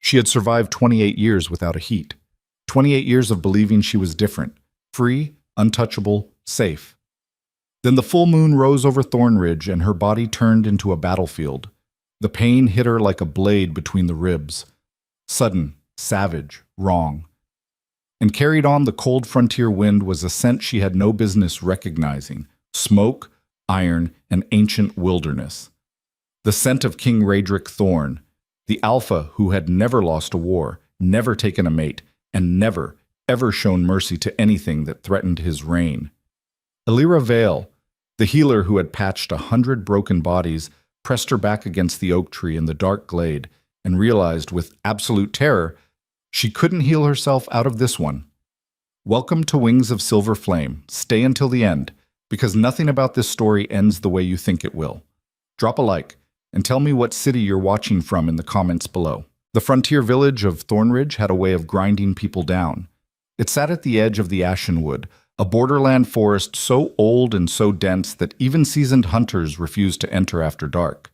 She had survived 28 years without a heat. 28 years of believing she was different, free, untouchable, safe. Then the full moon rose over Thornridge and her body turned into a battlefield. The pain hit her like a blade between the ribs. Sudden, savage, wrong. And carried on the cold frontier wind was a scent she had no business recognizing: smoke, iron, and ancient wilderness. The scent of King Raedric Thorn, the alpha who had never lost a war, never taken a mate, and never, ever shown mercy to anything that threatened his reign. Elira Vale, the healer who had patched 100 broken bodies, pressed her back against the oak tree in the dark glade and realized with absolute terror she couldn't heal herself out of this one. Welcome to Wings of Silver Flame. Stay until the end, because nothing about this story ends the way you think it will. Drop a like, and tell me what city you're watching from in the comments below. The frontier village of Thornridge had a way of grinding people down. It sat at the edge of the Ashenwood, a borderland forest so old and so dense that even seasoned hunters refused to enter after dark.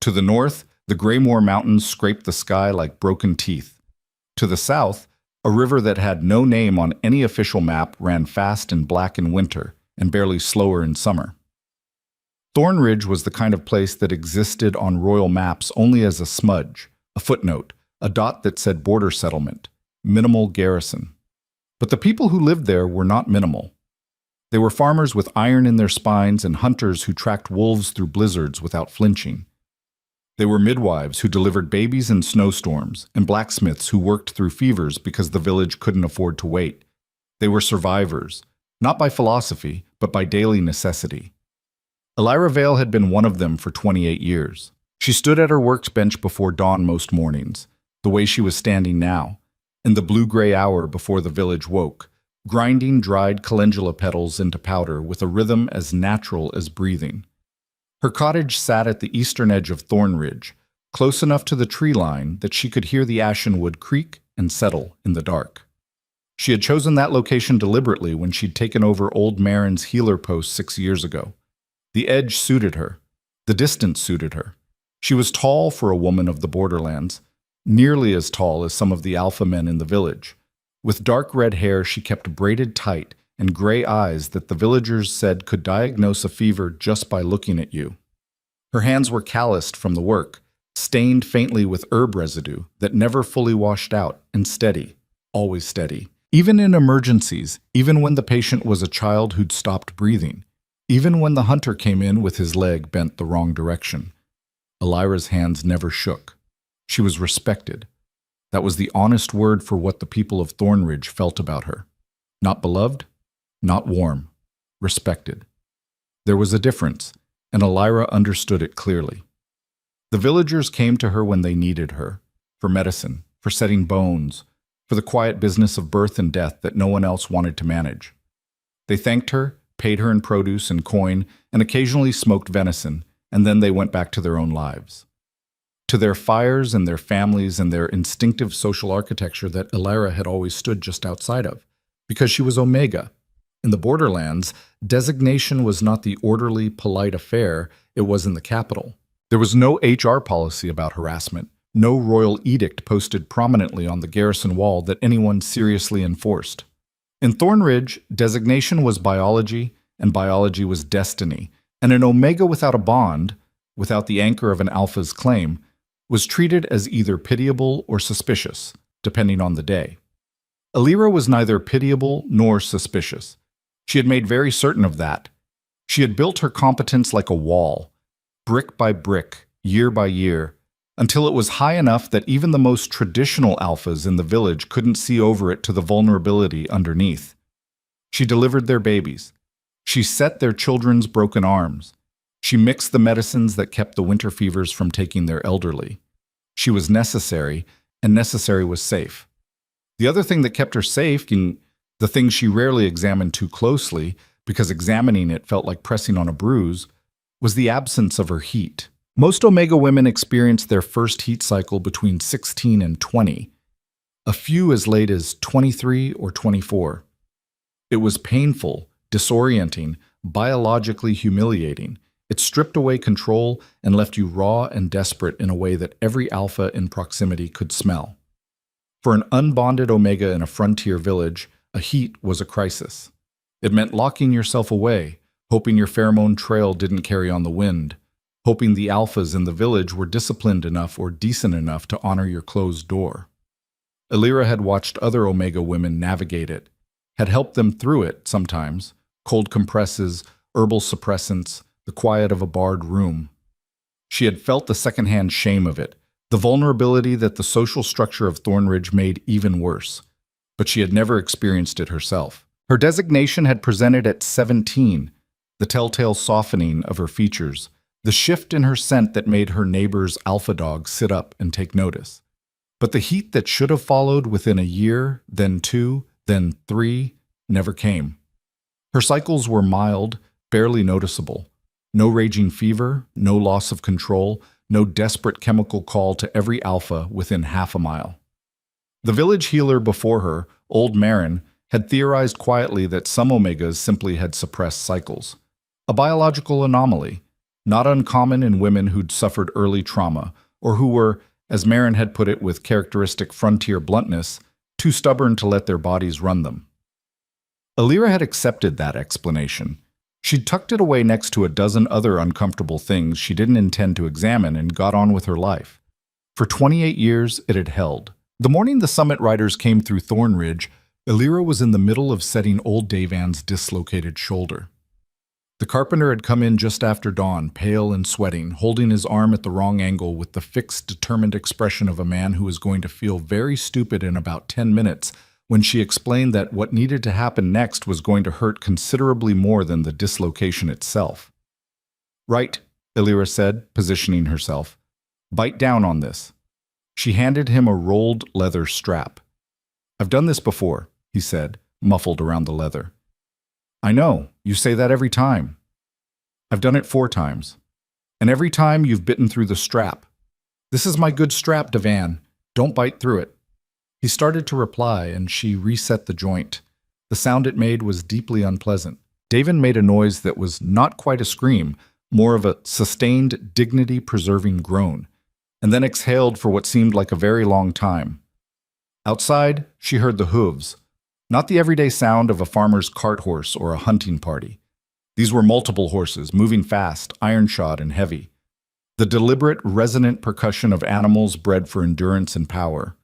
To the north, the Greymoor Mountains scraped the sky like broken teeth. To the south, a river that had no name on any official map ran fast and black in winter and barely slower in summer. Thornridge was the kind of place that existed on royal maps only as a smudge, a footnote, a dot that said border settlement, minimal garrison. But the people who lived there were not minimal. They were farmers with iron in their spines and hunters who tracked wolves through blizzards without flinching. They were midwives who delivered babies in snowstorms and blacksmiths who worked through fevers because the village couldn't afford to wait. They were survivors, not by philosophy, but by daily necessity. Elira Vale had been one of them for 28 years. She stood at her workbench before dawn most mornings, the way she was standing now, in the blue-gray hour before the village woke, grinding dried calendula petals into powder with a rhythm as natural as breathing. Her cottage sat at the eastern edge of Thornridge, close enough to the tree line that she could hear the Ashenwood creak and settle in the dark. She had chosen that location deliberately when she'd taken over Old Marin's healer post 6 years ago. The edge suited her. The distance suited her. She was tall for a woman of the borderlands, nearly as tall as some of the alpha men in the village. With dark red hair she kept braided tight and gray eyes that the villagers said could diagnose a fever just by looking at you. Her hands were calloused from the work, stained faintly with herb residue that never fully washed out, and steady, always steady. Even in emergencies, even when the patient was a child who'd stopped breathing, even when the hunter came in with his leg bent the wrong direction, Elira's hands never shook. She was respected. That was the honest word for what the people of Thornridge felt about her. Not beloved, not warm, respected. There was a difference, and Elira understood it clearly. The villagers came to her when they needed her, for medicine, for setting bones, for the quiet business of birth and death that no one else wanted to manage. They thanked her, paid her in produce and coin, and occasionally smoked venison, and then they went back to their own lives. To their fires and their families and their instinctive social architecture that Elira had always stood just outside of, because she was Omega. In the borderlands, designation was not the orderly, polite affair it was in the capital. There was no HR policy about harassment, no royal edict posted prominently on the garrison wall that anyone seriously enforced. In Thornridge, designation was biology, and biology was destiny, and an Omega without a bond, without the anchor of an Alpha's claim, was treated as either pitiable or suspicious, depending on the day. Elira was neither pitiable nor suspicious. She had made very certain of that. She had built her competence like a wall, brick by brick, year by year, until it was high enough that even the most traditional alphas in the village couldn't see over it to the vulnerability underneath. She delivered their babies. She set their children's broken arms. She mixed the medicines that kept the winter fevers from taking their elderly. She was necessary, and necessary was safe. The other thing that kept her safe, and the thing she rarely examined too closely, because examining it felt like pressing on a bruise, was the absence of her heat. Most Omega women experience their first heat cycle between 16 and 20, a few as late as 23 or 24. It was painful, disorienting, biologically humiliating. It stripped away control and left you raw and desperate in a way that every alpha in proximity could smell. For an unbonded Omega in a frontier village, a heat was a crisis. It meant locking yourself away, hoping your pheromone trail didn't carry on the wind, hoping the alphas in the village were disciplined enough or decent enough to honor your closed door. Elira had watched other Omega women navigate it, had helped them through it sometimes, cold compresses, herbal suppressants, the quiet of a barred room. She had felt the secondhand shame of it, the vulnerability that the social structure of Thornridge made even worse, but she had never experienced it herself. Her designation had presented at 17, the telltale softening of her features, the shift in her scent that made her neighbor's alpha dog sit up and take notice. But the heat that should have followed within a year, then 2, then 3, never came. Her cycles were mild, barely noticeable. No raging fever, no loss of control, no desperate chemical call to every alpha within half a mile. The village healer before her, old Marin, had theorized quietly that some Omegas simply had suppressed cycles. A biological anomaly, not uncommon in women who'd suffered early trauma, or who were, as Marin had put it with characteristic frontier bluntness, too stubborn to let their bodies run them. Elira had accepted that explanation. She'd tucked it away next to a dozen other uncomfortable things she didn't intend to examine and got on with her life. For 28 years, it had held. The morning the Summit Riders came through Thornridge, Elira was in the middle of setting old Davan's dislocated shoulder. The carpenter had come in just after dawn, pale and sweating, holding his arm at the wrong angle with the fixed, determined expression of a man who was going to feel very stupid in about 10 minutes when she explained that what needed to happen next was going to hurt considerably more than the dislocation itself. "Right," Elira said, positioning herself. "Bite down on this." She handed him a rolled leather strap. "I've done this before," he said, muffled around the leather. "I know, you say that every time." "I've done it 4 times. And every time you've bitten through the strap. This is my good strap, Davan. Don't bite through it." He started to reply, and she reset the joint. The sound it made was deeply unpleasant. Davan made a noise that was not quite a scream, more of a sustained, dignity-preserving groan, and then exhaled for what seemed like a very long time. Outside, she heard the hooves. Not the everyday sound of a farmer's cart horse or a hunting party. These were multiple horses, moving fast, iron-shod and heavy. The deliberate, resonant percussion of animals bred for endurance and power.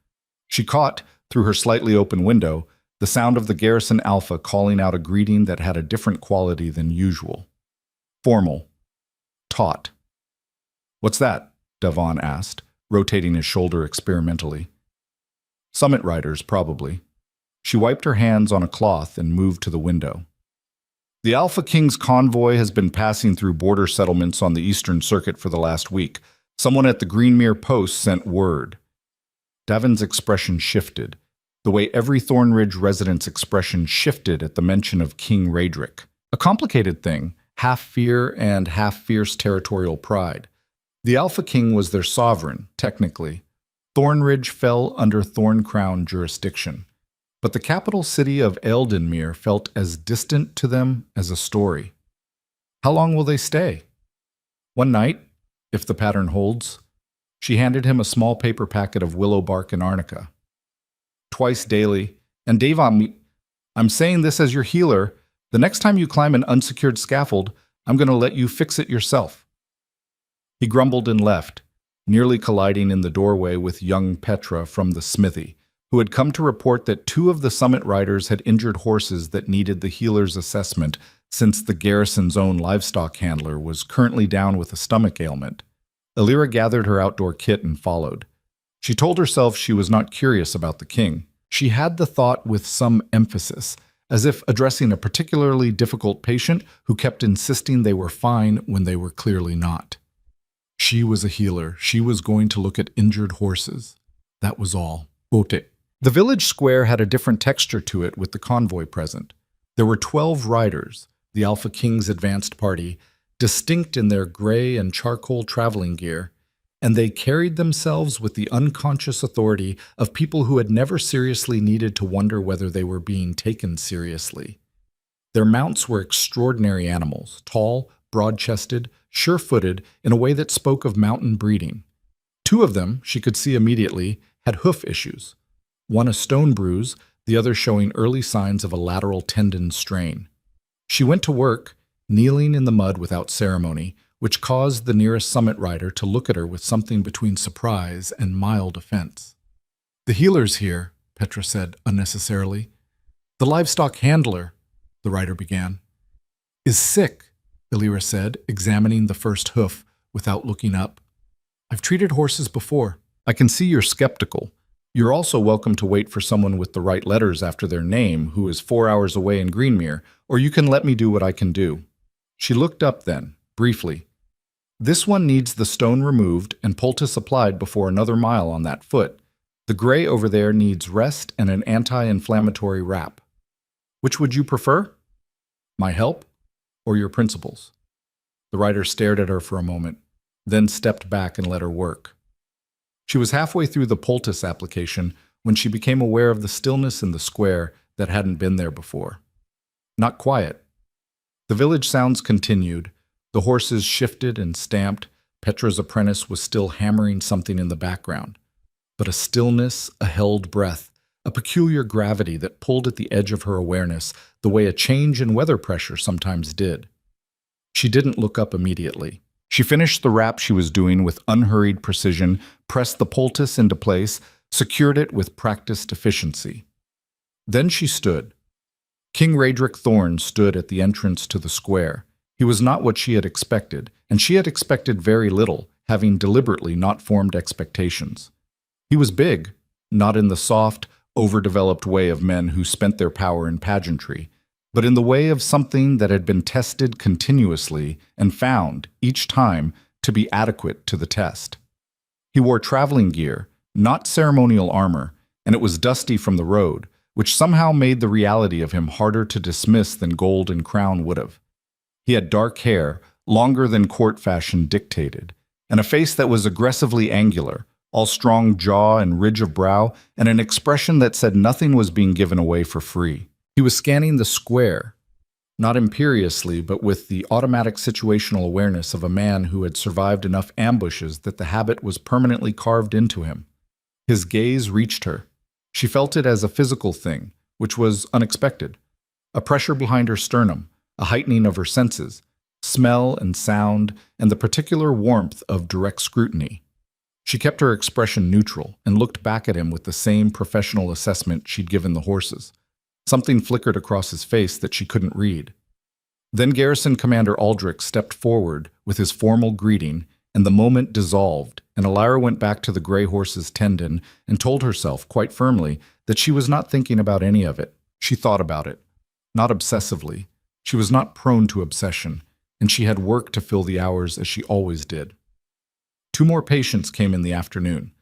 She caught, through her slightly open window, the sound of the garrison alpha calling out a greeting that had a different quality than usual. Formal. Taut. "What's that?" Davan asked, rotating his shoulder experimentally. "Summit Riders, probably." She wiped her hands on a cloth and moved to the window. "The Alpha King's convoy has been passing through border settlements on the Eastern Circuit for the last week. Someone at the Greenmere Post sent word." Davan's expression shifted, the way every Thornridge resident's expression shifted at the mention of King Raedric. A complicated thing, half fear and half fierce territorial pride. The Alpha King was their sovereign, technically. Thornridge fell under Thorncrown jurisdiction. But the capital city of Eldenmere felt as distant to them as a story. "How long will they stay?" "One night, if the pattern holds." She handed him a small paper packet of willow bark and arnica. "Twice daily. And Davan, I'm saying this as your healer. The next time you climb an unsecured scaffold, I'm going to let you fix it yourself." He grumbled and left, nearly colliding in the doorway with young Petra from the smithy, who had come to report that 2 of the Summit Riders had injured horses that needed the healer's assessment since the garrison's own livestock handler was currently down with a stomach ailment. Elira gathered her outdoor kit and followed. She told herself she was not curious about the king. She had the thought with some emphasis, as if addressing a particularly difficult patient who kept insisting they were fine when they were clearly not. She was a healer. She was going to look at injured horses. That was all. Bote. The village square had a different texture to it with the convoy present. There were 12 riders, the Alpha King's advanced party, distinct in their gray and charcoal traveling gear, and they carried themselves with the unconscious authority of people who had never seriously needed to wonder whether they were being taken seriously. Their mounts were extraordinary animals, tall, broad-chested, sure-footed in a way that spoke of mountain breeding. 2 of them, she could see immediately, had hoof issues. one a stone bruise, the other showing early signs of a lateral tendon strain. She went to work, kneeling in the mud without ceremony, which caused the nearest summit rider to look at her with something between surprise and mild offense. "The healer's here," Petra said unnecessarily. "The livestock handler," the rider began. "Is sick," Illyra said, examining the first hoof without looking up. "I've treated horses before." "I can see you're skeptical. You're also welcome to wait for someone with the right letters after their name who is 4 hours away in Greenmere, or you can let me do what I can do." She looked up then, briefly. "This one needs the stone removed and poultice applied before another mile on that foot. The gray over there needs rest and an anti-inflammatory wrap. Which would you prefer? My help or your principles?" The rider stared at her for a moment, then stepped back and let her work. She was halfway through the poultice application when she became aware of the stillness in the square that hadn't been there before. Not quiet. The village sounds continued. The horses shifted and stamped. Petra's apprentice was still hammering something in the background. But a stillness, a held breath, a peculiar gravity that pulled at the edge of her awareness the way a change in weather pressure sometimes did. She didn't look up immediately. She finished the wrap she was doing with unhurried precision, pressed the poultice into place, secured it with practiced efficiency. Then she stood. King Raedric Thorn stood at the entrance to the square. He was not what she had expected, and she had expected very little, having deliberately not formed expectations. He was big, not in the soft, overdeveloped way of men who spent their power in pageantry, but in the way of something that had been tested continuously and found, each time, to be adequate to the test. He wore traveling gear, not ceremonial armor, and it was dusty from the road, which somehow made the reality of him harder to dismiss than gold and crown would have. He had dark hair, longer than court fashion dictated, and a face that was aggressively angular, all strong jaw and ridge of brow, and an expression that said nothing was being given away for free. He was scanning the square, not imperiously, but with the automatic situational awareness of a man who had survived enough ambushes that the habit was permanently carved into him. His gaze reached her. She felt it as a physical thing, which was unexpected. A pressure behind her sternum, a heightening of her senses, smell and sound, and the particular warmth of direct scrutiny. She kept her expression neutral and looked back at him with the same professional assessment she'd given the horses. Something flickered across his face that she couldn't read. Then Garrison Commander Aldrich stepped forward with his formal greeting, and the moment dissolved, and Illyra went back to the gray horse's tendon and told herself, quite firmly, that she was not thinking about any of it. She thought about it. Not obsessively. She was not prone to obsession, and she had work to fill the hours as she always did. 2 more patients came in the afternoon.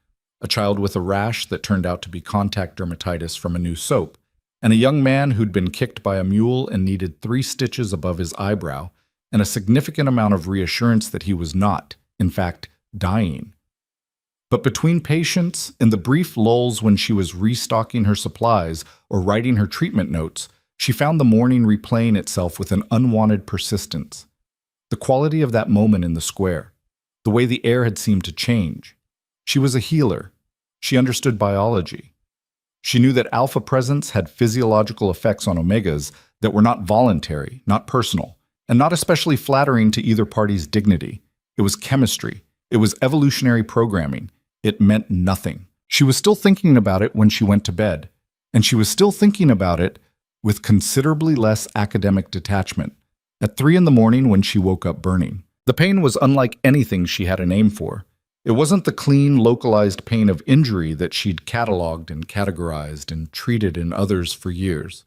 A child with a rash that turned out to be contact dermatitis from a new soap, and a young man who'd been kicked by a mule and needed 3 stitches above his eyebrow, and a significant amount of reassurance that he was not, in fact, dying. But between patients, in the brief lulls when she was restocking her supplies or writing her treatment notes, she found the morning replaying itself with an unwanted persistence. The quality of that moment in the square, the way the air had seemed to change. She was a healer. She understood biology. She knew that alpha presence had physiological effects on omegas that were not voluntary, not personal, and not especially flattering to either party's dignity. It was chemistry. It was evolutionary programming. It meant nothing. She was still thinking about it when she went to bed, and she was still thinking about it with considerably less academic detachment at 3 a.m. when she woke up burning. The pain was unlike anything she had a name for. It wasn't the clean, localized pain of injury that she'd cataloged and categorized and treated in others for years.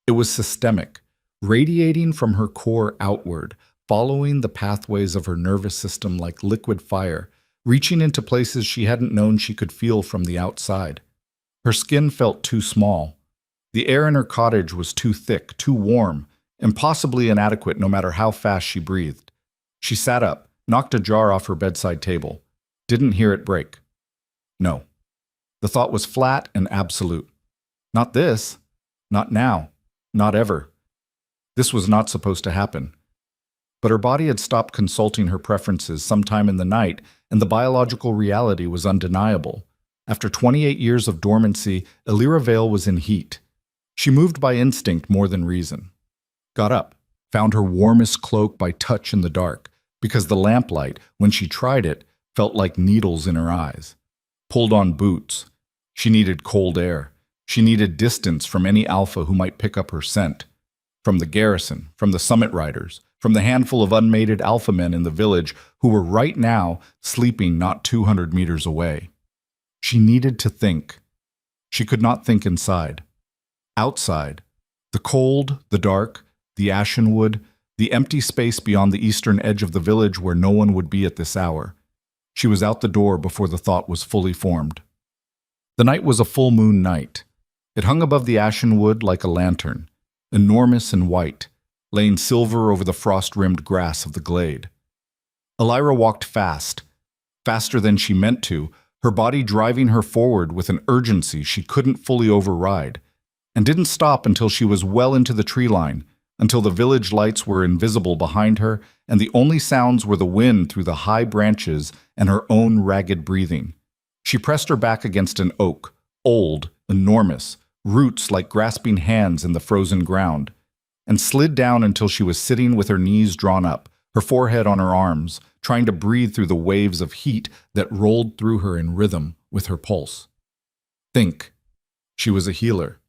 It was systemic, radiating from her core outward, following the pathways of her nervous system like liquid fire, reaching into places she hadn't known she could feel from the outside. Her skin felt too small. The air in her cottage was too thick, too warm, impossibly inadequate no matter how fast she breathed. She sat up, knocked a jar off her bedside table. Didn't hear it break. No. The thought was flat and absolute. Not this. Not now. Not ever. This was not supposed to happen. But her body had stopped consulting her preferences sometime in the night, and the biological reality was undeniable. After 28 years of dormancy, Illyra Vale was in heat. She moved by instinct more than reason. Got up, found her warmest cloak by touch in the dark, because the lamplight, when she tried it, felt like needles in her eyes. Pulled on boots. She needed cold air. She needed distance from any alpha who might pick up her scent. From the garrison, from the summit riders, from the handful of unmated alpha men in the village who were right now sleeping not 200 meters away. She needed to think. She could not think inside. Outside, the cold, the dark, the ashen wood, the empty space beyond the eastern edge of the village where no one would be at this hour. She was out the door before the thought was fully formed. The night was a full moon night. It hung above the ashen wood like a lantern, enormous and white, laying silver over the frost-rimmed grass of the glade. Illyra walked fast, faster than she meant to, her body driving her forward with an urgency she couldn't fully override, and didn't stop until she was well into the tree line, until the village lights were invisible behind her, and the only sounds were the wind through the high branches and her own ragged breathing. She pressed her back against an oak, old, enormous, roots like grasping hands in the frozen ground, and slid down until she was sitting with her knees drawn up, her forehead on her arms, trying to breathe through the waves of heat that rolled through her in rhythm with her pulse. Think. She was a healer.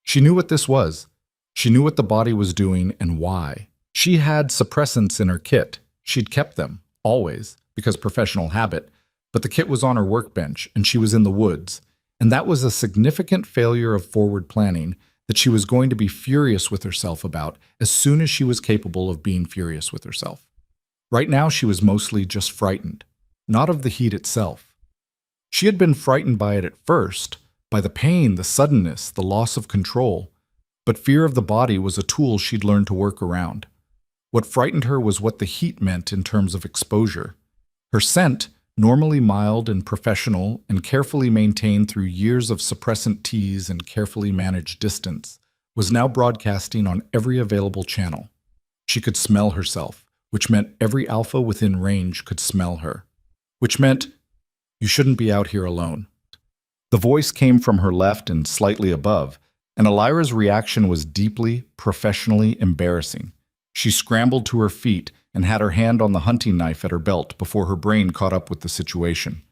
She knew what this was. She knew what the body was doing and why. She had suppressants in her kit. She'd kept them, always, because professional habit, but the kit was on her workbench and she was in the woods, and that was a significant failure of forward planning that she was going to be furious with herself about as soon as she was capable of being furious with herself. Right now she was mostly just frightened, not of the heat itself. She had been frightened by it at first, by the pain, the suddenness, the loss of control, but fear of the body was a tool she'd learned to work around. What frightened her was what the heat meant in terms of exposure. Her scent, normally mild and professional and carefully maintained through years of suppressant teas and carefully managed distance, was now broadcasting on every available channel. She could smell herself, which meant every alpha within range could smell her, which meant, "You shouldn't be out here alone." The voice came from her left and slightly above, and Illyra's reaction was deeply, professionally embarrassing. She scrambled to her feet and had her hand on the hunting knife at her belt before her brain caught up with the situation.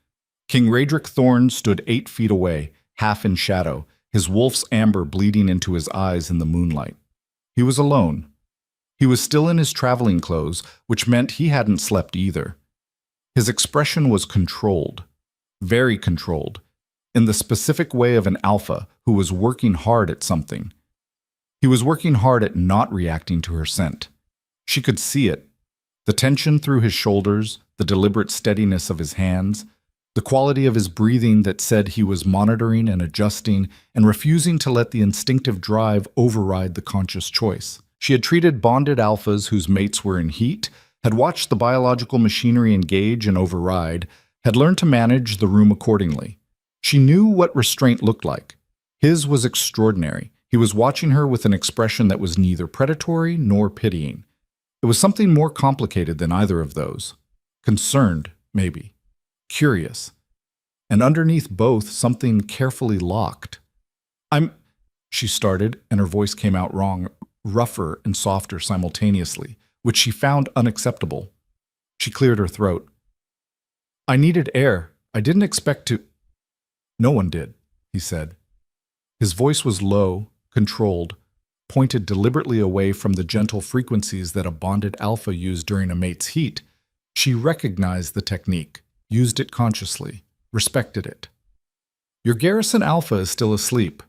King Raedric Thorn stood 8 feet away, half in shadow, his wolf's amber bleeding into his eyes in the moonlight. He was alone. He was still in his traveling clothes, which meant he hadn't slept either. His expression was controlled, very controlled, in the specific way of an alpha who was working hard at something. He was working hard at not reacting to her scent. She could see it. The tension through his shoulders, the deliberate steadiness of his hands, the quality of his breathing that said he was monitoring and adjusting and refusing to let the instinctive drive override the conscious choice. She had treated bonded alphas whose mates were in heat, had watched the biological machinery engage and override, had learned to manage the room accordingly. She knew what restraint looked like. His was extraordinary. He was watching her with an expression that was neither predatory nor pitying. It was something more complicated than either of those. Concerned, maybe. Curious. And underneath both, something carefully locked. She started, and her voice came out wrong, rougher and softer simultaneously, which she found unacceptable. She cleared her throat. "I needed air. I didn't expect to—" "No one did," he said. His voice was low, controlled, pointed deliberately away from the gentle frequencies that a bonded alpha used during a mate's heat. She recognized the technique, used it consciously, respected it. "Your garrison alpha is still asleep.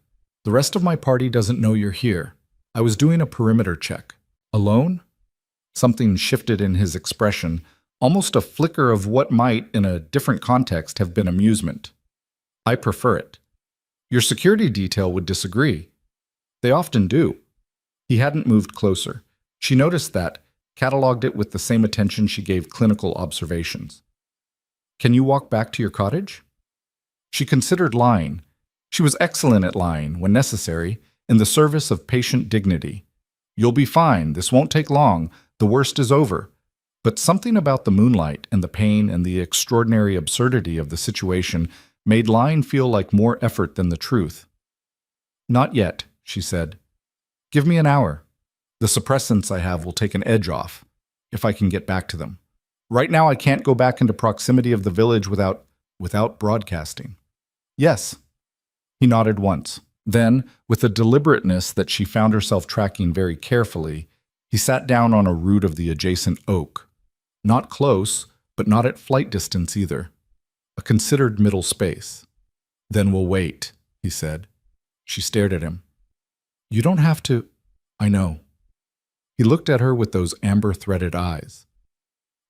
The rest of my party doesn't know you're here. I was doing a perimeter check. Alone?" Something shifted in his expression, almost a flicker of what might, in a different context, have been amusement. "I prefer it. Your security detail would disagree. They often do." He hadn't moved closer. She noticed that, cataloged it with the same attention she gave clinical observations. "Can you walk back to your cottage?" She considered lying. She was excellent at lying, when necessary, in the service of patient dignity. "You'll be fine. This won't take long. The worst is over." But something about the moonlight and the pain and the extraordinary absurdity of the situation made lying feel like more effort than the truth. "Not yet," she said. "Give me an hour. The suppressants I have will take an edge off, if I can get back to them. Right now I can't go back into proximity of the village without broadcasting." "Yes." He nodded once. Then, with a deliberateness that she found herself tracking very carefully, he sat down on a root of the adjacent oak. Not close, but not at flight distance either. A considered middle space. "Then we'll wait," he said. She stared at him. "You don't have to." "I know." He looked at her with those amber-threaded eyes.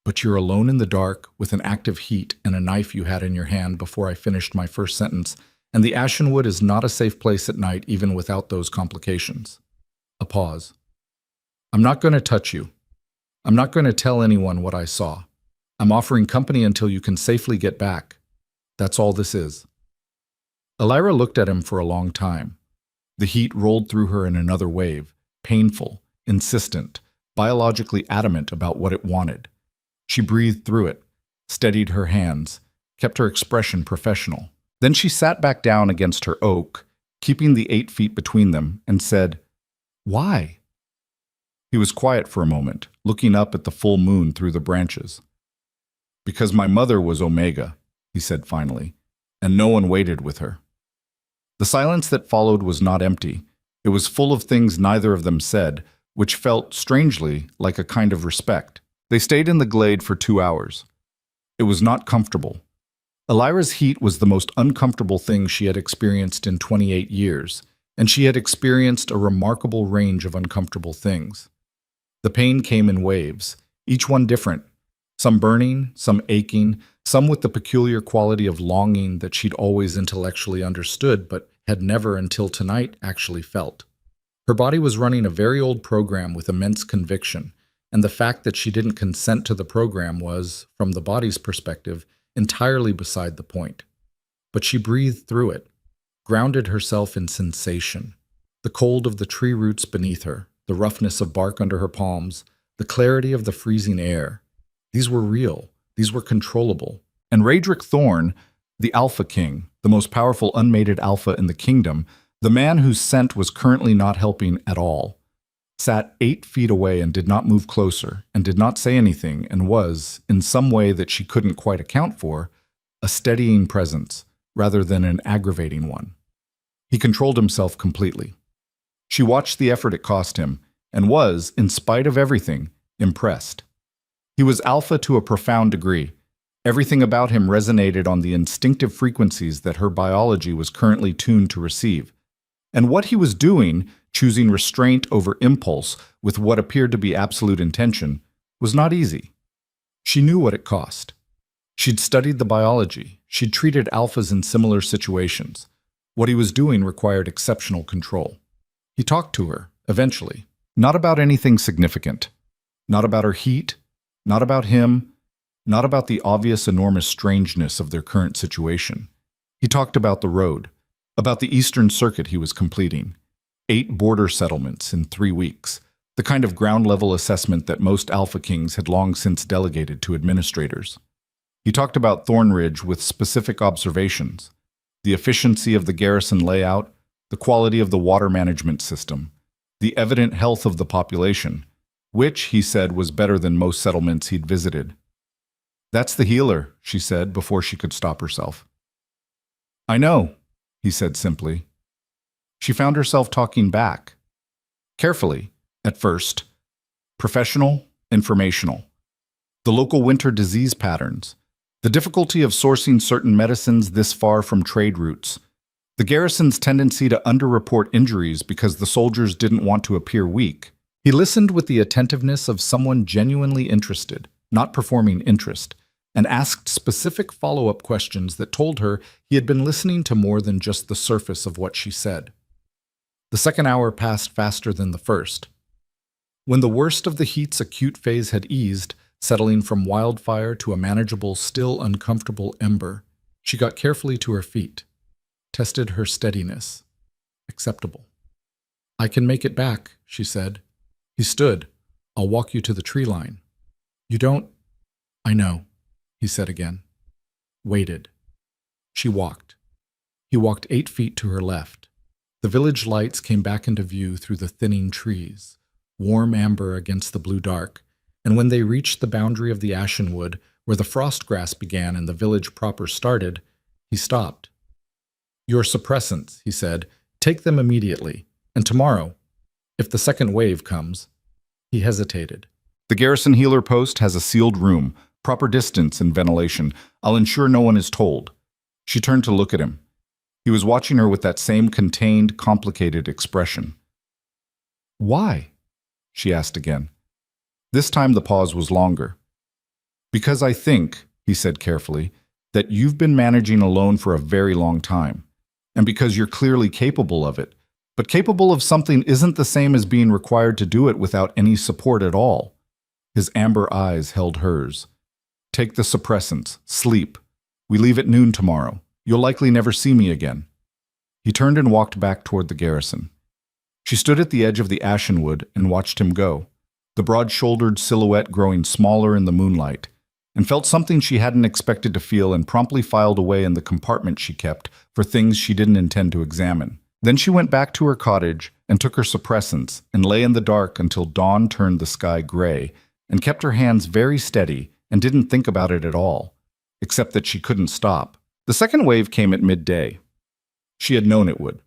"But you're alone in the dark with an active heat and a knife you had in your hand before I finished my first sentence, and the Ashenwood is not a safe place at night even without those complications." A pause. "I'm not going to touch you. I'm not going to tell anyone what I saw. I'm offering company until you can safely get back. That's all this is." Elira looked at him for a long time. The heat rolled through her in another wave, painful, insistent, biologically adamant about what it wanted. She breathed through it, steadied her hands, kept her expression professional. Then she sat back down against her oak, keeping the 8 feet between them, and said, "Why?" He was quiet for a moment, looking up at the full moon through the branches. "Because my mother was Omega," he said finally, "and no one waited with her." The silence that followed was not empty. It was full of things neither of them said, which felt, strangely, like a kind of respect. They stayed in the glade for 2 hours. It was not comfortable. Elira's heat was the most uncomfortable thing she had experienced in 28 years, and she had experienced a remarkable range of uncomfortable things. The pain came in waves, each one different, some burning, some aching, some with the peculiar quality of longing that she'd always intellectually understood but had never until tonight actually felt. Her body was running a very old program with immense conviction, and the fact that she didn't consent to the program was, from the body's perspective, entirely beside the point. But she breathed through it, grounded herself in sensation. The cold of the tree roots beneath her, the roughness of bark under her palms, the clarity of the freezing air. These were real. These were controllable. And Raedric Thorn, the Alpha King, the most powerful unmated alpha in the kingdom, the man whose scent was currently not helping at all, sat 8 feet away and did not move closer, and did not say anything, and was, in some way that she couldn't quite account for, a steadying presence rather than an aggravating one. He controlled himself completely. She watched the effort it cost him, and was, in spite of everything, impressed. He was alpha to a profound degree. Everything about him resonated on the instinctive frequencies that her biology was currently tuned to receive. And what he was doing, choosing restraint over impulse with what appeared to be absolute intention, was not easy. She knew what it cost. She'd studied the biology. She'd treated alphas in similar situations. What he was doing required exceptional control. He talked to her, eventually, not about anything significant, not about her heat, not about him, not about the obvious enormous strangeness of their current situation. He talked about the road, about the Eastern Circuit he was completing, 8 border settlements in 3 weeks, the kind of ground-level assessment that most Alpha Kings had long since delegated to administrators. He talked about Thornridge with specific observations, the efficiency of the garrison layout, the quality of the water management system, the evident health of the population, which, he said, was better than most settlements he'd visited. "That's the healer," she said before she could stop herself. "I know," he said simply. She found herself talking back. Carefully, at first. Professional, informational. The local winter disease patterns. The difficulty of sourcing certain medicines this far from trade routes. The garrison's tendency to underreport injuries because the soldiers didn't want to appear weak. He listened with the attentiveness of someone genuinely interested, not performing interest, and asked specific follow-up questions that told her he had been listening to more than just the surface of what she said. The second hour passed faster than the first. When the worst of the heat's acute phase had eased, settling from wildfire to a manageable, still uncomfortable ember, she got carefully to her feet, tested her steadiness. Acceptable. "I can make it back," she said. He stood. "I'll walk you to the tree line." "You don't—" "I know," he said again. Waited. She walked. He walked 8 feet to her left. The village lights came back into view through the thinning trees, warm amber against the blue dark, and when they reached the boundary of the ashen wood, where the frost grass began and the village proper started, he stopped. "Your suppressants," he said, "take them immediately, and tomorrow, if the second wave comes." He hesitated. "The garrison healer post has a sealed room, proper distance and ventilation. I'll ensure no one is told." She turned to look at him. He was watching her with that same contained, complicated expression. "Why?" she asked again. This time the pause was longer. "Because I think," he said carefully, "that you've been managing alone for a very long time. And because you're clearly capable of it. But capable of something isn't the same as being required to do it without any support at all." His amber eyes held hers. "Take the suppressants. Sleep. We leave at noon tomorrow. You'll likely never see me again." He turned and walked back toward the garrison. She stood at the edge of the ashen wood and watched him go, the broad-shouldered silhouette growing smaller in the moonlight, and felt something she hadn't expected to feel and promptly filed away in the compartment she kept for things she didn't intend to examine. Then she went back to her cottage and took her suppressants and lay in the dark until dawn turned the sky gray and kept her hands very steady and didn't think about it at all, except that she couldn't stop. The second wave came at midday. She had known it would.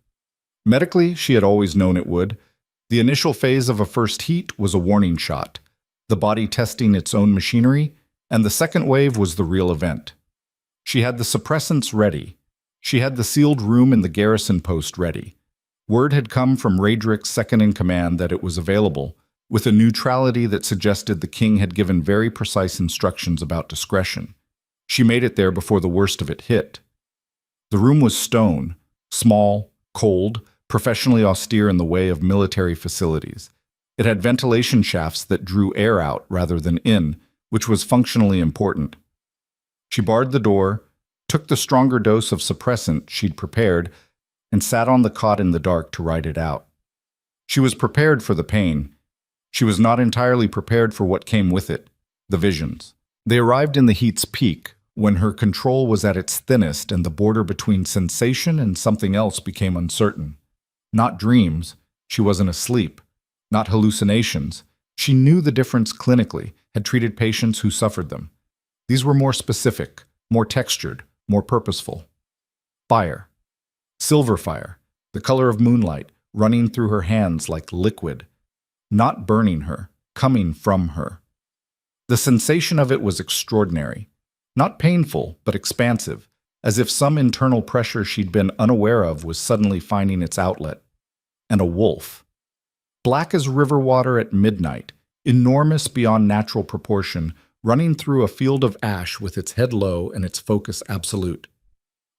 Medically, she had always known it would. The initial phase of a first heat was a warning shot, the body testing its own machinery, and the second wave was the real event. She had the suppressants ready. She had the sealed room in the garrison post ready. Word had come from Raedric's second-in-command that it was available, with a neutrality that suggested the king had given very precise instructions about discretion. She made it there before the worst of it hit. The room was stone, small, cold, professionally austere in the way of military facilities. It had ventilation shafts that drew air out rather than in, which was functionally important. She barred the door, took the stronger dose of suppressant she'd prepared, and sat on the cot in the dark to ride it out. She was prepared for the pain. She was not entirely prepared for what came with it, the visions. They arrived in the heat's peak, when her control was at its thinnest and the border between sensation and something else became uncertain. Not dreams, she wasn't asleep. Not hallucinations. She knew the difference clinically, had treated patients who suffered them. These were more specific, more textured, more purposeful. Fire. Silver fire, the color of moonlight, running through her hands like liquid. Not burning her, coming from her. The sensation of it was extraordinary. Not painful, but expansive, as if some internal pressure she'd been unaware of was suddenly finding its outlet. And a wolf. Black as river water at midnight, enormous beyond natural proportion, running through a field of ash with its head low and its focus absolute.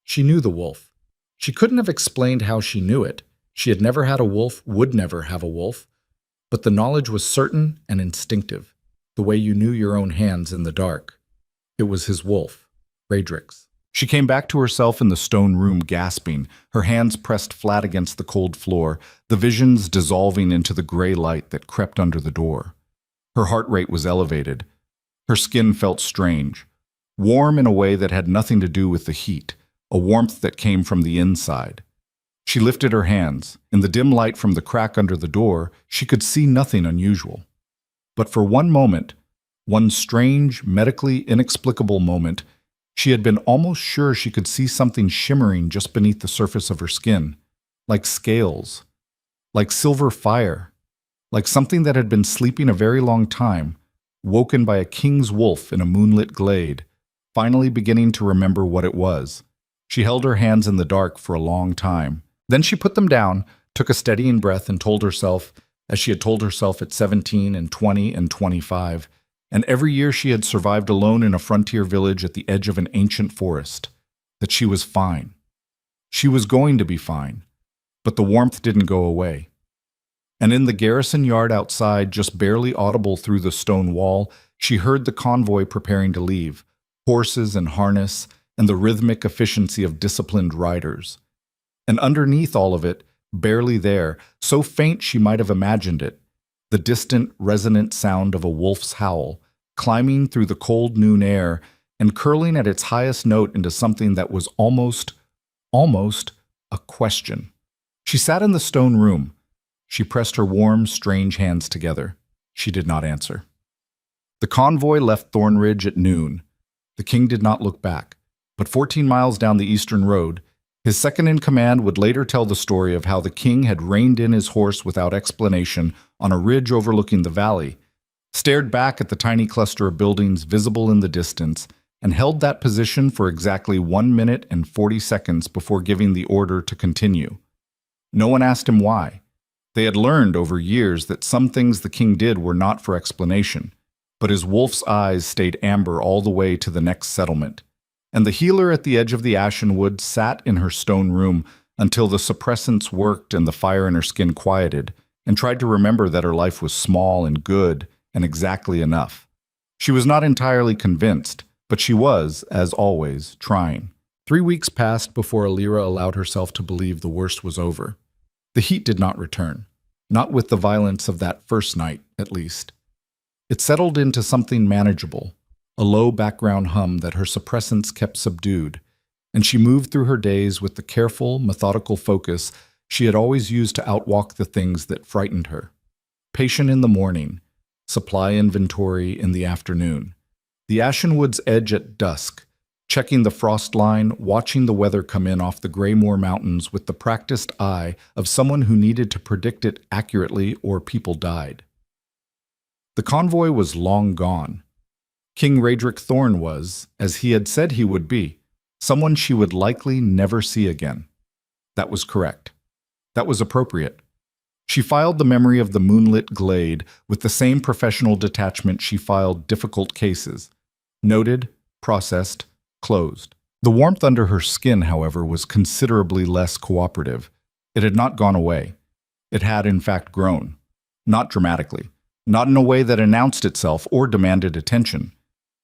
She knew the wolf. She couldn't have explained how she knew it. She had never had a wolf, would never have a wolf. But the knowledge was certain and instinctive, the way you knew your own hands in the dark. It was his wolf, Raedric's. She came back to herself in the stone room gasping, her hands pressed flat against the cold floor, the visions dissolving into the gray light that crept under the door. Her heart rate was elevated. Her skin felt strange, warm in a way that had nothing to do with the heat, a warmth that came from the inside. She lifted her hands. In the dim light from the crack under the door, she could see nothing unusual. But for one moment, one strange, medically inexplicable moment, she had been almost sure she could see something shimmering just beneath the surface of her skin, like scales, like silver fire, like something that had been sleeping a very long time, woken by a king's wolf in a moonlit glade, finally beginning to remember what it was. She held her hands in the dark for a long time. Then she put them down, took a steadying breath, and told herself, as she had told herself at 17 and 20 and 25, and every year she had survived alone in a frontier village at the edge of an ancient forest, that she was fine. She was going to be fine, but the warmth didn't go away. And in the garrison yard outside, just barely audible through the stone wall, she heard the convoy preparing to leave, horses and harness, and the rhythmic efficiency of disciplined riders. And underneath all of it, barely there, so faint she might have imagined it, the distant, resonant sound of a wolf's howl, climbing through the cold noon air and curling at its highest note into something that was almost a question. She sat in the stone room. She pressed her warm, strange hands together. She did not answer. The convoy left Thornridge at noon. The king did not look back, but 14 miles down the eastern road, his second-in-command would later tell the story of how the king had reined in his horse without explanation on a ridge overlooking the valley, stared back at the tiny cluster of buildings visible in the distance, and held that position for exactly 1 minute and 40 seconds before giving the order to continue. No one asked him why. They had learned over years that some things the king did were not for explanation, but his wolf's eyes stayed amber all the way to the next settlement. And the healer at the edge of the ashen wood sat in her stone room until the suppressants worked and the fire in her skin quieted, and tried to remember that her life was small and good and exactly enough. She was not entirely convinced, but she was, as always, trying. 3 weeks passed before Alira allowed herself to believe the worst was over. The heat did not return, not with the violence of that first night, at least. It settled into something manageable, a low background hum that her suppressants kept subdued, and she moved through her days with the careful, methodical focus she had always used to outwalk the things that frightened her. Patient in the morning, supply inventory in the afternoon, the Ashenwood's edge at dusk, checking the frost line, watching the weather come in off the Greymoor Mountains with the practiced eye of someone who needed to predict it accurately or people died. The convoy was long gone. King Raedric Thorn was, as he had said he would be, someone she would likely never see again. That was correct. That was appropriate. She filed the memory of the moonlit glade with the same professional detachment she filed difficult cases. Noted, processed, closed. The warmth under her skin, however, was considerably less cooperative. It had not gone away. It had, in fact, grown. Not dramatically. Not in a way that announced itself or demanded attention.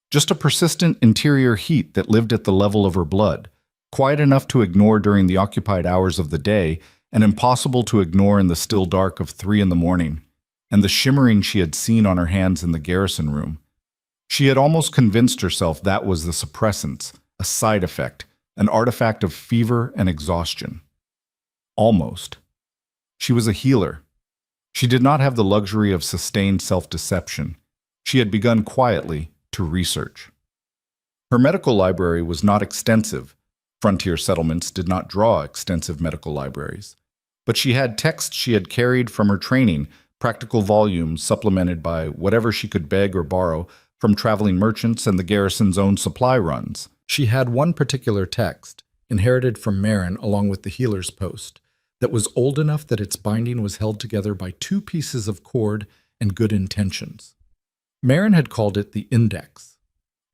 Just a persistent interior heat that lived at the level of her blood, quiet enough to ignore during the occupied hours of the day and impossible to ignore in the still dark of 3 a.m, and the shimmering she had seen on her hands in the garrison room. She had almost convinced herself that was the suppressants, a side effect, an artifact of fever and exhaustion. Almost. She was a healer. She did not have the luxury of sustained self-deception. She had begun quietly to research. Her medical library was not extensive. Frontier settlements did not draw extensive medical libraries. But she had texts she had carried from her training, practical volumes supplemented by whatever she could beg or borrow from traveling merchants and the garrison's own supply runs. She had one particular text, inherited from Marin along with the healer's post, that was old enough that its binding was held together by 2 pieces of cord and good intentions. Marin had called it the Index,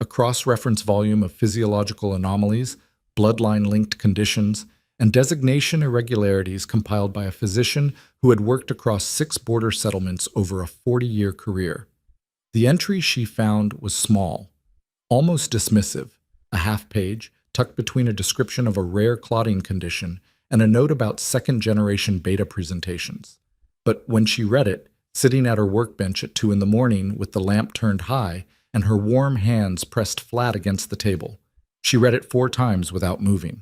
a cross-reference volume of physiological anomalies, bloodline-linked conditions, and designation irregularities compiled by a physician who had worked across 6 border settlements over a 40-year career. The entry she found was small, almost dismissive, a half-page, tucked between a description of a rare clotting condition and a note about second-generation beta presentations. But when she read it, sitting at her workbench at 2 a.m. with the lamp turned high and her warm hands pressed flat against the table, she read it 4 times without moving.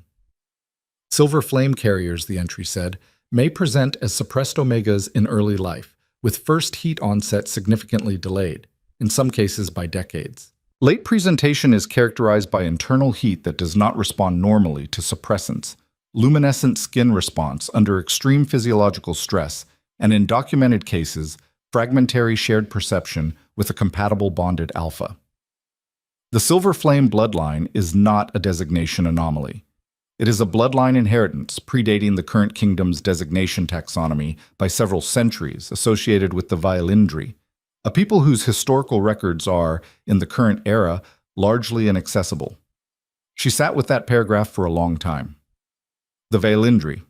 Silver flame carriers, the entry said, may present as suppressed omegas in early life, with first heat onset significantly delayed, in some cases by decades. Late presentation is characterized by internal heat that does not respond normally to suppressants, luminescent skin response under extreme physiological stress, and in documented cases, fragmentary shared perception with a compatible bonded alpha. The silver flame bloodline is not a designation anomaly. It is a bloodline inheritance predating the current kingdom's designation taxonomy by several centuries associated with the Violindri, a people whose historical records are, in the current era, largely inaccessible. She sat with that paragraph for a long time. The Violindri.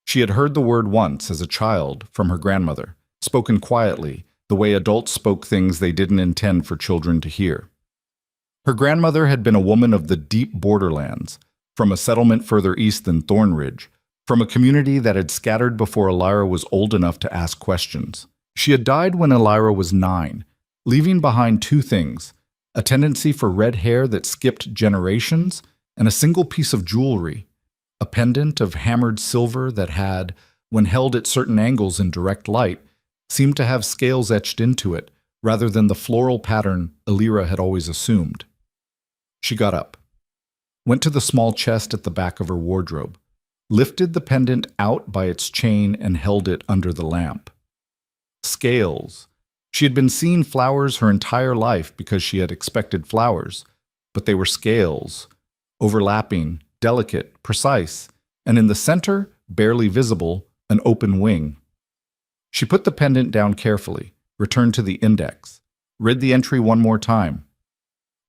She had heard the word once as a child from her grandmother, spoken quietly, the way adults spoke things they didn't intend for children to hear. Her grandmother had been a woman of the deep borderlands, from a settlement further east than Thornridge, from a community that had scattered before Alira was old enough to ask questions. She had died when Alira was 9, leaving behind 2 things: a tendency for red hair that skipped generations, and a single piece of jewelry, a pendant of hammered silver that had, when held at certain angles in direct light, seemed to have scales etched into it, rather than the floral pattern Alira had always assumed. She got up, went to the small chest at the back of her wardrobe, lifted the pendant out by its chain and held it under the lamp. Scales. She had been seeing flowers her entire life because she had expected flowers, but they were scales, overlapping, delicate, precise, and in the center, barely visible, an open wing. She put the pendant down carefully, returned to the index, read the entry one more time.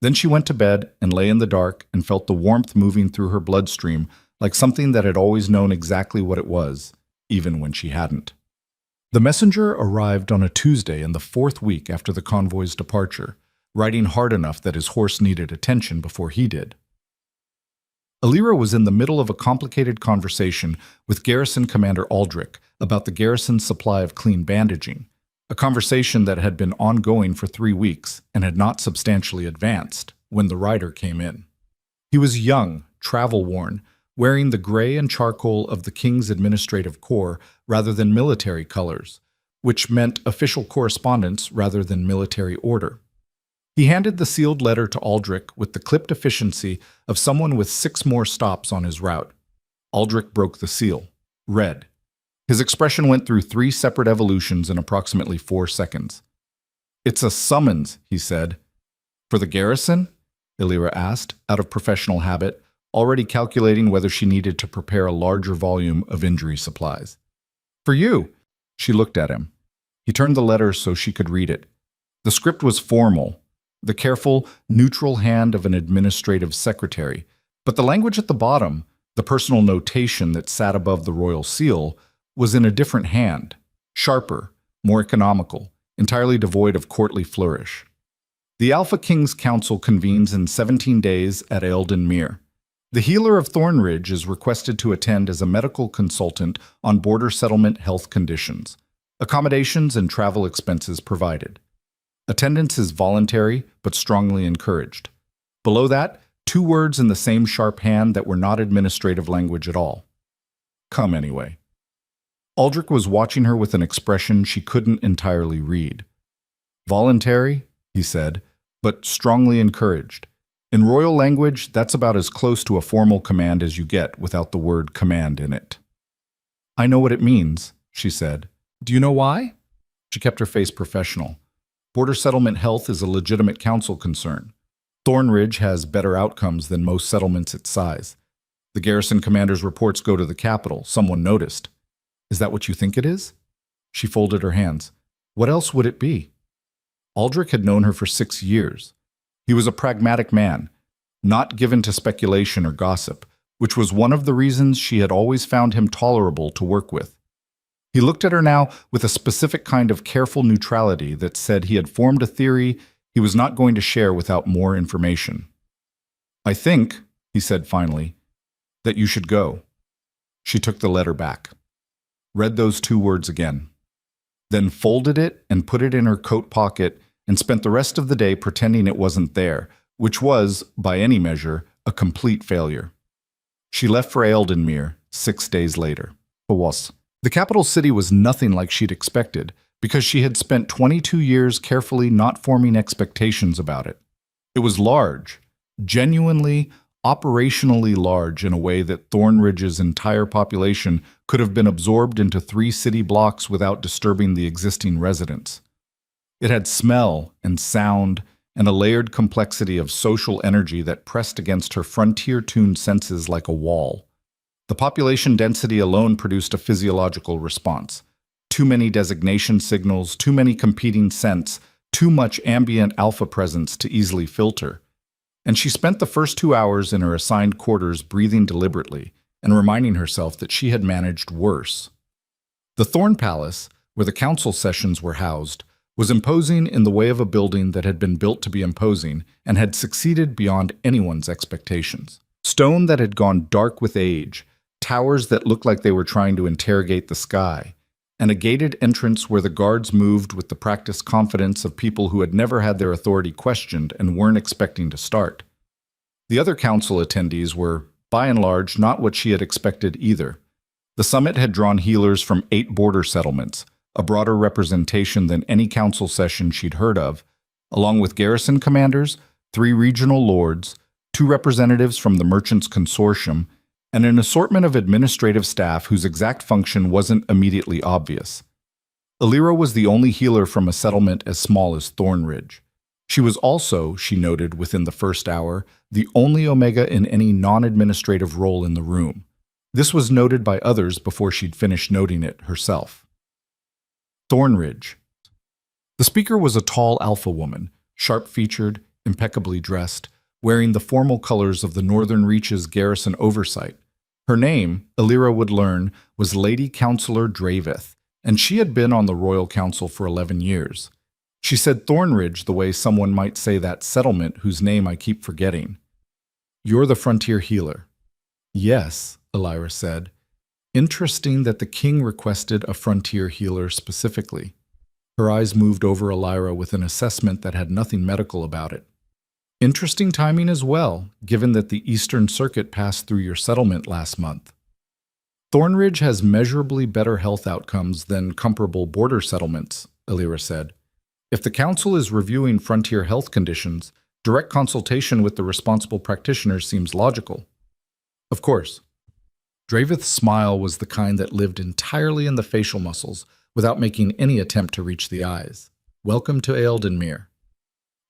Then she went to bed and lay in the dark and felt the warmth moving through her bloodstream like something that had always known exactly what it was, even when she hadn't. The messenger arrived on a Tuesday in the 4th week after the convoy's departure, riding hard enough that his horse needed attention before he did. Alira was in the middle of a complicated conversation with Garrison Commander Aldrich about the garrison's supply of clean bandaging, a conversation that had been ongoing for 3 weeks and had not substantially advanced when the rider came in. He was young, travel-worn, wearing the gray and charcoal of the King's Administrative Corps rather than military colors, which meant official correspondence rather than military order. He handed the sealed letter to Aldrich with the clipped efficiency of someone with 6 more stops on his route. Aldrich broke the seal, read. His expression went through 3 separate evolutions in approximately 4 seconds. "It's a summons," he said. "For the garrison?" Alira asked, out of professional habit, already calculating whether she needed to prepare a larger volume of injury supplies. "For you." She looked at him. He turned the letter so she could read it. The script was formal, the careful, neutral hand of an administrative secretary, but the language at the bottom, the personal notation that sat above the royal seal, was in a different hand, sharper, more economical, entirely devoid of courtly flourish. The Alpha King's Council convenes in 17 days at Eildon Mere. The healer of Thornridge is requested to attend as a medical consultant on border settlement health conditions. Accommodations and travel expenses provided. Attendance is voluntary, but strongly encouraged. Below that, 2 words in the same sharp hand that were not administrative language at all. Come anyway. Aldrich was watching her with an expression she couldn't entirely read. Voluntary, he said, but strongly encouraged. In royal language, that's about as close to a formal command as you get without the word command in it. "I know what it means," she said. "Do you know why?" She kept her face professional. Border settlement health is a legitimate council concern. Thornridge has better outcomes than most settlements its size. The garrison commander's reports go to the capital. Someone noticed. "Is that what you think it is?" She folded her hands. "What else would it be?" Aldrich had known her for 6 years. He was a pragmatic man, not given to speculation or gossip, which was one of the reasons she had always found him tolerable to work with. He looked at her now with a specific kind of careful neutrality that said he had formed a theory he was not going to share without more information. "I think," he said finally, "that you should go." She took the letter back, read those 2 words again, then folded it and put it in her coat pocket and spent the rest of the day pretending it wasn't there, which was, by any measure, a complete failure. She left for Eildon Mere 6 days later. The capital city was nothing like she'd expected, because she had spent 22 years carefully not forming expectations about it. It was large, genuinely, operationally large in a way that Thornridge's entire population could have been absorbed into 3 city blocks without disturbing the existing residents. It had smell and sound and a layered complexity of social energy that pressed against her frontier-tuned senses like a wall. The population density alone produced a physiological response. Too many designation signals, too many competing scents, too much ambient alpha presence to easily filter. And she spent the first 2 hours in her assigned quarters breathing deliberately and reminding herself that she had managed worse. The Thorn Palace, where the council sessions were housed, was imposing in the way of a building that had been built to be imposing and had succeeded beyond anyone's expectations. Stone that had gone dark with age, towers that looked like they were trying to interrogate the sky, and a gated entrance where the guards moved with the practiced confidence of people who had never had their authority questioned and weren't expecting to start. The other council attendees were, by and large, not what she had expected either. The summit had drawn healers from 8 border settlements, a broader representation than any council session she'd heard of, along with garrison commanders, 3 regional lords, 2 representatives from the Merchants Consortium, and an assortment of administrative staff whose exact function wasn't immediately obvious. Alira was the only healer from a settlement as small as Thornridge. She was also, she noted within the first hour, the only Omega in any non-administrative role in the room. This was noted by others before she'd finished noting it herself. Thornridge. The speaker was a tall alpha woman, sharp-featured, impeccably dressed, wearing the formal colors of the Northern Reaches garrison oversight. Her name, Alira would learn, was Lady Councillor Dravith, and she had been on the Royal Council for 11 years. She said Thornridge the way someone might say that settlement whose name I keep forgetting. "You're the frontier healer." "Yes," Alira said. "Interesting that the king requested a frontier healer specifically." Her eyes moved over Alira with an assessment that had nothing medical about it. "Interesting timing as well, given that the Eastern Circuit passed through your settlement last month." "Thornridge has measurably better health outcomes than comparable border settlements," Alira said. "If the council is reviewing frontier health conditions, direct consultation with the responsible practitioner seems logical." "Of course." Dravith's smile was the kind that lived entirely in the facial muscles, without making any attempt to reach the eyes. "Welcome to Eildenmere."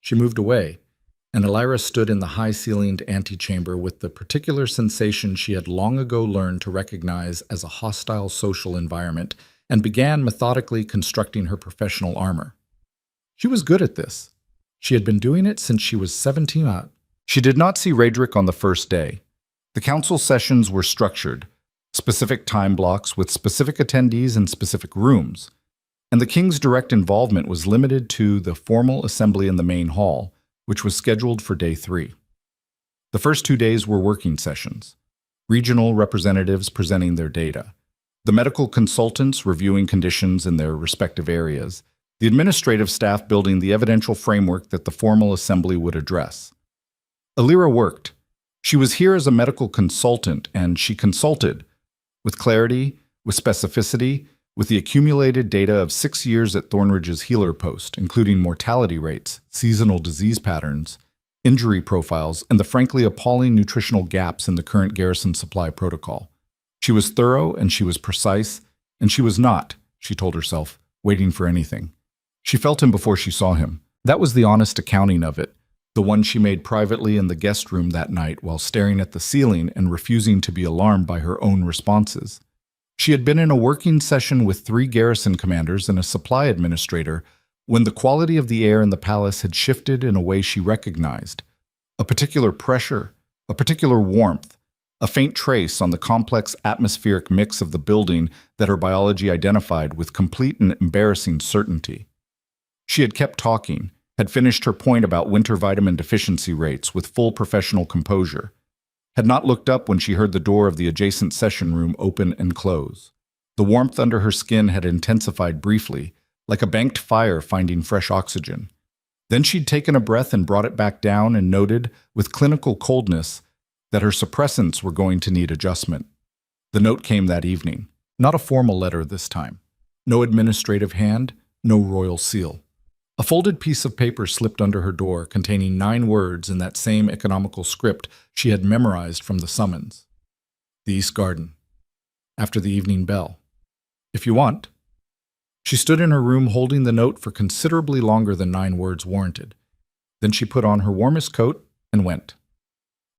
She moved away, and Alira stood in the high-ceilinged antechamber with the particular sensation she had long ago learned to recognize as a hostile social environment, and began methodically constructing her professional armor. She was good at this. She had been doing it since she was 17. She did not see Raedric on the first day. The council sessions were structured, specific time blocks with specific attendees in specific rooms, and the king's direct involvement was limited to the formal assembly in the main hall, which was scheduled for day 3. The first 2 days were working sessions, regional representatives presenting their data, the medical consultants reviewing conditions in their respective areas, the administrative staff building the evidential framework that the formal assembly would address. Alira worked. She was here as a medical consultant, and she consulted, with clarity, with specificity, with the accumulated data of 6 years at Thornridge's healer post, including mortality rates, seasonal disease patterns, injury profiles, and the frankly appalling nutritional gaps in the current garrison supply protocol. She was thorough and she was precise, and she was not, she told herself, waiting for anything. She felt him before she saw him. That was the honest accounting of it, the one she made privately in the guest room that night while staring at the ceiling and refusing to be alarmed by her own responses. She had been in a working session with 3 garrison commanders and a supply administrator when the quality of the air in the palace had shifted in a way she recognized. A particular pressure, a particular warmth, a faint trace on the complex atmospheric mix of the building that her biology identified with complete and embarrassing certainty. She had kept talking, had finished her point about winter vitamin deficiency rates with full professional composure, had not looked up when she heard the door of the adjacent session room open and close. The warmth under her skin had intensified briefly, like a banked fire finding fresh oxygen. Then she'd taken a breath and brought it back down and noted, with clinical coldness, that her suppressants were going to need adjustment. The note came that evening. Not a formal letter this time. No administrative hand, no royal seal. A folded piece of paper slipped under her door, containing 9 words in that same economical script she had memorized from the summons. The East Garden. After the evening bell. If you want. She stood in her room holding the note for considerably longer than 9 words warranted. Then she put on her warmest coat and went.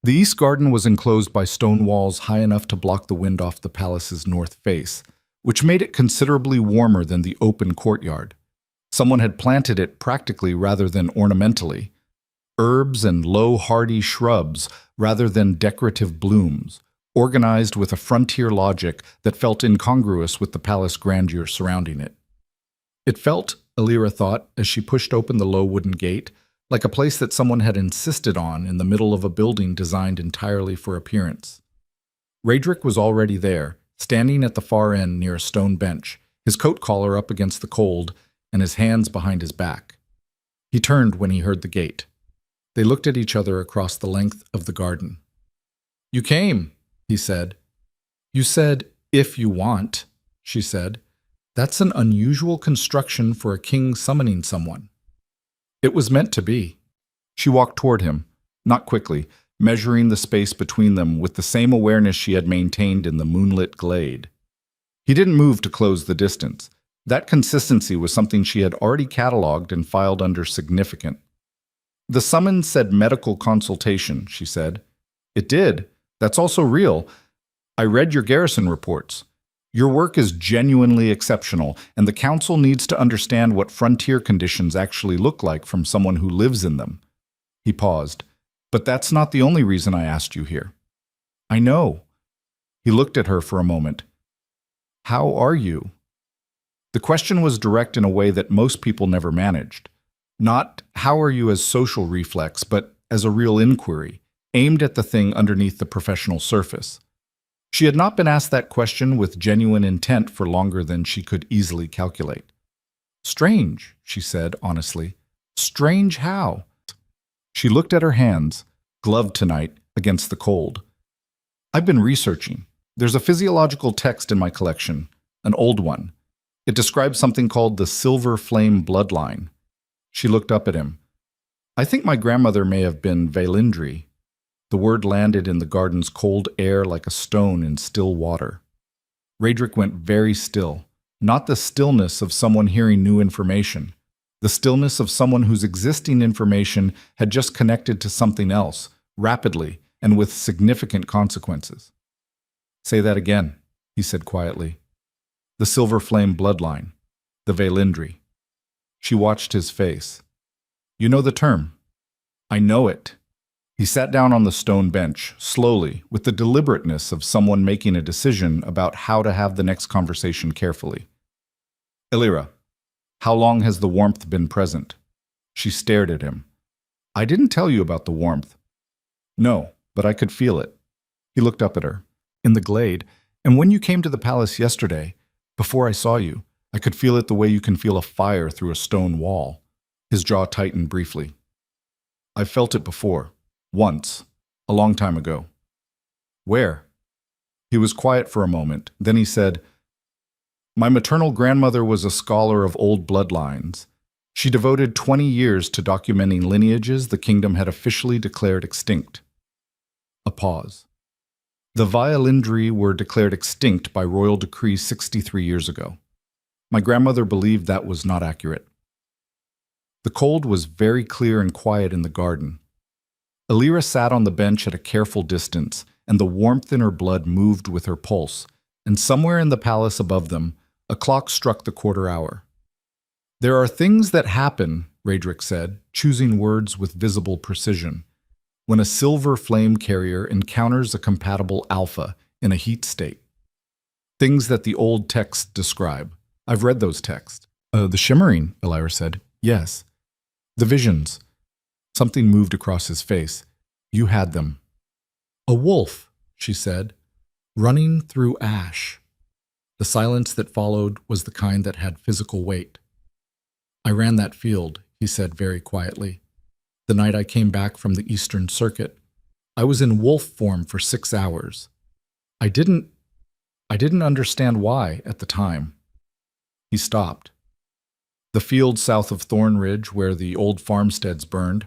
The East Garden was enclosed by stone walls high enough to block the wind off the palace's north face, which made it considerably warmer than the open courtyard. Someone had planted it practically rather than ornamentally. Herbs and low, hardy shrubs rather than decorative blooms, organized with a frontier logic that felt incongruous with the palace grandeur surrounding it. It felt, Alira thought, as she pushed open the low wooden gate, like a place that someone had insisted on in the middle of a building designed entirely for appearance. Raedric was already there, standing at the far end near a stone bench, his coat collar up against the cold and his hands behind his back. He turned when he heard the gate. They looked at each other across the length of the garden. "You came," he said. "You said, 'if you want,'" she said. "That's an unusual construction for a king summoning someone." "It was meant to be." She walked toward him, not quickly, measuring the space between them with the same awareness she had maintained in the moonlit glade. He didn't move to close the distance. That consistency was something she had already cataloged and filed under significant. "The summons said medical consultation," she said. "It did. That's also real. I read your garrison reports. Your work is genuinely exceptional, and the council needs to understand what frontier conditions actually look like from someone who lives in them." He paused. "But that's not the only reason I asked you here." "I know." He looked at her for a moment. "How are you?" The question was direct in a way that most people never managed. Not, "How are you?" as social reflex, but as a real inquiry, aimed at the thing underneath the professional surface. She had not been asked that question with genuine intent for longer than she could easily calculate. "Strange," she said honestly. "Strange how?" She looked at her hands, gloved tonight, against the cold. "I've been researching. There's a physiological text in my collection, an old one. It describes something called the silver flame bloodline." She looked up at him. "I think my grandmother may have been Vailindri." The word landed in the garden's cold air like a stone in still water. Raedric went very still, not the stillness of someone hearing new information, the stillness of someone whose existing information had just connected to something else, rapidly and with significant consequences. "Say that again," he said quietly. "The silver flame bloodline, the Vailindri." She watched his face. "You know the term." "I know it." He sat down on the stone bench, slowly, with the deliberateness of someone making a decision about how to have the next conversation carefully. "Elira, how long has the warmth been present?" She stared at him. "I didn't tell you about the warmth." "No, but I could feel it." He looked up at her. "In the glade, and when you came to the palace yesterday, before I saw you, I could feel it the way you can feel a fire through a stone wall." His jaw tightened briefly. "I've felt it before. Once. A long time ago." "Where?" He was quiet for a moment. Then he said, "My maternal grandmother was a scholar of old bloodlines. She devoted 20 years to documenting lineages the kingdom had officially declared extinct." A pause. "The Vailindri were declared extinct by royal decree 63 years ago. My grandmother believed that was not accurate." The cold was very clear and quiet in the garden. Elira sat on the bench at a careful distance, and the warmth in her blood moved with her pulse, and somewhere in the palace above them, a clock struck the quarter hour. "There are things that happen," Raedric said, choosing words with visible precision, "when a silver flame carrier encounters a compatible alpha in a heat state. Things that the old texts describe. I've read those texts." The shimmering," Elira said. "Yes." "The visions." Something moved across his face. "You had them." "A wolf," she said, "running through ash." The silence that followed was the kind that had physical weight. "I ran that field," he said very quietly. "The night I came back from the Eastern Circuit. I was in wolf form for 6 hours. I didn't understand why at the time." He stopped. "The field south of Thornridge where the old farmsteads burned."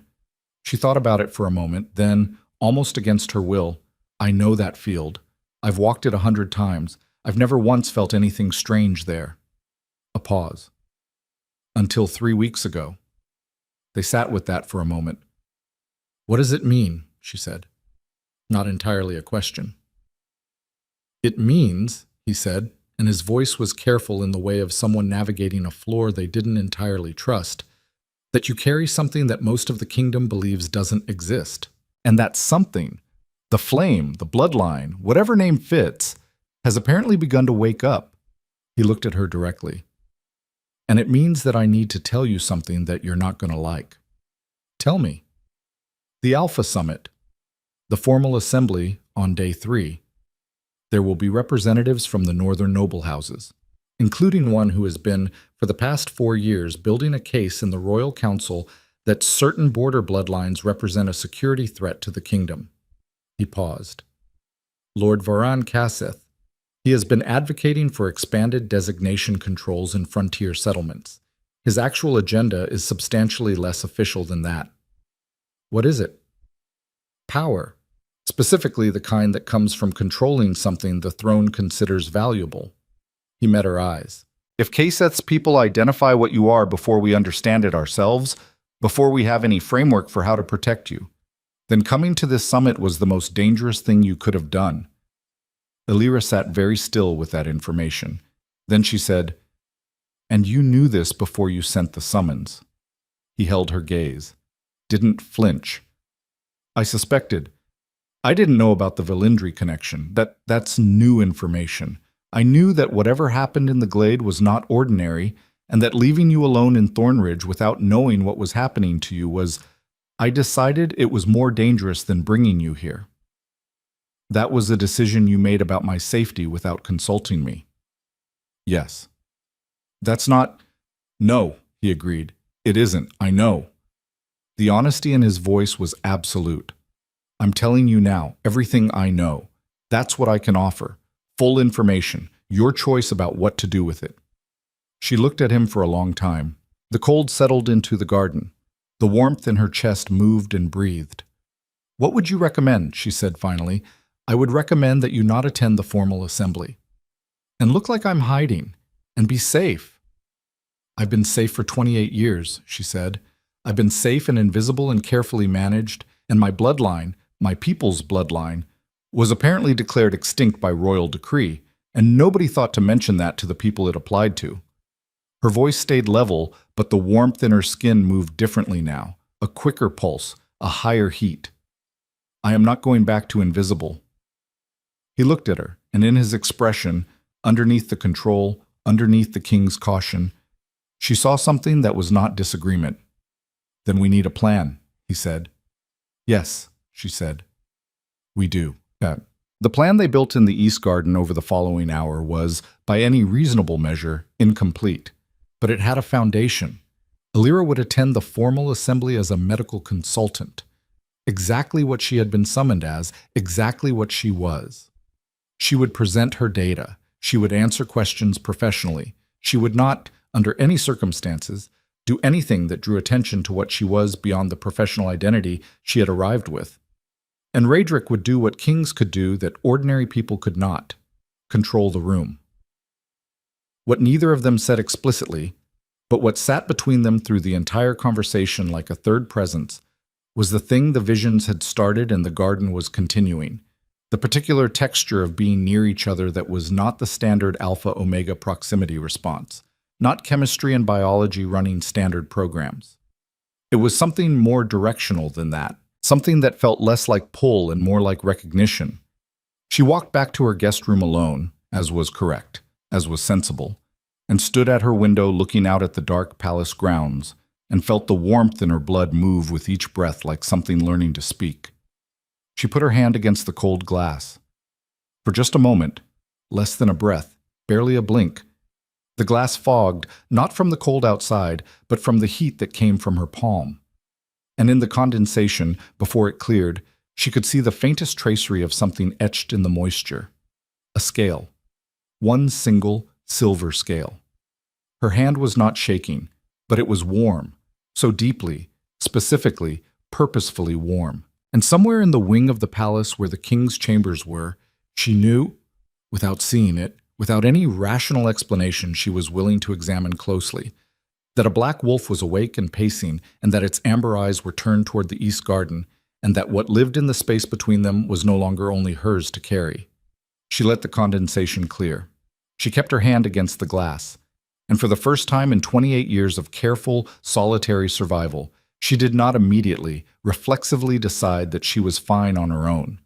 She thought about it for a moment, then, almost against her will, "I know that field. I've walked it 100 times. I've never once felt anything strange there." A pause. "Until 3 weeks ago." They sat with that for a moment. "What does it mean?" she said. Not entirely a question. "It means," he said, and his voice was careful in the way of someone navigating a floor they didn't entirely trust, "that you carry something that most of the kingdom believes doesn't exist. And that something, the flame, the bloodline, whatever name fits, has apparently begun to wake up." He looked at her directly. "And it means that I need to tell you something that you're not going to like." "Tell me." "The Alpha Summit. The formal assembly on day 3. There will be representatives from the northern noble houses. including one who has been, for the past 4 years, building a case in the Royal Council that certain border bloodlines represent a security threat to the kingdom. He paused. Lord Varan Kasseth. He has been advocating for expanded designation controls in frontier settlements. His actual agenda is substantially less official than that. What is it? Power, specifically the kind that comes from controlling something the throne considers valuable. He met her eyes. If Kasseth's people identify what you are before we understand it ourselves, before we have any framework for how to protect you, then coming to this summit was the most dangerous thing you could have done. Elira sat very still with that information. Then she said, "And you knew this before you sent the summons." He held her gaze. Didn't flinch. "I suspected. I didn't know about the Velindri connection. That's new information. I knew that whatever happened in the glade was not ordinary, and that leaving you alone in Thornridge without knowing what was happening to you was... I decided it was more dangerous than bringing you here. That was a decision you made about my safety without consulting me." "Yes." "That's not..." "No," he agreed. "It isn't. I know." The honesty in his voice was absolute. "I'm telling you now, everything I know. That's what I can offer. Full information, your choice about what to do with it." She looked at him for a long time. The cold settled into the garden. The warmth in her chest moved and breathed. "What would you recommend?" she said finally. "I would recommend that you not attend the formal assembly. And look like I'm hiding. And be safe." "I've been safe for 28 years, she said. "I've been safe and invisible and carefully managed, and my bloodline, my people's bloodline, was apparently declared extinct by royal decree, and nobody thought to mention that to the people it applied to." Her voice stayed level, but the warmth in her skin moved differently now, a quicker pulse, a higher heat. "I am not going back to invisible." He looked at her, and in his expression, underneath the control, underneath the king's caution, she saw something that was not disagreement. "Then we need a plan," he said. "Yes," she said. "We do." The plan they built in the East Garden over the following hour was, by any reasonable measure, incomplete. But it had a foundation. Elira would attend the formal assembly as a medical consultant. Exactly what she had been summoned as, exactly what she was. She would present her data. She would answer questions professionally. She would not, under any circumstances, do anything that drew attention to what she was beyond the professional identity she had arrived with. And Raedric would do what kings could do that ordinary people could not: control the room. What neither of them said explicitly, but what sat between them through the entire conversation like a third presence, was the thing the visions had started and the garden was continuing, the particular texture of being near each other that was not the standard alpha-omega proximity response, not chemistry and biology running standard programs. It was something more directional than that, something that felt less like pull and more like recognition. She walked back to her guest room alone, as was correct, as was sensible, and stood at her window looking out at the dark palace grounds, and felt the warmth in her blood move with each breath like something learning to speak. She put her hand against the cold glass. For just a moment, less than a breath, barely a blink, the glass fogged, not from the cold outside, but from the heat that came from her palm. And in the condensation, before it cleared, she could see the faintest tracery of something etched in the moisture. A scale. One single silver scale. Her hand was not shaking, but it was warm, so deeply, specifically, purposefully warm. And somewhere in the wing of the palace where the king's chambers were, she knew, without seeing it, without any rational explanation she was willing to examine closely, that a black wolf was awake and pacing, and that its amber eyes were turned toward the East Garden, and that what lived in the space between them was no longer only hers to carry. She let the condensation clear. She kept her hand against the glass, and for the first time in 28 years of careful, solitary survival, she did not immediately, reflexively decide that she was fine on her own.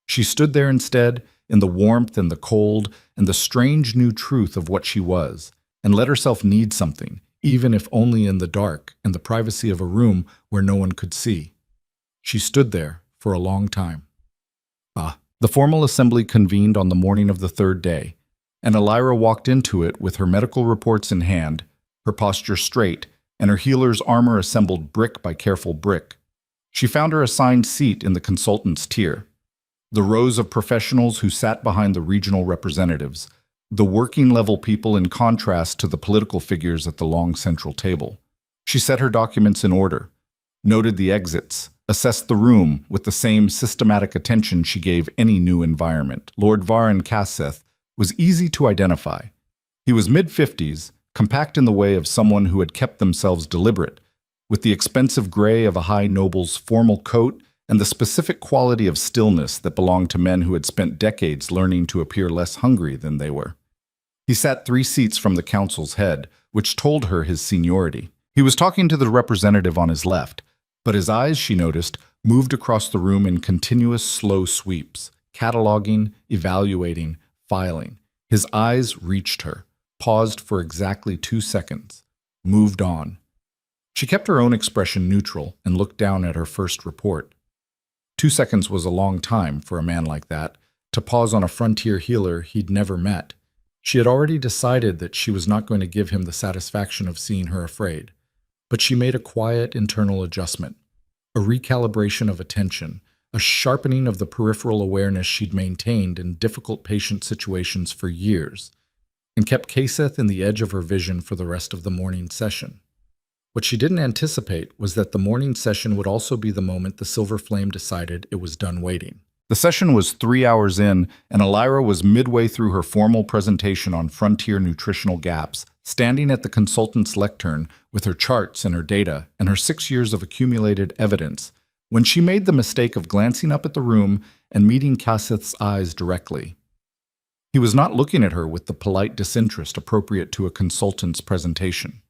She stood there instead, in the warmth and the cold and the strange new truth of what she was, and let herself need something, even if only in the dark and the privacy of a room where no one could see. She stood there for a long time. The formal assembly convened on the morning of the third day, and Elira walked into it with her medical reports in hand, her posture straight, and her healer's armor assembled brick by careful brick. She found her assigned seat in the consultant's tier. The rows of professionals who sat behind the regional representatives, the working-level people in contrast to the political figures at the long central table. She set her documents in order, noted the exits, assessed the room with the same systematic attention she gave any new environment. Lord Varan Kaseth was easy to identify. He was mid-50s, compact in the way of someone who had kept themselves deliberate, with the expensive gray of a high noble's formal coat and the specific quality of stillness that belonged to men who had spent decades learning to appear less hungry than they were. He sat 3 seats from the council's head, which told her his seniority. He was talking to the representative on his left, but his eyes, she noticed, moved across the room in continuous slow sweeps, cataloging, evaluating, filing. His eyes reached her, paused for exactly 2 seconds, moved on. She kept her own expression neutral and looked down at her first report. 2 seconds was a long time for a man like that, to pause on a frontier healer he'd never met. She had already decided that she was not going to give him the satisfaction of seeing her afraid. But she made a quiet internal adjustment, a recalibration of attention, a sharpening of the peripheral awareness she'd maintained in difficult patient situations for years, and kept Kaseth in the edge of her vision for the rest of the morning session. What she didn't anticipate was that the morning session would also be the moment the Silver Flame decided it was done waiting. The session was 3 hours in, and Elira was midway through her formal presentation on frontier nutritional gaps, standing at the consultant's lectern with her charts and her data and her 6 years of accumulated evidence, when she made the mistake of glancing up at the room and meeting Kaseth's eyes directly. He was not looking at her with the polite disinterest appropriate to a consultant's presentation.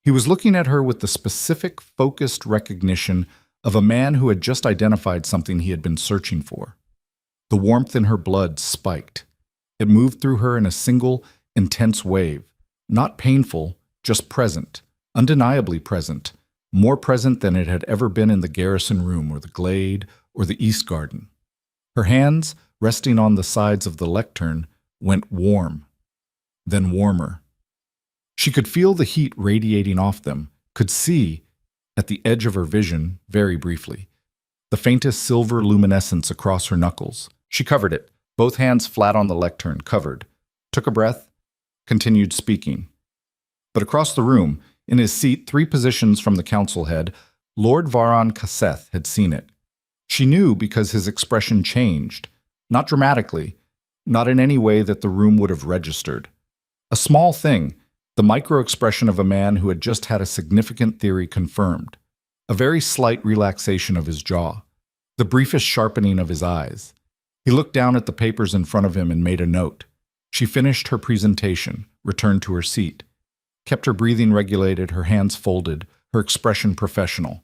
He was looking at her with the specific, focused recognition of a man who had just identified something he had been searching for. The warmth in her blood spiked. It moved through her in a single, intense wave, not painful, just present, undeniably present, more present than it had ever been in the garrison room or the glade or the East Garden. Her hands, resting on the sides of the lectern, went warm, then warmer. She could feel the heat radiating off them, could see, at the edge of her vision, very briefly, the faintest silver luminescence across her knuckles. She covered it, both hands flat on the lectern, covered, took a breath, continued speaking. But across the room, in his seat 3 positions from the council head, Lord Varan Kaseth had seen it. She knew because his expression changed, not dramatically, not in any way that the room would have registered. A small thing, the micro-expression of a man who had just had a significant theory confirmed, a very slight relaxation of his jaw, the briefest sharpening of his eyes. He looked down at the papers in front of him and made a note. She finished her presentation, returned to her seat, kept her breathing regulated, her hands folded, her expression professional.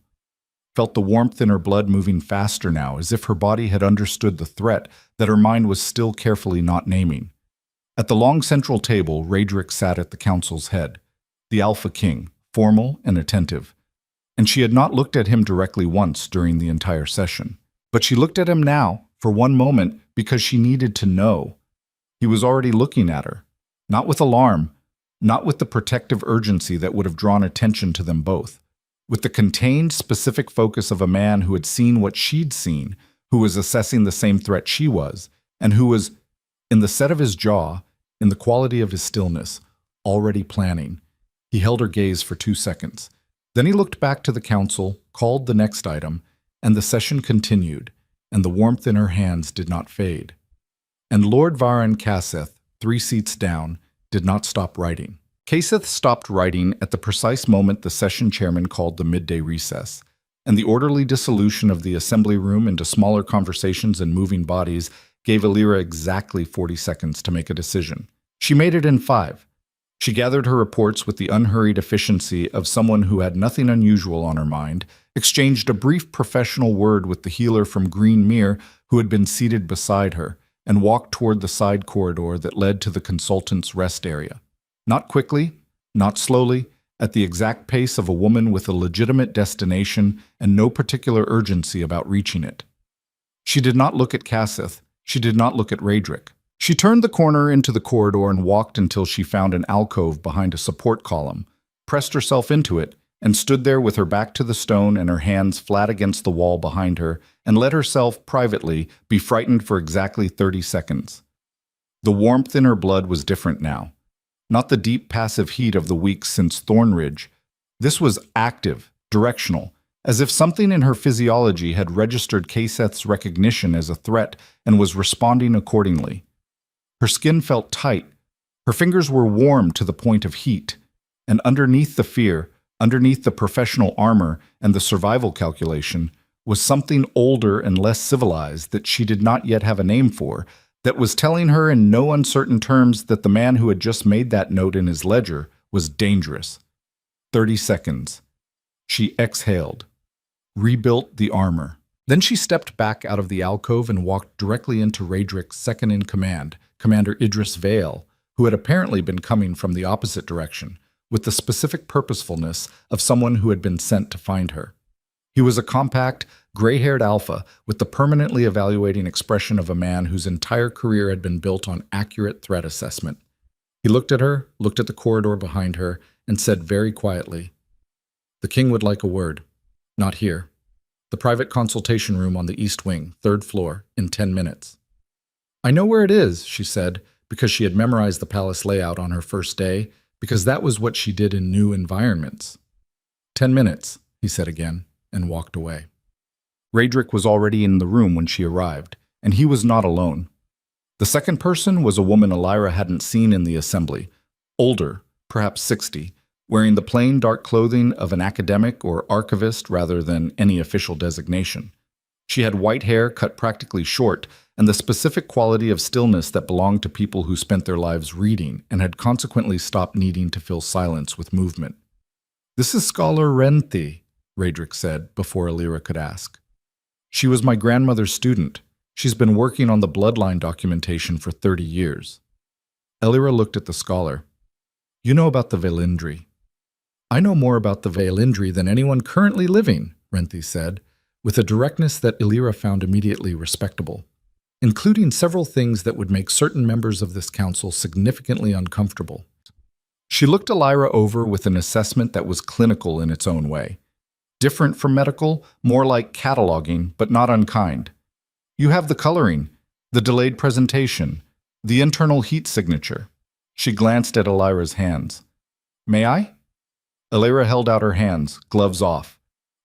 Felt the warmth in her blood moving faster now, as if her body had understood the threat that her mind was still carefully not naming. At the long central table, Raedric sat at the council's head, the Alpha King, formal and attentive. And she had not looked at him directly once during the entire session. But she looked at him now, for one moment, because she needed to know. He was already looking at her, not with alarm, not with the protective urgency that would have drawn attention to them both, with the contained, specific focus of a man who had seen what she'd seen, who was assessing the same threat she was, and who was, in the set of his jaw, in the quality of his stillness, already planning. He held her gaze for 2 seconds. Then he looked back to the council, called the next item, and the session continued, and the warmth in her hands did not fade. And Lord Varan Kaseth, 3 seats down, did not stop writing. Kaseth stopped writing at the precise moment the session chairman called the midday recess, and the orderly dissolution of the assembly room into smaller conversations and moving bodies gave Elira exactly 40 seconds to make a decision. She made it in 5. She gathered her reports with the unhurried efficiency of someone who had nothing unusual on her mind, exchanged a brief professional word with the healer from Green Mere who had been seated beside her, and walked toward the side corridor that led to the consultant's rest area. Not quickly, not slowly, at the exact pace of a woman with a legitimate destination and no particular urgency about reaching it. She did not look at Kaseth. She did not look at Raedric. She turned the corner into the corridor and walked until she found an alcove behind a support column, pressed herself into it, and stood there with her back to the stone and her hands flat against the wall behind her, and let herself, privately, be frightened for exactly 30 seconds. The warmth in her blood was different now. Not the deep passive heat of the weeks since Thornridge. This was active, directional, as if something in her physiology had registered Kaseth's recognition as a threat and was responding accordingly. Her skin felt tight. Her fingers were warm to the point of heat. And underneath the fear, underneath the professional armor and the survival calculation, was something older and less civilized that she did not yet have a name for, that was telling her in no uncertain terms that the man who had just made that note in his ledger was dangerous. 30 seconds. She exhaled, rebuilt the armor. Then she stepped back out of the alcove and walked directly into Raedric's second-in-command, Commander Idris Vale, who had apparently been coming from the opposite direction, with the specific purposefulness of someone who had been sent to find her. He was a compact, gray-haired alpha with the permanently evaluating expression of a man whose entire career had been built on accurate threat assessment. He looked at her, looked at the corridor behind her, and said very quietly, "The king would like a word. Not here. The private consultation room on the east wing, 3rd floor, in 10 minutes. "I know where it is," she said, because she had memorized the palace layout on her first day, because that was what she did in new environments. 10 minutes, he said again, and walked away. Raedric was already in the room when she arrived, and he was not alone. The second person was a woman Elira hadn't seen in the assembly, older, perhaps 60, wearing the plain dark clothing of an academic or archivist rather than any official designation. She had white hair cut practically short, and the specific quality of stillness that belonged to people who spent their lives reading and had consequently stopped needing to fill silence with movement. "This is Scholar Renthi," Raedric said, before Elira could ask. "She was my grandmother's student. She's been working on the bloodline documentation for 30 years. Elira looked at the scholar. "You know about the Vaelindri." "I know more about the Vaelindri than anyone currently living," Renthi said, with a directness that Elira found immediately respectable, including several things that would make certain members of this council significantly uncomfortable. She looked Elira over with an assessment that was clinical in its own way. Different from medical, more like cataloging, but not unkind. You have the coloring, the delayed presentation, the internal heat signature. She glanced at Elira's hands. "May I?" Elira held out her hands, gloves off.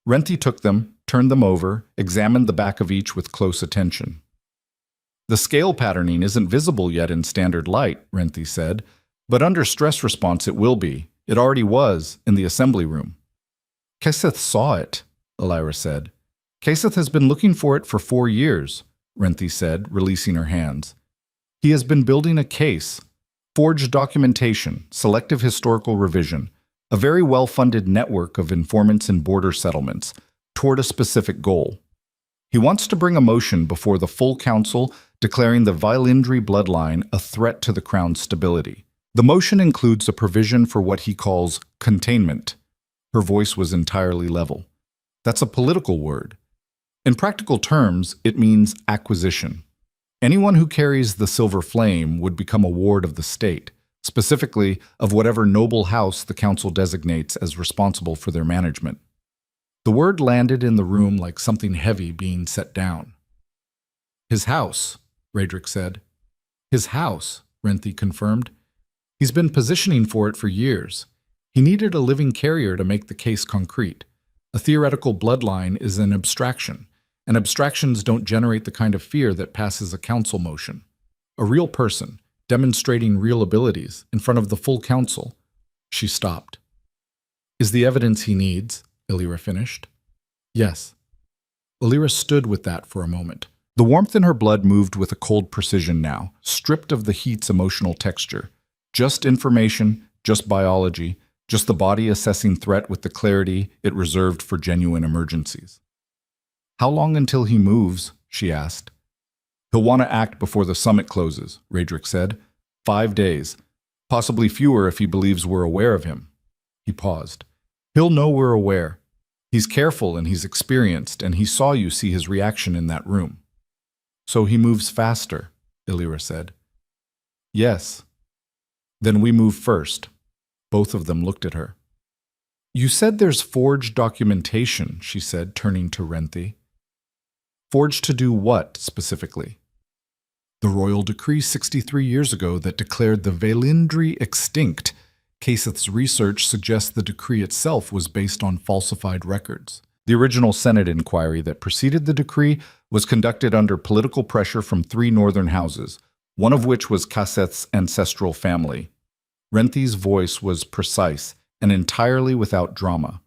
Renthi took them, turned them over, examined the back of each with close attention. "The scale patterning isn't visible yet in standard light," Renthi said, "but under stress response it will be. It already was, in the assembly room." "Kaseth saw it," Elira said. "Kaseth has been looking for it for 4 years," Renthi said, releasing her hands. "He has been building a case, forged documentation, selective historical revision, a very well-funded network of informants in border settlements, toward a specific goal. He wants to bring a motion before the full council declaring the Vaelindri bloodline a threat to the crown's stability. The motion includes a provision for what he calls containment." Her voice was entirely level. "That's a political word. In practical terms, it means acquisition. Anyone who carries the silver flame would become a ward of the state, specifically of whatever noble house the council designates as responsible for their management." The word landed in the room like something heavy being set down. "His house," Raedric said. "His house," Renthi confirmed. "He's been positioning for it for years. He needed a living carrier to make the case concrete. A theoretical bloodline is an abstraction, and abstractions don't generate the kind of fear that passes a council motion. A real person, demonstrating real abilities, in front of the full council." She stopped. "Is the evidence he needs?" Elira finished. "Yes." Elira stood with that for a moment. The warmth in her blood moved with a cold precision now, stripped of the heat's emotional texture. Just information, just biology, just the body assessing threat with the clarity it reserved for genuine emergencies. "How long until he moves?" she asked. "He'll want to act before the summit closes," Raedric said. 5 days. Possibly fewer if he believes we're aware of him." He paused. "He'll know we're aware. He's careful and he's experienced, and he saw you see his reaction in that room." "So he moves faster," Elira said. Yes. Then we move first. Both of them looked at her. You said there's forged documentation, she said, turning to Renthi. Forged to do what, specifically? The royal decree 63 years ago that declared the Velindri extinct. Kaseth's research suggests the decree itself was based on falsified records. The original Senate inquiry that preceded the decree was conducted under political pressure from 3 northern houses, one of which was Kaseth's ancestral family. Renthi's voice was precise and entirely without drama.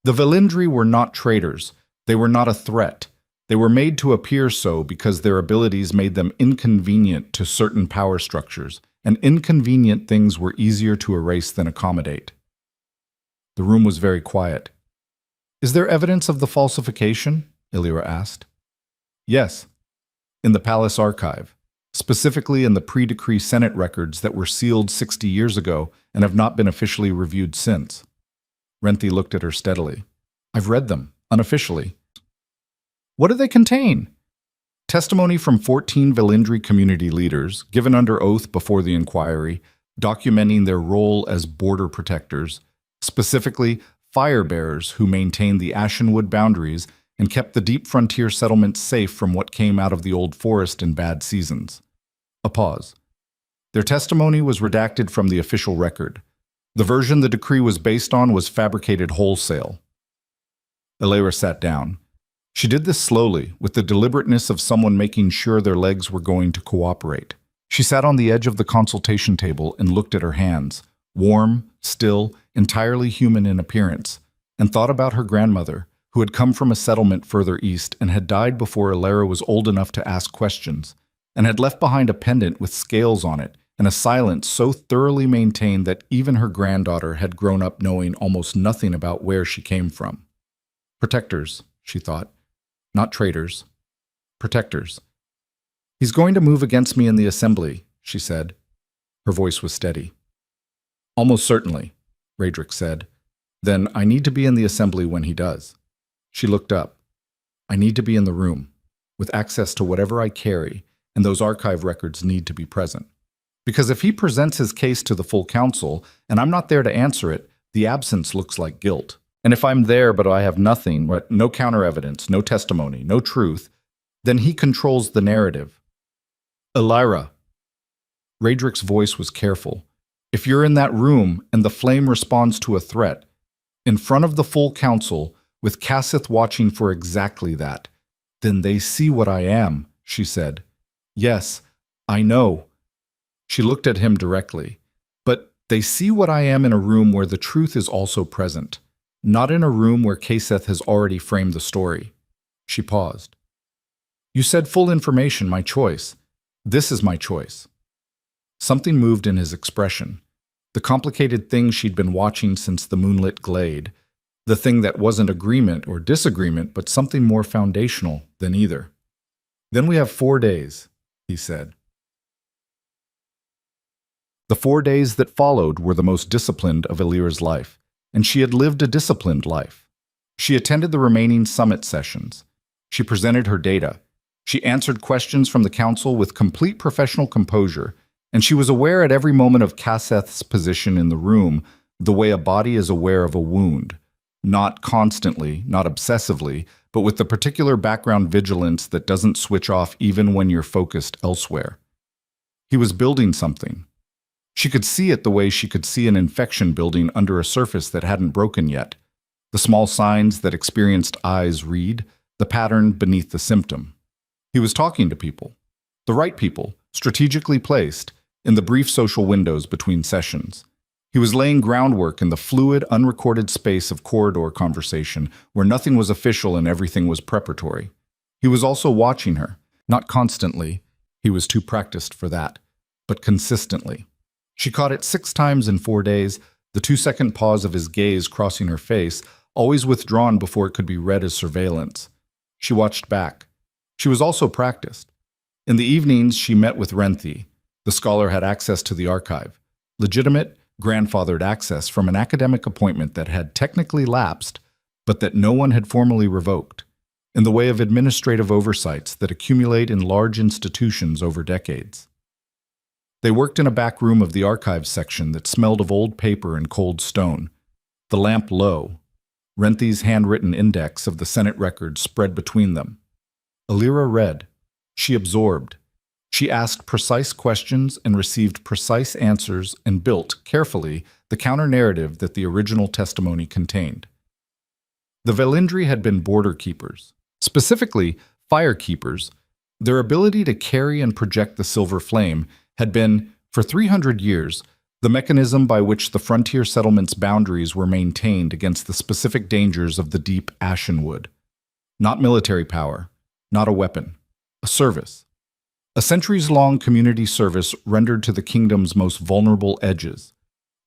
The Velindri were not traitors. They were not a threat. They were made to appear so because their abilities made them inconvenient to certain power structures, and inconvenient things were easier to erase than accommodate. The room was very quiet. Is there evidence of the falsification? Illyra asked. Yes. In the palace archive, specifically in the pre-decree Senate records that were sealed 60 years ago and have not been officially reviewed since. Renthi looked at her steadily. I've read them, unofficially. What do they contain? Testimony from 14 Velindri community leaders, given under oath before the inquiry, documenting their role as border protectors, specifically fire bearers who maintained the Ashenwood boundaries and kept the deep frontier settlements safe from what came out of the old forest in bad seasons. A pause. Their testimony was redacted from the official record. The version the decree was based on was fabricated wholesale. Illyra sat down. She did this slowly, with the deliberateness of someone making sure their legs were going to cooperate. She sat on the edge of the consultation table and looked at her hands, warm, still, entirely human in appearance, and thought about her grandmother, who had come from a settlement further east and had died before Illyra was old enough to ask questions, and had left behind a pendant with scales on it and a silence so thoroughly maintained that even her granddaughter had grown up knowing almost nothing about where she came from. Protectors, she thought. Not traitors. Protectors. He's going to move against me in the assembly, she said. Her voice was steady. Almost certainly, Raedric said. Then I need to be in the assembly when he does. She looked up. I need to be in the room, with access to whatever I carry, and those archive records need to be present. Because if he presents his case to the full council, and I'm not there to answer it, the absence looks like guilt. And if I'm there but I have nothing, no counter-evidence, no testimony, no truth, then he controls the narrative. Illyra. Raedric's voice was careful. If you're in that room and the flame responds to a threat, in front of the full council, with Kaseth watching for exactly that, then they see what I am, she said. Yes, I know. She looked at him directly. But they see what I am in a room where the truth is also present. Not in a room where Kaseth has already framed the story. She paused. You said full information, my choice. This is my choice. Something moved in his expression. The complicated thing she'd been watching since the moonlit glade. The thing that wasn't agreement or disagreement, but something more foundational than either. Then we have 4 days, he said. The 4 days that followed were the most disciplined of Illyra's life. And she had lived a disciplined life. She attended the remaining summit sessions. She presented her data. She answered questions from the council with complete professional composure, and she was aware at every moment of Kaseth's position in the room, the way a body is aware of a wound. Not constantly, not obsessively, but with the particular background vigilance that doesn't switch off even when you're focused elsewhere. He was building something. She could see it the way she could see an infection building under a surface that hadn't broken yet. The small signs that experienced eyes read, the pattern beneath the symptom. He was talking to people. The right people, strategically placed, in the brief social windows between sessions. He was laying groundwork in the fluid, unrecorded space of corridor conversation where nothing was official and everything was preparatory. He was also watching her, not constantly, he was too practiced for that, but consistently. She caught it 6 times in 4 days, the 2-second pause of his gaze crossing her face, always withdrawn before it could be read as surveillance. She watched back. She was also practiced. In the evenings, she met with Renthi. The scholar had access to the archive. Legitimate, grandfathered access from an academic appointment that had technically lapsed, but that no one had formally revoked, in the way of administrative oversights that accumulate in large institutions over decades. They worked in a back room of the archives section that smelled of old paper and cold stone, the lamp low, Renthie's handwritten index of the Senate records spread between them. Alira read. She absorbed. She asked precise questions and received precise answers and built, carefully, the counter-narrative that the original testimony contained. The Velindri had been border keepers, specifically fire keepers. Their ability to carry and project the silver flame had been, for 300 years, the mechanism by which the frontier settlement's boundaries were maintained against the specific dangers of the deep ashen wood. Not military power, not a weapon, a service. A centuries-long community service rendered to the kingdom's most vulnerable edges.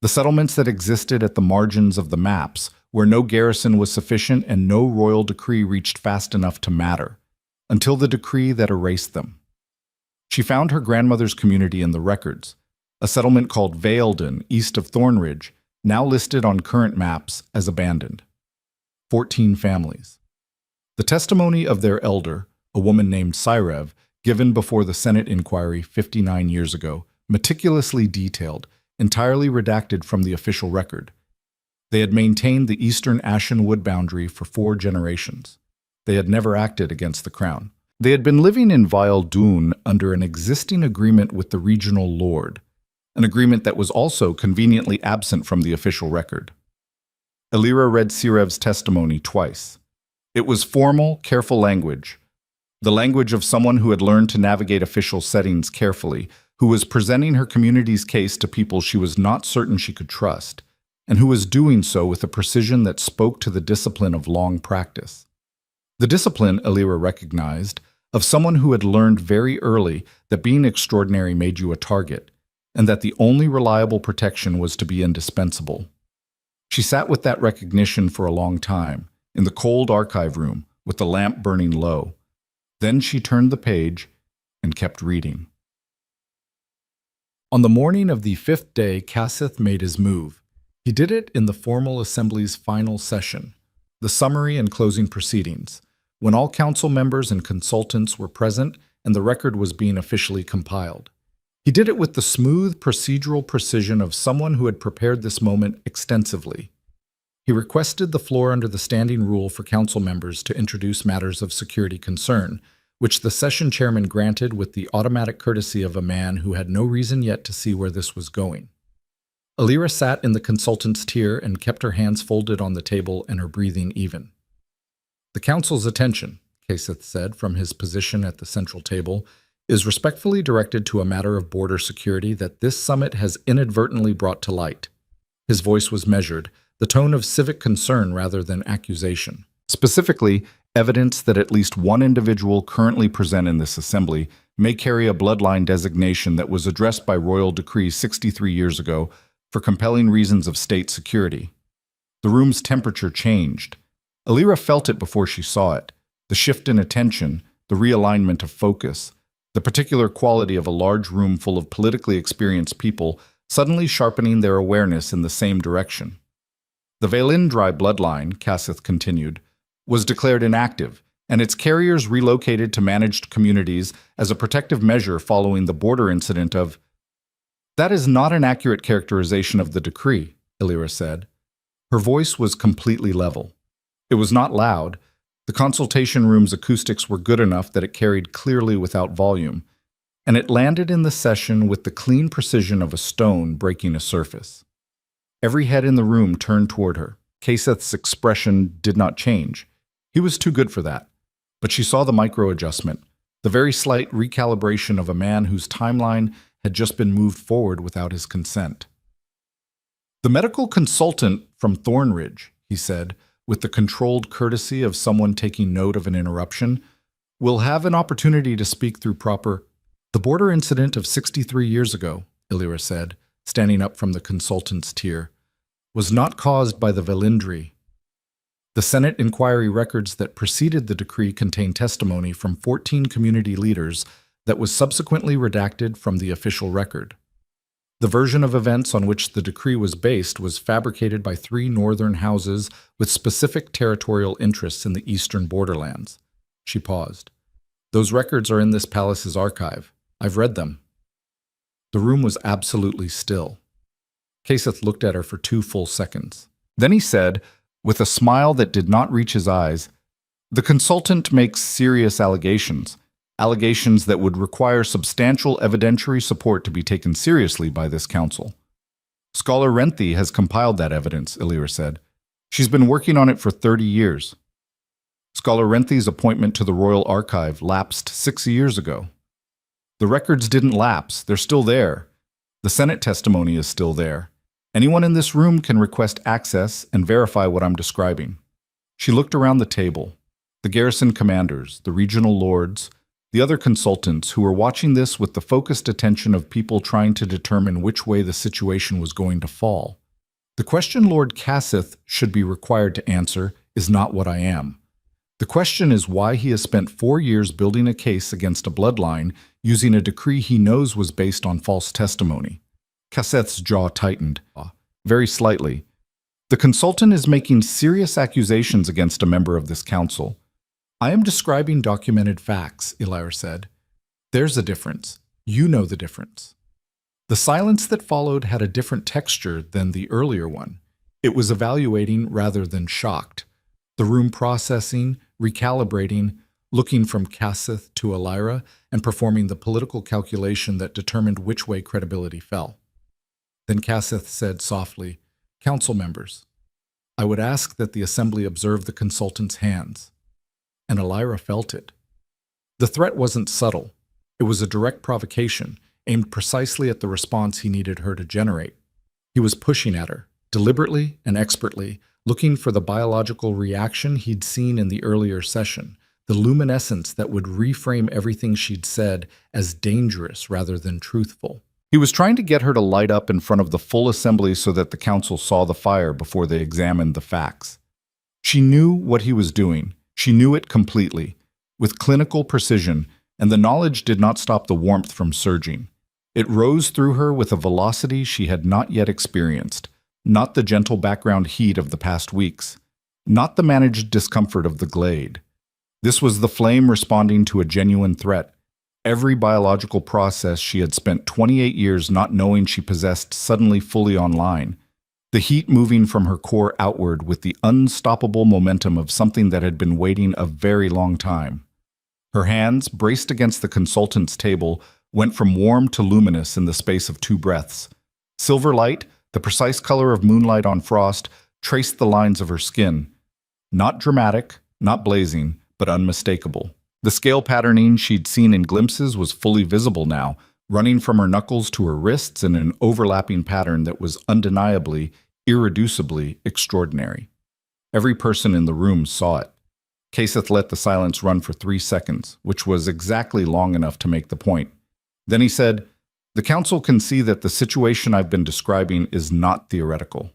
The settlements that existed at the margins of the maps, where no garrison was sufficient and no royal decree reached fast enough to matter, until the decree that erased them. She found her grandmother's community in the records, a settlement called Vailden, east of Thornridge, now listed on current maps as abandoned. 14 families. The testimony of their elder, a woman named Syrev, given before the Senate inquiry 59 years ago, meticulously detailed, entirely redacted from the official record. They had maintained the eastern ashen wood boundary for 4 generations. They had never acted against the crown. They had been living in Vail Dun under an existing agreement with the regional lord, an agreement that was also conveniently absent from the official record. Alira read Sirev's testimony twice. It was formal, careful language, the language of someone who had learned to navigate official settings carefully, who was presenting her community's case to people she was not certain she could trust, and who was doing so with a precision that spoke to the discipline of long practice. The discipline, Alira recognized, of someone who had learned very early that being extraordinary made you a target, and that the only reliable protection was to be indispensable. She sat with that recognition for a long time, in the cold archive room, with the lamp burning low. Then she turned the page and kept reading. On the morning of the 5th day, Cassith made his move. He did it in the formal assembly's final session, the summary and closing proceedings, when all council members and consultants were present and the record was being officially compiled. He did it with the smooth procedural precision of someone who had prepared this moment extensively. He requested the floor under the standing rule for council members to introduce matters of security concern, which the session chairman granted with the automatic courtesy of a man who had no reason yet to see where this was going. Alira sat in the consultant's tier and kept her hands folded on the table and her breathing even. The council's attention, Cassith said from his position at the central table, is respectfully directed to a matter of border security that this summit has inadvertently brought to light. His voice was measured, the tone of civic concern rather than accusation. Specifically, evidence that at least one individual currently present in this assembly may carry a bloodline designation that was addressed by royal decree 63 years ago for compelling reasons of state security. The room's temperature changed. Alira felt it before she saw it, the shift in attention, the realignment of focus, the particular quality of a large room full of politically experienced people suddenly sharpening their awareness in the same direction. The Velindri bloodline, Cassith continued, was declared inactive, and its carriers relocated to managed communities as a protective measure following the border incident of... That is not an accurate characterization of the decree, Alira said. Her voice was completely level. It was not loud. The consultation room's acoustics were good enough that it carried clearly without volume, and it landed in the session with the clean precision of a stone breaking a surface. Every head in the room turned toward her. Cassith's expression did not change. He was too good for that. But she saw the micro-adjustment, the very slight recalibration of a man whose timeline had just been moved forward without his consent. The medical consultant from Thornridge, he said, with the controlled courtesy of someone taking note of an interruption, will have an opportunity to speak through proper... The border incident of 63 years ago, Alira said, standing up from the consultant's tier, was not caused by the Velindri. The Senate inquiry records that preceded the decree contain testimony from 14 community leaders that was subsequently redacted from the official record. The version of events on which the decree was based was fabricated by 3 northern houses with specific territorial interests in the eastern borderlands. She paused. Those records are in this palace's archive. I've read them. The room was absolutely still. Kaseth looked at her for 2 full seconds. Then he said, with a smile that did not reach his eyes, "The consultant makes serious allegations, allegations that would require substantial evidentiary support to be taken seriously by this council." "Scholar Renthi has compiled that evidence," Illyra said. "She's been working on it for 30 years. Scholar Renthi's appointment to the Royal Archive lapsed 6 years ago. The records didn't lapse, they're still there. The Senate testimony is still there. Anyone in this room can request access and verify what I'm describing." She looked around the table. The garrison commanders, the regional lords, the other consultants who were watching this with the focused attention of people trying to determine which way the situation was going to fall. "The question Lord Kaseth should be required to answer is not what I am. The question is why he has spent 4 years building a case against a bloodline using a decree he knows was based on false testimony." Kaseth's jaw tightened, very slightly. "The consultant is making serious accusations against a member of this council. I am describing documented facts," Illyra said. "There's a difference. You know the difference." The silence that followed had a different texture than the earlier one. It was evaluating rather than shocked. The room processing, recalibrating, looking from Kaseth to Illyra, and performing the political calculation that determined which way credibility fell. Then Kaseth said softly, "Council members, I would ask that the assembly observe the consultant's hands." And Illyra felt it. The threat wasn't subtle. It was a direct provocation, aimed precisely at the response he needed her to generate. He was pushing at her, deliberately and expertly, looking for the biological reaction he'd seen in the earlier session, the luminescence that would reframe everything she'd said as dangerous rather than truthful. He was trying to get her to light up in front of the full assembly so that the council saw the fire before they examined the facts. She knew what he was doing. She knew it completely, with clinical precision, and the knowledge did not stop the warmth from surging. It rose through her with a velocity she had not yet experienced, not the gentle background heat of the past weeks, not the managed discomfort of the glade. This was the flame responding to a genuine threat. Every biological process she had spent 28 years not knowing she possessed suddenly fully online. The heat moving from her core outward with the unstoppable momentum of something that had been waiting a very long time. Her hands, braced against the consultant's table, went from warm to luminous in the space of 2 breaths. Silver light, the precise color of moonlight on frost, traced the lines of her skin. Not dramatic, not blazing, but unmistakable. The scale patterning she'd seen in glimpses was fully visible now, running from her knuckles to her wrists in an overlapping pattern that was undeniably, irreducibly extraordinary. Every person in the room saw it. Kaseth let the silence run for 3 seconds, which was exactly long enough to make the point. Then he said, "The council can see that the situation I've been describing is not theoretical."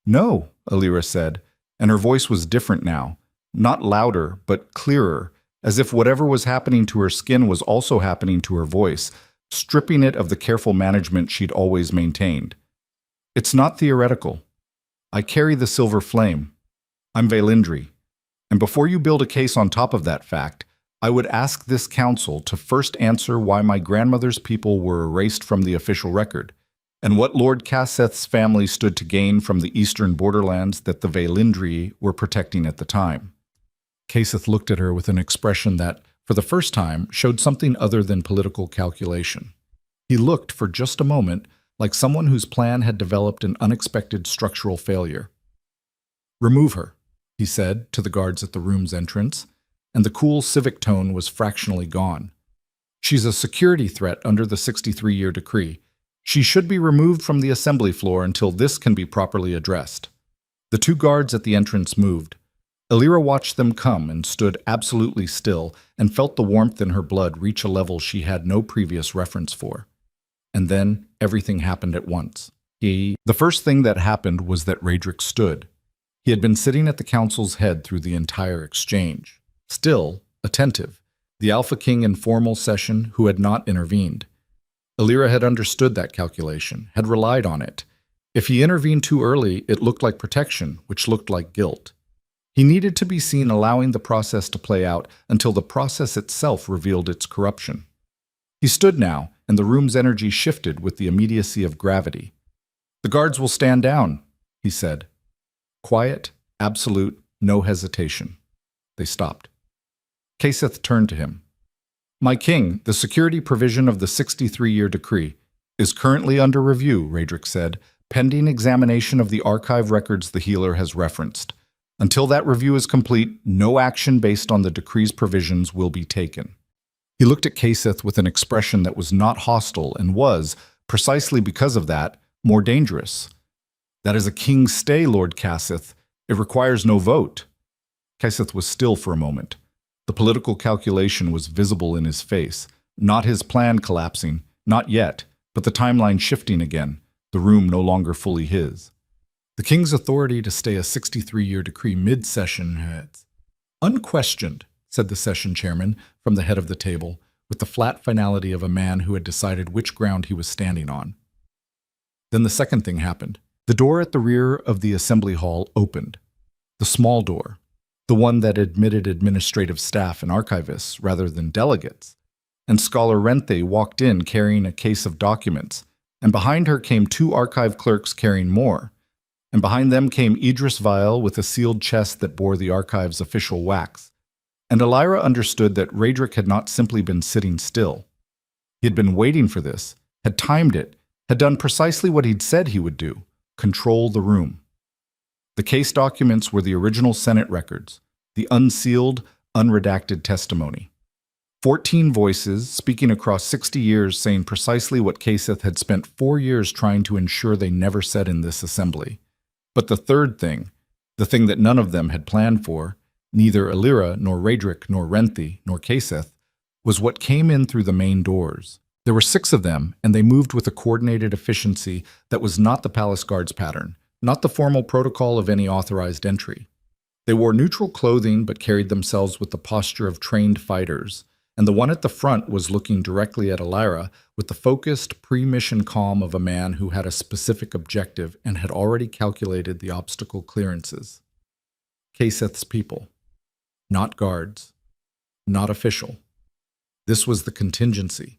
"No," Illyra said, and her voice was different now, not louder, but clearer, as if whatever was happening to her skin was also happening to her voice, stripping it of the careful management she'd always maintained. "It's not theoretical. I carry the silver flame. I'm Vaelindri. And before you build a case on top of that fact, I would ask this council to first answer why my grandmother's people were erased from the official record, and what Lord Kaseth's family stood to gain from the eastern borderlands that the Vaelindri were protecting at the time." Kaseth looked at her with an expression that, for the first time, showed something other than political calculation. He looked, for just a moment, like someone whose plan had developed an unexpected structural failure. "Remove her," he said to the guards at the room's entrance, and the cool civic tone was fractionally gone. "She's a security threat under the 63-year decree. She should be removed from the assembly floor until this can be properly addressed." The 2 guards at the entrance moved. Illyra watched them come and stood absolutely still and felt the warmth in her blood reach a level she had no previous reference for. And then everything happened at once. The first thing that happened was that Raedric stood. He had been sitting at the council's head through the entire exchange. Still, attentive, the Alpha King in formal session who had not intervened. Illyra had understood that calculation, had relied on it. If he intervened too early, it looked like protection, which looked like guilt. He needed to be seen allowing the process to play out until the process itself revealed its corruption. He stood now, and the room's energy shifted with the immediacy of gravity. "The guards will stand down," he said. Quiet, absolute, no hesitation. They stopped. Kaseth turned to him. "My king, the security provision of the 63-year decree is currently under review," Radric said, "pending examination of the archive records the healer has referenced. Until that review is complete, no action based on the decree's provisions will be taken." He looked at Kaseth with an expression that was not hostile and was, precisely because of that, more dangerous. "That is a king's stay, Lord Kaseth. It requires no vote." Kaseth was still for a moment. The political calculation was visible in his face, not his plan collapsing, not yet, but the timeline shifting again, the room no longer fully his. "The king's authority to stay a 63-year decree mid-session has unquestioned," said the session chairman from the head of the table, with the flat finality of a man who had decided which ground he was standing on. Then the second thing happened. The door at the rear of the assembly hall opened. The small door, the one that admitted administrative staff and archivists rather than delegates. And Scholar Renthe walked in carrying a case of documents, and behind her came 2 archive clerks carrying more. And behind them came Idris Vial with a sealed chest that bore the archive's official wax. And Elira understood that Radric had not simply been sitting still. He had been waiting for this, had timed it, had done precisely what he'd said he would do, control the room. The case documents were the original Senate records, the unsealed, unredacted testimony. 14 voices speaking across 60 years saying precisely what Kaseth had spent 4 years trying to ensure they never said in this assembly. But the third thing, the thing that none of them had planned for, neither Elira nor Radric nor Renthe nor Kaseth, was what came in through the main doors. There were 6 of them, and they moved with a coordinated efficiency that was not the palace guards pattern, not the formal protocol of any authorized entry. They wore neutral clothing but carried themselves with the posture of trained fighters, and the one at the front was looking directly at Elira with the focused, pre-mission calm of a man who had a specific objective and had already calculated the obstacle clearances. Kaseth's people. Not guards. Not official. This was the contingency.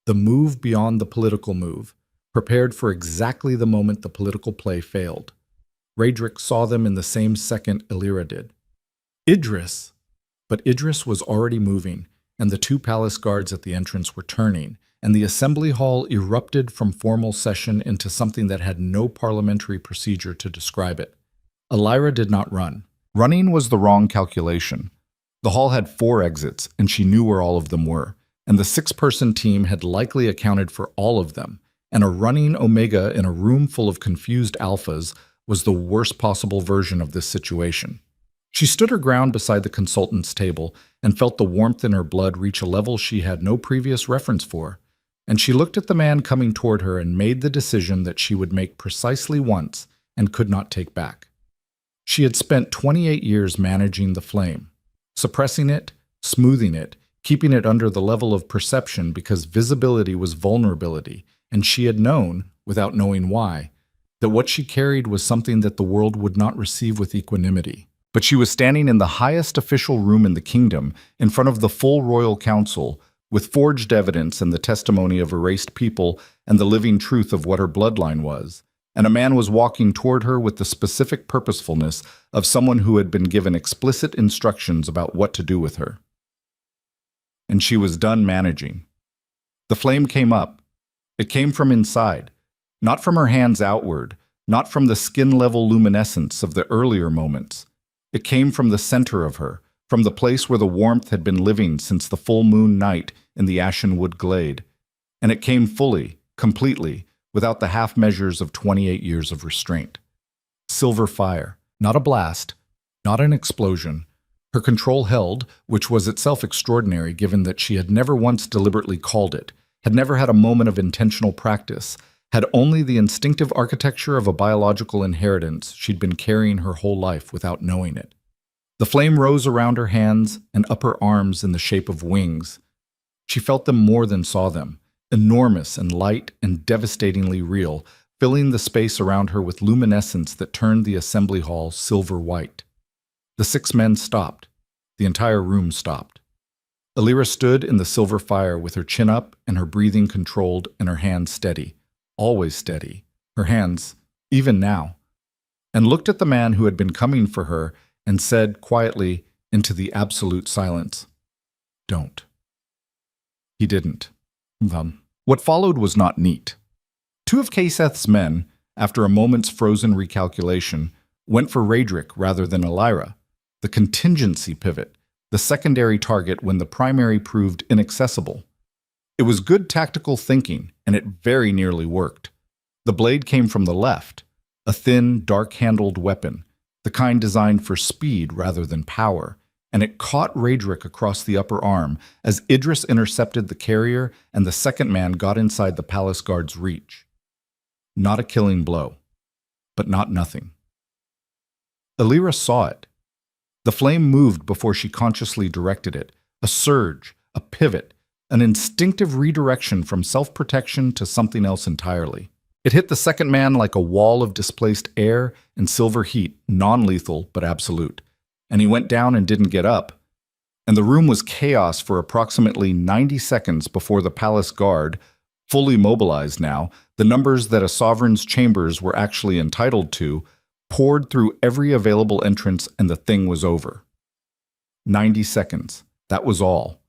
The move beyond the political move, prepared for exactly the moment the political play failed. Radric saw them in the same second Elira did. Idris! But Idris was already moving, and the 2 palace guards at the entrance were turning, and the assembly hall erupted from formal session into something that had no parliamentary procedure to describe it. Elira did not run. Running was the wrong calculation. The hall had 4 exits, and she knew where all of them were, and the 6-person team had likely accounted for all of them, and a running Omega in a room full of confused alphas was the worst possible version of this situation. She stood her ground beside the consultant's table and felt the warmth in her blood reach a level she had no previous reference for, and she looked at the man coming toward her and made the decision that she would make precisely once and could not take back. She had spent 28 years managing the flame, suppressing it, smoothing it, keeping it under the level of perception because visibility was vulnerability, and she had known, without knowing why, that what she carried was something that the world would not receive with equanimity. But she was standing in the highest official room in the kingdom, in front of the full royal council, with forged evidence and the testimony of erased people and the living truth of what her bloodline was. And a man was walking toward her with the specific purposefulness of someone who had been given explicit instructions about what to do with her. And she was done managing. The flame came up. It came from inside, not from her hands outward, not from the skin-level luminescence of the earlier moments. It came from the center of her, from the place where the warmth had been living since the full moon night in the Ashenwood glade. And it came fully, completely, without the half measures of 28 years of restraint. Silver fire, not a blast, not an explosion. Her control held, which was itself extraordinary given that she had never once deliberately called it, had never had a moment of intentional practice, had only the instinctive architecture of a biological inheritance she'd been carrying her whole life without knowing it. The flame rose around her hands and up her arms in the shape of wings. She felt them more than saw them, enormous and light and devastatingly real, filling the space around her with luminescence that turned the assembly hall silver white. The 6 men stopped. The entire room stopped. Alira stood in the silver fire with her chin up and her breathing controlled and her hands steady, always steady, her hands, even now, and looked at the man who had been coming for her and said quietly into the absolute silence, "Don't." He didn't. What followed was not neat. Two of Kaseth's men, after a moment's frozen recalculation, went for Raedric rather than Alira, the contingency pivot, the secondary target when the primary proved inaccessible. It was good tactical thinking, and it very nearly worked. The blade came from the left, a thin, dark-handled weapon, the kind designed for speed rather than power, and it caught Raedric across the upper arm as Idris intercepted the carrier and the second man got inside the palace guard's reach. Not a killing blow, but not nothing. Alira saw it. The flame moved before she consciously directed it, a surge, a pivot, an instinctive redirection from self-protection to something else entirely. It hit the second man like a wall of displaced air and silver heat, non-lethal but absolute. And he went down and didn't get up. And the room was chaos for approximately 90 seconds before the palace guard, fully mobilized now, the numbers that a sovereign's chambers were actually entitled to, poured through every available entrance and the thing was over. 90 seconds, that was all.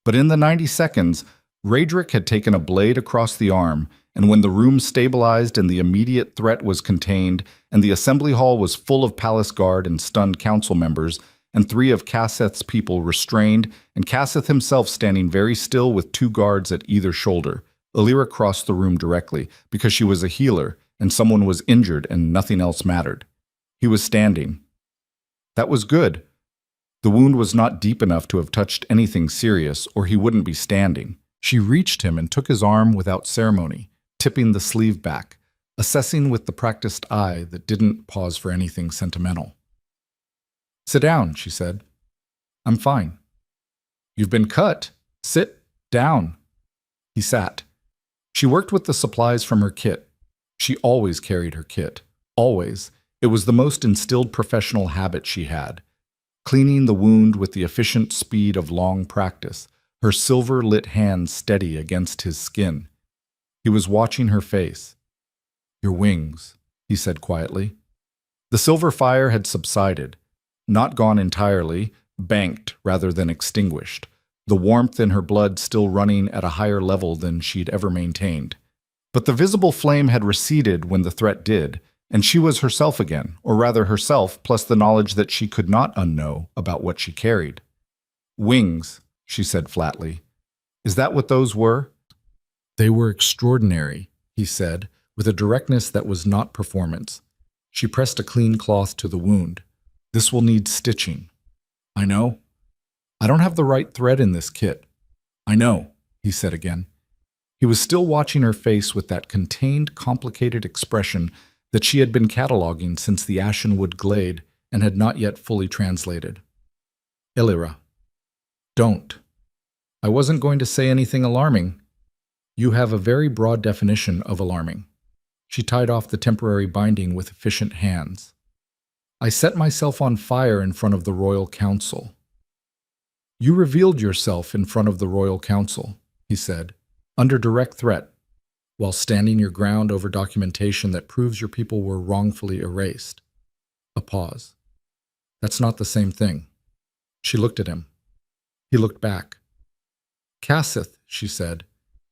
But in the 90 seconds, Raedric had taken a blade across the arm, and when the room stabilized and the immediate threat was contained, and the assembly hall was full of palace guard and stunned council members, and 3 of Kaseth's people restrained, and Kaseth himself standing very still with 2 guards at either shoulder, Alira crossed the room directly, because she was a healer, and someone was injured and nothing else mattered. He was standing. That was good. The wound was not deep enough to have touched anything serious, or he wouldn't be standing. She reached him and took his arm without ceremony, tipping the sleeve back, assessing with the practiced eye that didn't pause for anything sentimental. "Sit down," she said. "I'm fine." "You've been cut. Sit down." He sat. She worked with the supplies from her kit. She always carried her kit. Always. It was the most instilled professional habit she had. Cleaning the wound with the efficient speed of long practice, her silver-lit hands steady against his skin. He was watching her face. "Your wings," he said quietly. The silver fire had subsided, not gone entirely, banked rather than extinguished, the warmth in her blood still running at a higher level than she'd ever maintained. But the visible flame had receded when the threat did, and she was herself again, or rather herself plus the knowledge that she could not unknow about what she carried. "Wings," she said flatly. "Is that what those were?" "They were extraordinary," he said, with a directness that was not performance. She pressed a clean cloth to the wound. "This will need stitching." "I know. I don't have the right thread in this kit." "I know," he said again. He was still watching her face with that contained, complicated expression that she had been cataloging since the Ashenwood Glade and had not yet fully translated. "Alira, don't. I wasn't going to say anything alarming. You have a very broad definition of alarming." She tied off the temporary binding with efficient hands. "I set myself on fire in front of the Royal Council." "You revealed yourself in front of the Royal Council," he said, "under direct threat, while standing your ground over documentation that proves your people were wrongfully erased." A pause. "That's not the same thing." She looked at him. He looked back. "Kaseth," she said,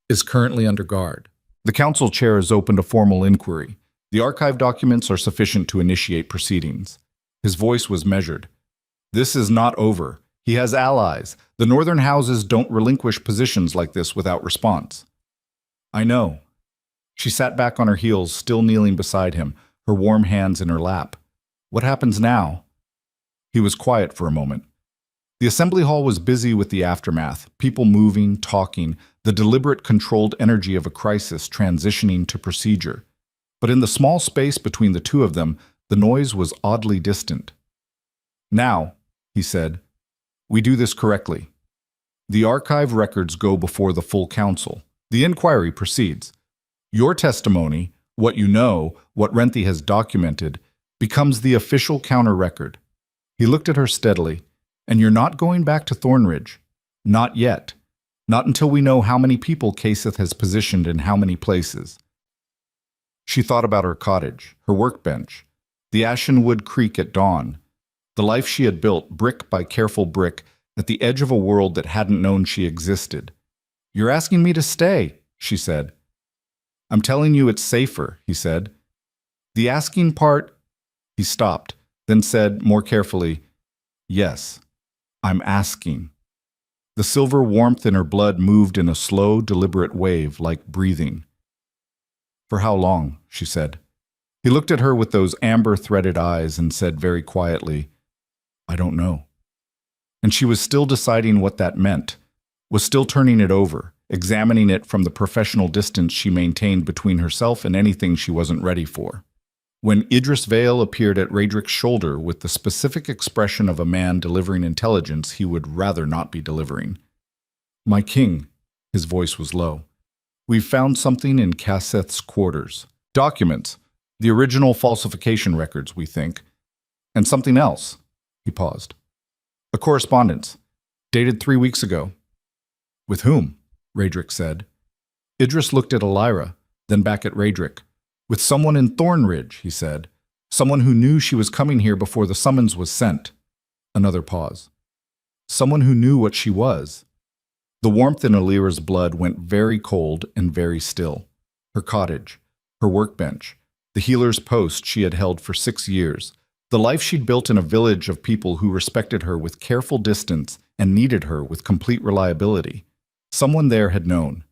"is currently under guard. The council chair has opened a formal inquiry. The archive documents are sufficient to initiate proceedings." His voice was measured. "This is not over. He has allies. The northern houses don't relinquish positions like this without response." "I know." She sat back on her heels, still kneeling beside him, her warm hands in her lap. "What happens now?" He was quiet for a moment. The assembly hall was busy with the aftermath, people moving, talking, the deliberate, controlled energy of a crisis transitioning to procedure. But in the small space between the two of them, the noise was oddly distant. "Now," he said, "we do this correctly. The archive records go before the full council. The inquiry proceeds. Your testimony, what you know, what Renthi has documented, becomes the official counter-record." He looked at her steadily. "And you're not going back to Thornridge. Not yet. Not until we know how many people Kaseth has positioned in how many places. She thought about her cottage, her workbench, the Ashenwood Creek at dawn, the life she had built brick by careful brick at the edge of a world that hadn't known she existed. "You're asking me to stay," she said. "I'm telling you it's safer," he said. "The asking part—" He stopped, then said more carefully, "Yes, I'm asking." The silver warmth in her blood moved in a slow, deliberate wave, like breathing. "For how long?" she said. He looked at her with those amber-threaded eyes and said very quietly, "I don't know." And she was still deciding what that meant, was still turning it over, examining it from the professional distance she maintained between herself and anything she wasn't ready for, when Idris Vale appeared at Raedric's shoulder with the specific expression of a man delivering intelligence he would rather not be delivering. "My king," his voice was low, "we've found something in Kaseth's quarters. Documents, the original falsification records, we think. And something else." He paused. "A correspondence, dated 3 weeks ago." "With whom?" Raedric said. Idris looked at Elira, then back at Raedric. "With someone in Thornridge," he said. "Someone who knew she was coming here before the summons was sent." Another pause. "Someone who knew what she was." The warmth in Elira's blood went very cold and very still. Her cottage, her workbench, the healer's post she had held for 6 years, the life she'd built in a village of people who respected her with careful distance and needed her with complete reliability. Someone there had known.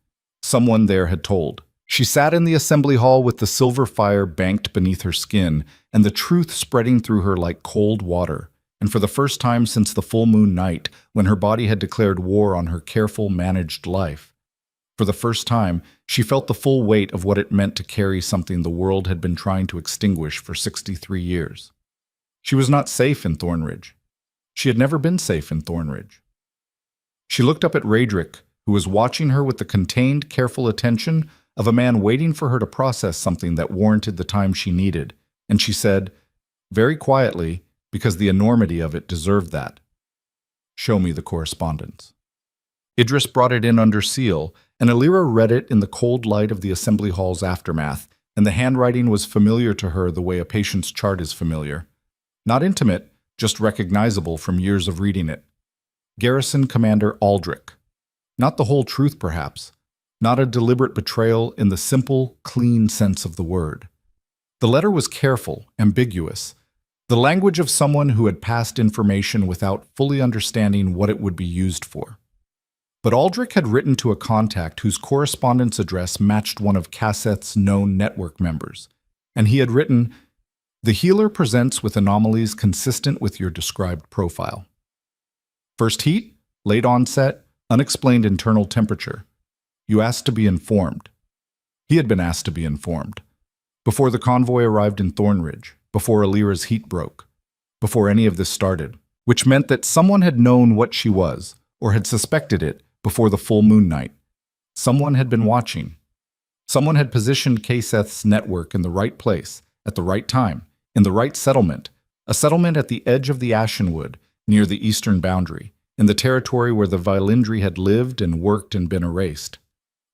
Someone there had told. She sat in the assembly hall with the silver fire banked beneath her skin and the truth spreading through her like cold water. And for the first time since the full moon night, when her body had declared war on her careful, managed life, for the first time, she felt the full weight of what it meant to carry something the world had been trying to extinguish for 63 years. She was not safe in Thornridge. She had never been safe in Thornridge. She looked up at Raedric, who was watching her with the contained, careful attention of a man waiting for her to process something that warranted the time she needed, and she said, very quietly, because the enormity of it deserved that, "Show me the correspondence." Idris brought it in under seal, and Elira read it in the cold light of the assembly hall's aftermath, and the handwriting was familiar to her the way a patient's chart is familiar. Not intimate, just recognizable from years of reading it. Garrison Commander Aldrich. Not the whole truth, perhaps. Not a deliberate betrayal in the simple, clean sense of the word. The letter was careful, ambiguous, the language of someone who had passed information without fully understanding what it would be used for. But Aldrich had written to a contact whose correspondence address matched one of Kaseth's known network members, and he had written, "The healer presents with anomalies consistent with your described profile. First heat, late onset, unexplained internal temperature. You asked to be informed." He had been asked to be informed. Before the convoy arrived in Thornridge, before Elira's heat broke, before any of this started, which meant that someone had known what she was, or had suspected it, before the full moon night. Someone had been watching. Someone had positioned Kaseth's network in the right place, at the right time, in the right settlement, a settlement at the edge of the Ashenwood, near the eastern boundary, in the territory where the Vailindri had lived and worked and been erased.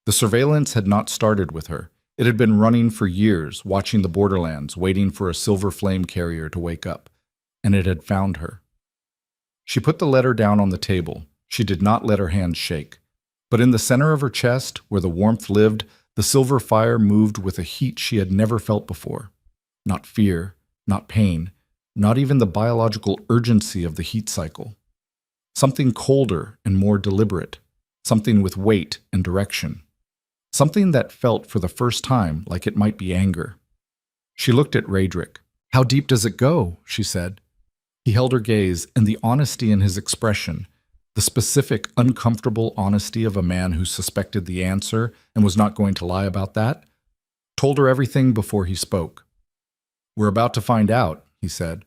The surveillance had not started with her. It had been running for years, watching the borderlands, waiting for a silver flame carrier to wake up, and it had found her. She put the letter down on the table. She did not let her hands shake. But in the center of her chest, where the warmth lived, the silver fire moved with a heat she had never felt before. Not fear, not pain, not even the biological urgency of the heat cycle. Something colder and more deliberate, something with weight and direction. Something that felt for the first time like it might be anger. She looked at Raedric. "How deep does it go?" she said. He held her gaze, and the honesty in his expression, the specific, uncomfortable honesty of a man who suspected the answer and was not going to lie about that, told her everything before he spoke. "We're about to find out," he said.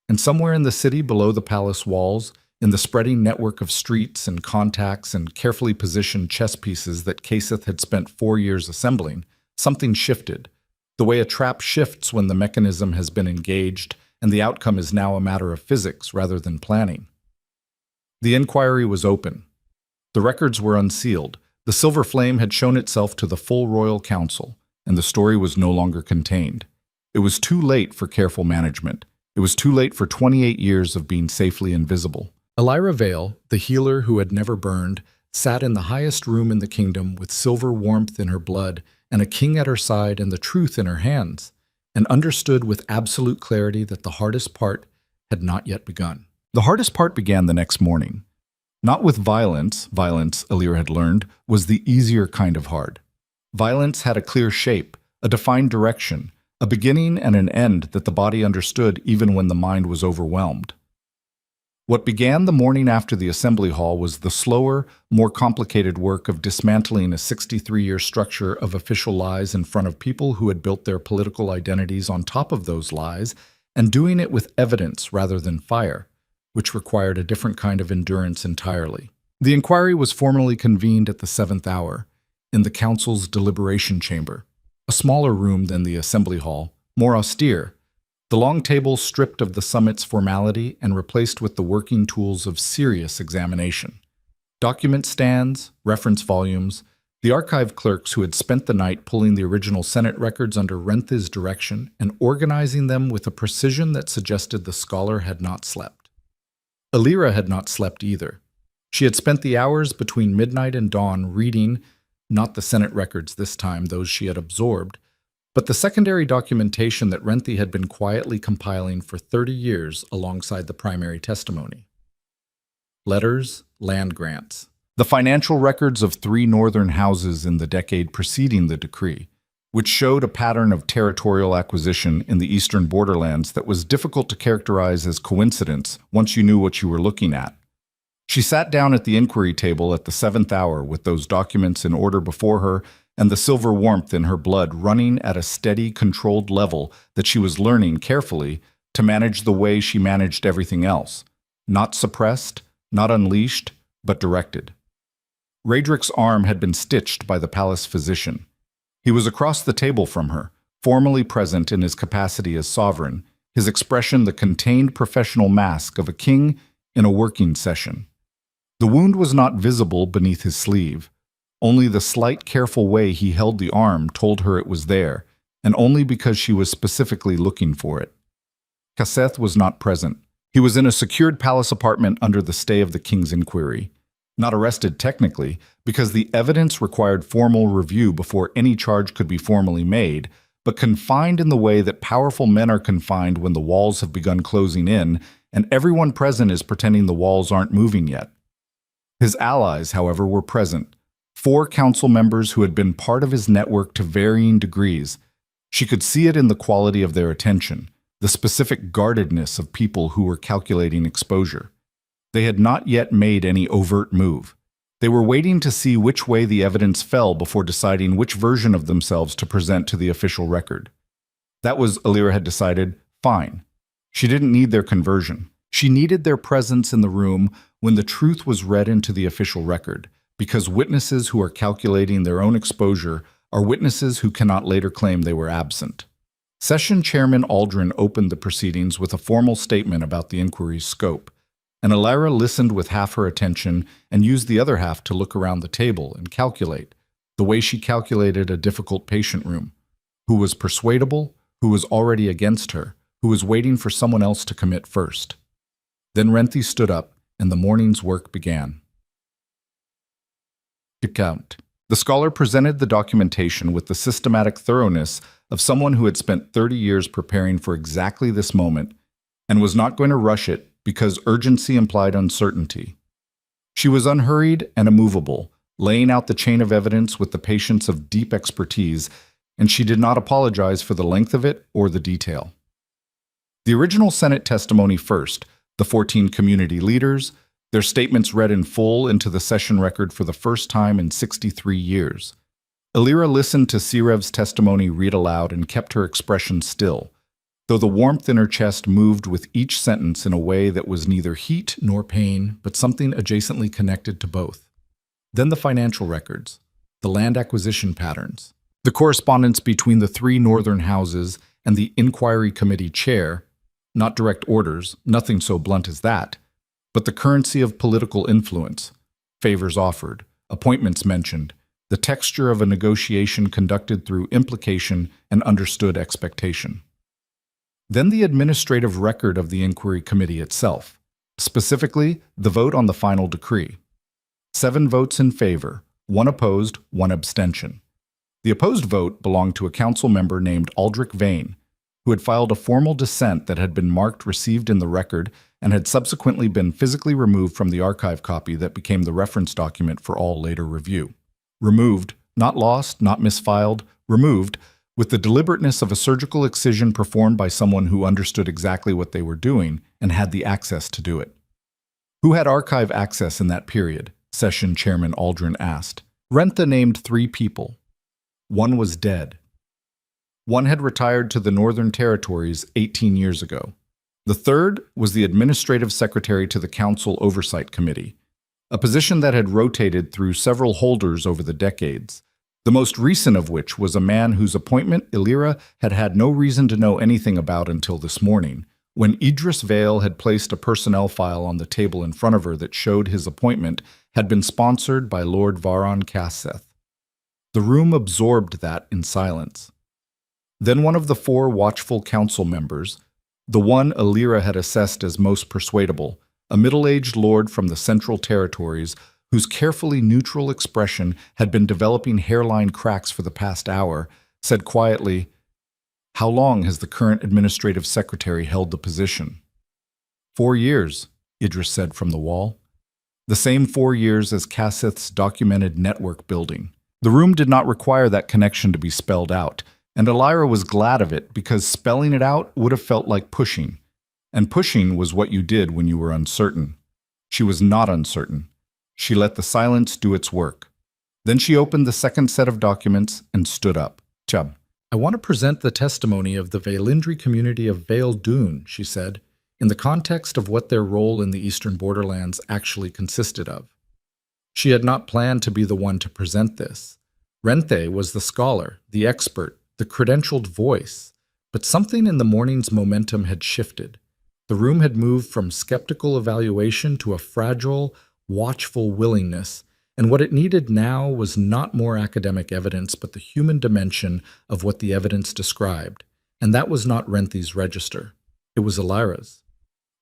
And somewhere in the city below the palace walls, in the spreading network of streets and contacts and carefully positioned chess pieces that Kaseth had spent 4 years assembling, something shifted, the way a trap shifts when the mechanism has been engaged and the outcome is now a matter of physics rather than planning. The inquiry was open. The records were unsealed. The silver flame had shown itself to the full royal council, and the story was no longer contained. It was too late for careful management. It was too late for 28 years of being safely invisible. Elira Vale, the healer who had never burned, sat in the highest room in the kingdom with silver warmth in her blood and a king at her side and the truth in her hands, and understood with absolute clarity that the hardest part had not yet begun. The hardest part began the next morning. Not with violence, Elira had learned, was the easier kind of hard. Violence had a clear shape, a defined direction, a beginning and an end that the body understood even when the mind was overwhelmed. What began the morning after the assembly hall was the slower, more complicated work of dismantling a 63-year structure of official lies in front of people who had built their political identities on top of those lies, and doing it with evidence rather than fire, which required a different kind of endurance entirely. The inquiry was formally convened at the 7th hour, in the council's deliberation chamber, a smaller room than the assembly hall, more austere, the long table stripped of the summit's formality and replaced with the working tools of serious examination. Document stands, reference volumes, the archive clerks who had spent the night pulling the original Senate records under Renthy's direction and organizing them with a precision that suggested the scholar had not slept. Elira had not slept either. She had spent the hours between midnight and dawn reading, not the Senate records this time, those she had absorbed, but the secondary documentation that Renthy had been quietly compiling for 30 years alongside the primary testimony. Letters, land grants. The financial records of 3 northern houses in the decade preceding the decree, which showed a pattern of territorial acquisition in the eastern borderlands that was difficult to characterize as coincidence once you knew what you were looking at. She sat down at the inquiry table at the 7th hour with those documents in order before her and the silver warmth in her blood running at a steady, controlled level that she was learning carefully to manage the way she managed everything else. Not suppressed, not unleashed, but directed. Raedric's arm had been stitched by the palace physician. He was across the table from her, formally present in his capacity as sovereign, his expression the contained professional mask of a king in a working session. The wound was not visible beneath his sleeve. Only the slight, careful way he held the arm told her it was there, and only because she was specifically looking for it. Casseth was not present. He was in a secured palace apartment under the stay of the king's inquiry. Not arrested technically, because the evidence required formal review before any charge could be formally made, but confined in the way that powerful men are confined when the walls have begun closing in, and everyone present is pretending the walls aren't moving yet. His allies, however, were present. 4 council members who had been part of his network to varying degrees. She could see it in the quality of their attention, the specific guardedness of people who were calculating exposure. They had not yet made any overt move. They were waiting to see which way the evidence fell before deciding which version of themselves to present to the official record. That was, Elira had decided, fine. She didn't need their conversion. She needed their presence in the room when the truth was read into the official record, because witnesses who are calculating their own exposure are witnesses who cannot later claim they were absent. Session Chairman Aldrin opened the proceedings with a formal statement about the inquiry's scope, and Elira listened with half her attention and used the other half to look around the table and calculate, the way she calculated a difficult patient room, who was persuadable, who was already against her, who was waiting for someone else to commit first. Then Renthy stood up, and the morning's work began. Account. The scholar presented the documentation with the systematic thoroughness of someone who had spent 30 years preparing for exactly this moment and was not going to rush it because urgency implied uncertainty. She was unhurried and immovable, laying out the chain of evidence with the patience of deep expertise, and she did not apologize for the length of it or the detail. The original Senate testimony first, the 14 community leaders, their statements read in full into the session record for the first time in 63 years. Elira listened to Sirev's testimony read aloud and kept her expression still, though the warmth in her chest moved with each sentence in a way that was neither heat nor pain, but something adjacently connected to both. Then the financial records, the land acquisition patterns, the correspondence between the 3 northern houses and the inquiry committee chair, not direct orders, nothing so blunt as that, but the currency of political influence, favors offered, appointments mentioned, the texture of a negotiation conducted through implication and understood expectation. Then the administrative record of the inquiry committee itself, specifically the vote on the final decree. 7 votes in favor, 1 opposed, 1 abstention. The opposed vote belonged to a council member named Aldrich Vane, who had filed a formal dissent that had been marked received in the record and had subsequently been physically removed from the archive copy that became the reference document for all later review. Removed, not lost, not misfiled, removed, with the deliberateness of a surgical excision performed by someone who understood exactly what they were doing and had the access to do it. Who had archive access in that period? Session Chairman Aldrin asked. Rentha named 3 people. 1 was dead. 1 had retired to the Northern Territories 18 years ago. The 3rd was the administrative secretary to the Council Oversight Committee, a position that had rotated through several holders over the decades, the most recent of which was a man whose appointment Illyra had had no reason to know anything about until this morning, when Idris Vale had placed a personnel file on the table in front of her that showed his appointment had been sponsored by Lord Varon Casseth. The room absorbed that in silence. Then one of the 4 watchful council members, the one Illyra had assessed as most persuadable, a middle-aged lord from the Central Territories whose carefully neutral expression had been developing hairline cracks for the past hour, said quietly, "How long has the current administrative secretary held the position?" 4 years, Idris said from the wall. The same 4 years as Casseth's documented network building. The room did not require that connection to be spelled out, and Illyra was glad of it because spelling it out would have felt like pushing. And pushing was what you did when you were uncertain. She was not uncertain. She let the silence do its work. Then she opened the second set of documents and stood up. "Chub, I want to present the testimony of the Vailindri community of Vale Dune," she said, in the context of what their role in the Eastern Borderlands actually consisted of. She had not planned to be the one to present this. Renthe was the scholar, the expert, the credentialed voice, but something in the morning's momentum had shifted. The room had moved from skeptical evaluation to a fragile, watchful willingness, and what it needed now was not more academic evidence but the human dimension of what the evidence described, and that was not Renthe's register. It was Illyra's.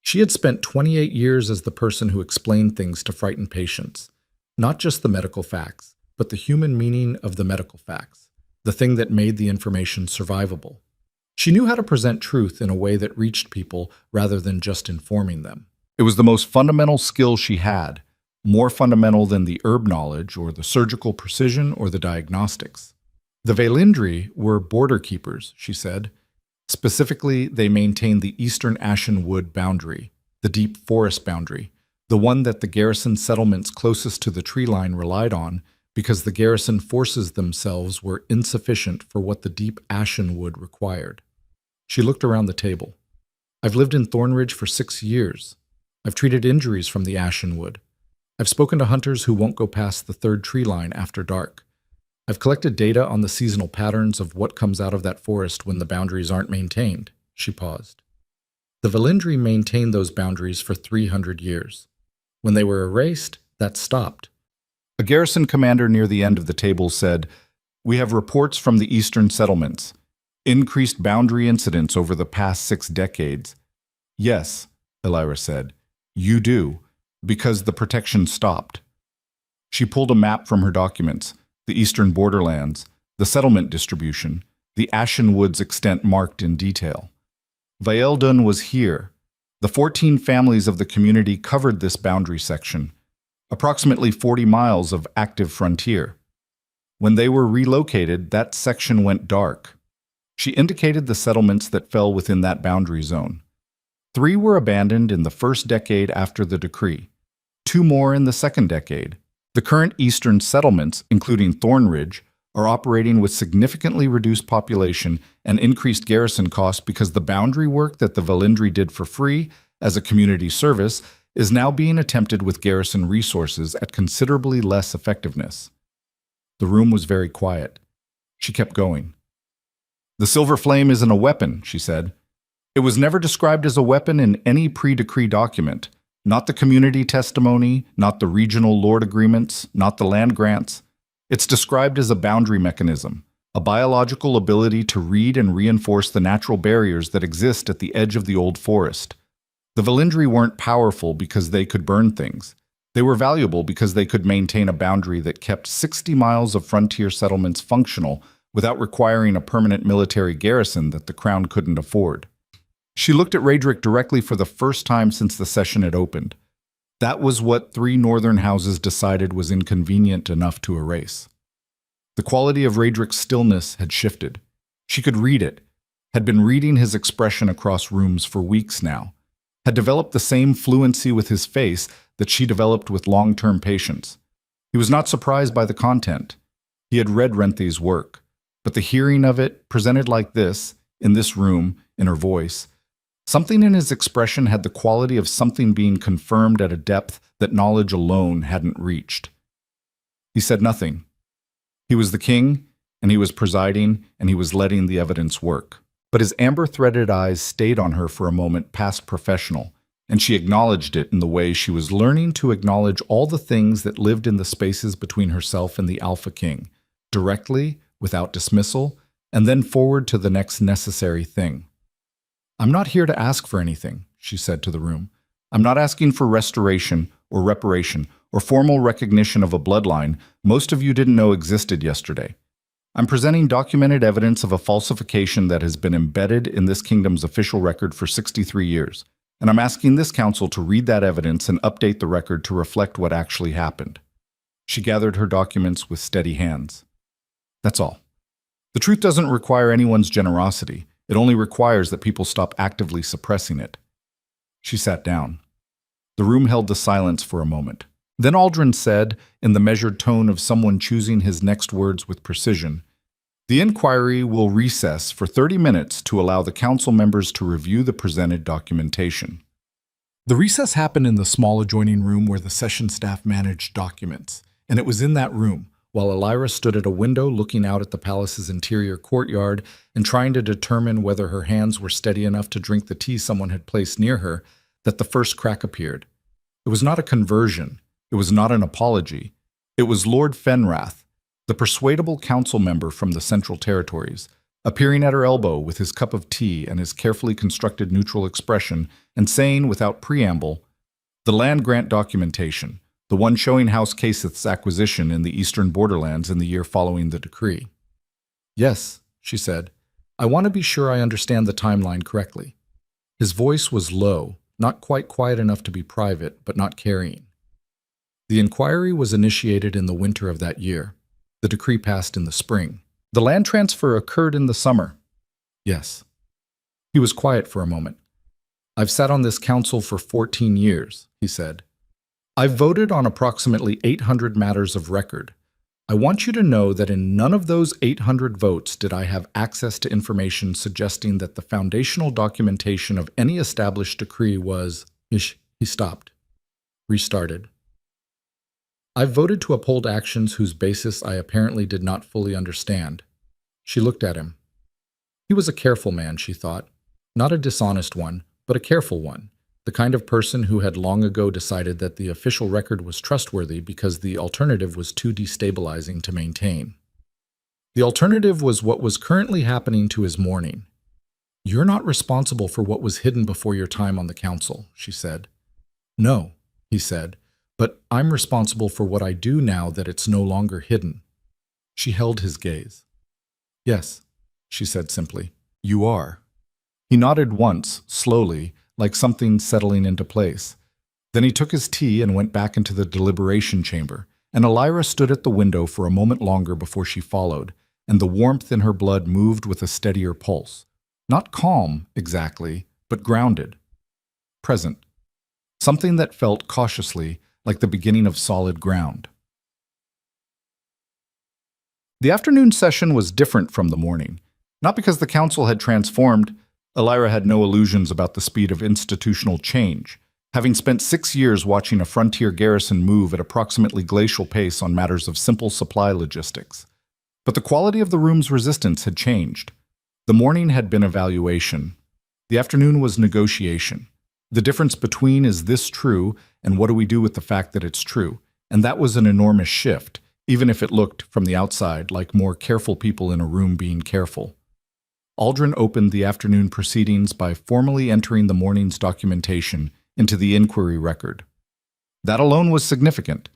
She had spent 28 years as the person who explained things to frightened patients, not just the medical facts, but the human meaning of the medical facts, the thing that made the information survivable. She knew how to present truth in a way that reached people rather than just informing them. It was the most fundamental skill she had, more fundamental than the herb knowledge or the surgical precision or the diagnostics. The Vailindri were border keepers, she said. Specifically, they maintained the eastern ashen wood boundary, the deep forest boundary, the one that the garrison settlements closest to the tree line relied on because the garrison forces themselves were insufficient for what the deep ashen wood required. She looked around the table. "I've lived in Thornridge for 6 years. I've treated injuries from the ashen wood. I've spoken to hunters who won't go past the 3rd tree line after dark. I've collected data on the seasonal patterns of what comes out of that forest when the boundaries aren't maintained." She paused. The Vailindri maintained those boundaries for 300 years. When they were erased, that stopped. A garrison commander near the end of the table said, "We have reports from the eastern settlements. Increased boundary incidents over the past 6 decades. "Yes," Illyra said, "you do, because the protection stopped." She pulled a map from her documents, the eastern borderlands, the settlement distribution, the ashen wood's extent marked in detail. Vaeldun was here. The 14 families of the community covered this boundary section, approximately 40 miles of active frontier. When they were relocated, that section went dark. She indicated the settlements that fell within that boundary zone. 3 were abandoned in the first decade after the decree, 2 more in the second decade. The current eastern settlements, including Thornridge, are operating with significantly reduced population and increased garrison costs because the boundary work that the Vailindri did for free as a community service is now being attempted with garrison resources at considerably less effectiveness. The room was very quiet. She kept going. "The silver flame isn't a weapon," she said. "It was never described as a weapon in any pre-decree document, Not the community testimony, not the regional lord agreements, not the land grants. It's described as a boundary mechanism, a biological ability to read and reinforce the natural barriers that exist at the edge of the old forest. The Valindri weren't powerful because they could burn things. They were valuable because they could maintain a boundary that kept 60 miles of frontier settlements functional without requiring a permanent military garrison that the crown couldn't afford. She looked at Raedric directly for the first time since the session had opened. That was what 3 northern houses decided was inconvenient enough to erase. The quality of Raedric's stillness had shifted. She could read it, had been reading his expression across rooms for weeks now, had developed the same fluency with his face that she developed with long-term patience. He was not surprised by the content. He had read Renthi's work, but the hearing of it, presented like this, in this room, in her voice, something in his expression had the quality of something being confirmed at a depth that knowledge alone hadn't reached. He said nothing. He was the king, and he was presiding, and he was letting the evidence work. But his amber-threaded eyes stayed on her for a moment past professional, and she acknowledged it in the way she was learning to acknowledge all the things that lived in the spaces between herself and the Alpha King, directly, without dismissal, and then forward to the next necessary thing. "I'm not here to ask for anything," she said to the room. "I'm not asking for restoration or reparation or formal recognition of a bloodline most of you didn't know existed yesterday. I'm presenting documented evidence of a falsification that has been embedded in this kingdom's official record for 63 years, and I'm asking this council to read that evidence and update the record to reflect what actually happened." She gathered her documents with steady hands. "That's all. The truth doesn't require anyone's generosity. It only requires that people stop actively suppressing it." She sat down. The room held the silence for a moment. Then Aldrin said, in the measured tone of someone choosing his next words with precision, "The inquiry will recess for 30 minutes to allow the council members to review the presented documentation." The recess happened in the small adjoining room where the session staff managed documents, and it was in that room, while Elira stood at a window looking out at the palace's interior courtyard and trying to determine whether her hands were steady enough to drink the tea someone had placed near her, that the first crack appeared. It was not a conversion. It was not an apology. It was Lord Fenrath, the persuadable council member from the Central Territories, appearing at her elbow with his cup of tea and his carefully constructed neutral expression, and saying without preamble, "The land grant documentation, the one showing House Kaseth's acquisition in the eastern borderlands in the year following the decree." "Yes," she said. "I want to be sure I understand the timeline correctly." His voice was low, not quite quiet enough to be private, but not carrying. "The inquiry was initiated in the winter of that year. The decree passed in the spring. The land transfer occurred in the summer." "Yes." He was quiet for a moment. "I've sat on this council for 14 years, he said. "I've voted on approximately 800 matters of record. I want you to know that in none of those 800 votes did I have access to information suggesting that the foundational documentation of any established decree was—" He stopped, restarted. "I've voted to uphold actions whose basis I apparently did not fully understand." She looked at him. He was a careful man, she thought. Not a dishonest one, but a careful one. The kind of person who had long ago decided that the official record was trustworthy because the alternative was too destabilizing to maintain. The alternative was what was currently happening to his mourning. "You're not responsible for what was hidden before your time on the council," she said. "No," he said, "but I'm responsible for what I do now that it's no longer hidden." She held his gaze. "Yes," she said simply, "you are." He nodded once, slowly, like something settling into place. Then he took his tea and went back into the deliberation chamber, and Elira stood at the window for a moment longer before she followed, and the warmth in her blood moved with a steadier pulse. Not calm, exactly, but grounded. Present. Something that felt cautiously like the beginning of solid ground. The afternoon session was different from the morning. Not because the council had transformed. Elira had no illusions about the speed of institutional change, having spent 6 years watching a frontier garrison move at approximately glacial pace on matters of simple supply logistics. But the quality of the room's resistance had changed. The morning had been evaluation. The afternoon was negotiation. The difference between is this true and what do we do with the fact that it's true? And that was an enormous shift, even if it looked, from the outside, like more careful people in a room being careful. Aldrin opened the afternoon proceedings by formally entering the morning's documentation into the inquiry record. That alone was significant.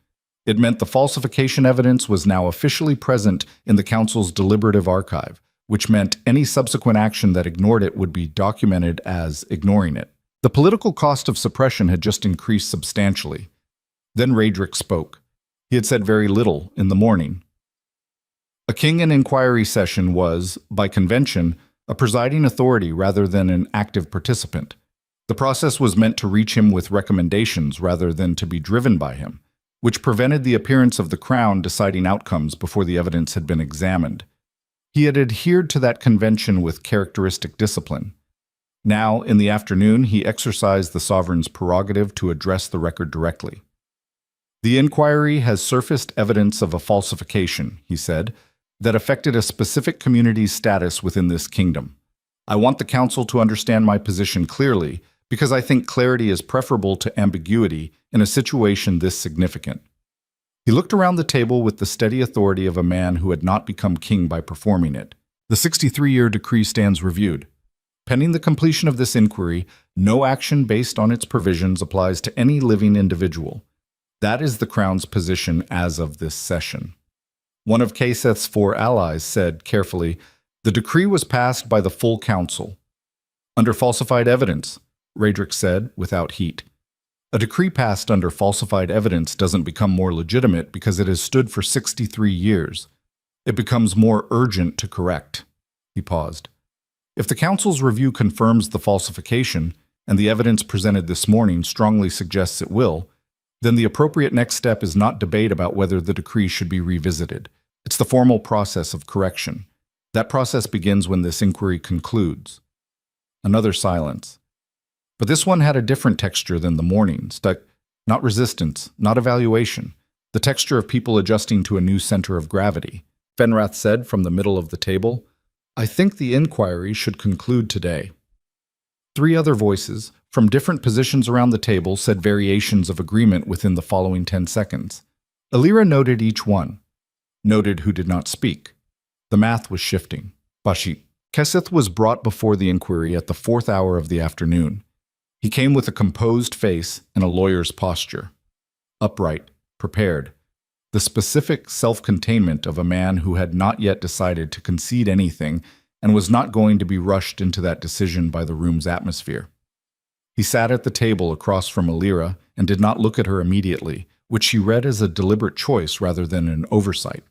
It meant the falsification evidence was now officially present in the Council's deliberative archive, which meant any subsequent action that ignored it would be documented as ignoring it. The political cost of suppression had just increased substantially. Then Radrick spoke. He had said very little in the morning. A king in inquiry session was, by convention, a presiding authority rather than an active participant. The process was meant to reach him with recommendations rather than to be driven by him, which prevented the appearance of the Crown deciding outcomes before the evidence had been examined. He had adhered to that convention with characteristic discipline. Now, in the afternoon, he exercised the sovereign's prerogative to address the record directly. The inquiry has surfaced evidence of a falsification, he said, that affected a specific community's status within this kingdom. I want the Council to understand my position clearly, because I think clarity is preferable to ambiguity in a situation this significant. He looked around the table with the steady authority of a man who had not become king by performing it. The 63-year decree stands reviewed. Pending the completion of this inquiry, no action based on its provisions applies to any living individual. That is the Crown's position as of this session. One of Kaseth's 4 allies said, carefully, the decree was passed by the full council. Under falsified evidence, Radrick said, without heat. A decree passed under falsified evidence doesn't become more legitimate because it has stood for 63 years. It becomes more urgent to correct. He paused. If the council's review confirms the falsification, and the evidence presented this morning strongly suggests it will, then the appropriate next step is not debate about whether the decree should be revisited. It's the formal process of correction. That process begins when this inquiry concludes. Another silence. But this one had a different texture than the morning's. Not resistance, not evaluation. The texture of people adjusting to a new center of gravity. Fenrath said from the middle of the table, I think the inquiry should conclude today. 3 other voices, from different positions around the table, said variations of agreement within the following 10 seconds. Alira noted each one. Noted who did not speak. The math was shifting. Bashit. Kaseth was brought before the inquiry at the 4th hour of the afternoon. He came with a composed face and a lawyer's posture. Upright, prepared. The specific self-containment of a man who had not yet decided to concede anything and was not going to be rushed into that decision by the room's atmosphere. He sat at the table across from Alira and did not look at her immediately, which she read as a deliberate choice rather than an oversight.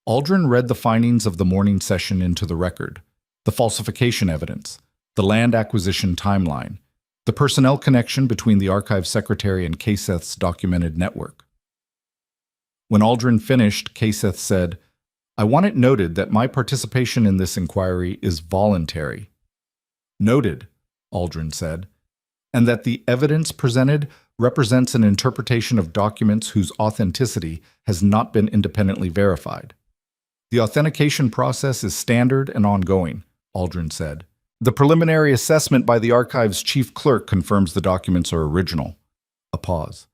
Aldrin read the findings of the morning session into the record, the falsification evidence, the land acquisition timeline, the personnel connection between the archive secretary and Kaseth's documented network. When Aldrin finished, Kaseth said, I want it noted that my participation in this inquiry is voluntary. Noted, Aldrin said, and that the evidence presented represents an interpretation of documents whose authenticity has not been independently verified. The authentication process is standard and ongoing, Aldrin said. The preliminary assessment by the archive's chief clerk confirms the documents are original. A pause.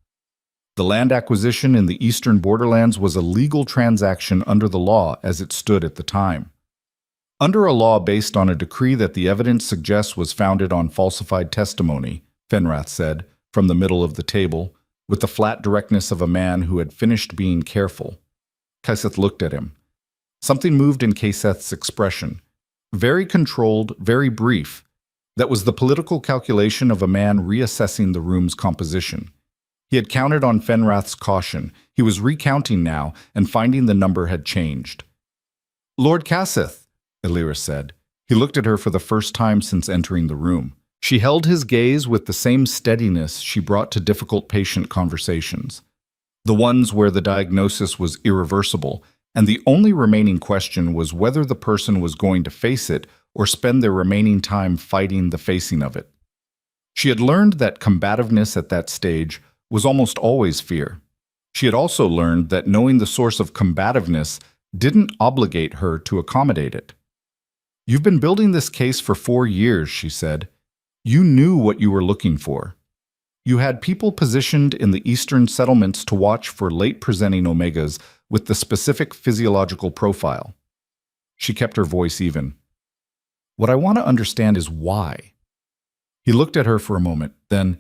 The land acquisition in the eastern borderlands was a legal transaction under the law as it stood at the time. Under a law based on a decree that the evidence suggests was founded on falsified testimony, Fenrath said, from the middle of the table, with the flat directness of a man who had finished being careful. Kaseth looked at him. Something moved in Kaseth's expression. Very controlled, very brief. That was the political calculation of a man reassessing the room's composition. He had counted on Fenrath's caution. He was recounting now and finding the number had changed. Lord Kaseth, Alira said. He looked at her for the first time since entering the room. She held his gaze with the same steadiness she brought to difficult patient conversations. The ones where the diagnosis was irreversible, and the only remaining question was whether the person was going to face it or spend their remaining time fighting the facing of it. She had learned that combativeness at that stage was almost always fear. She had also learned that knowing the source of combativeness didn't obligate her to accommodate it. You've been building this case for 4 years, she said. You knew what you were looking for. You had people positioned in the eastern settlements to watch for late-presenting omegas with the specific physiological profile. She kept her voice even. What I want to understand is why. He looked at her for a moment, then,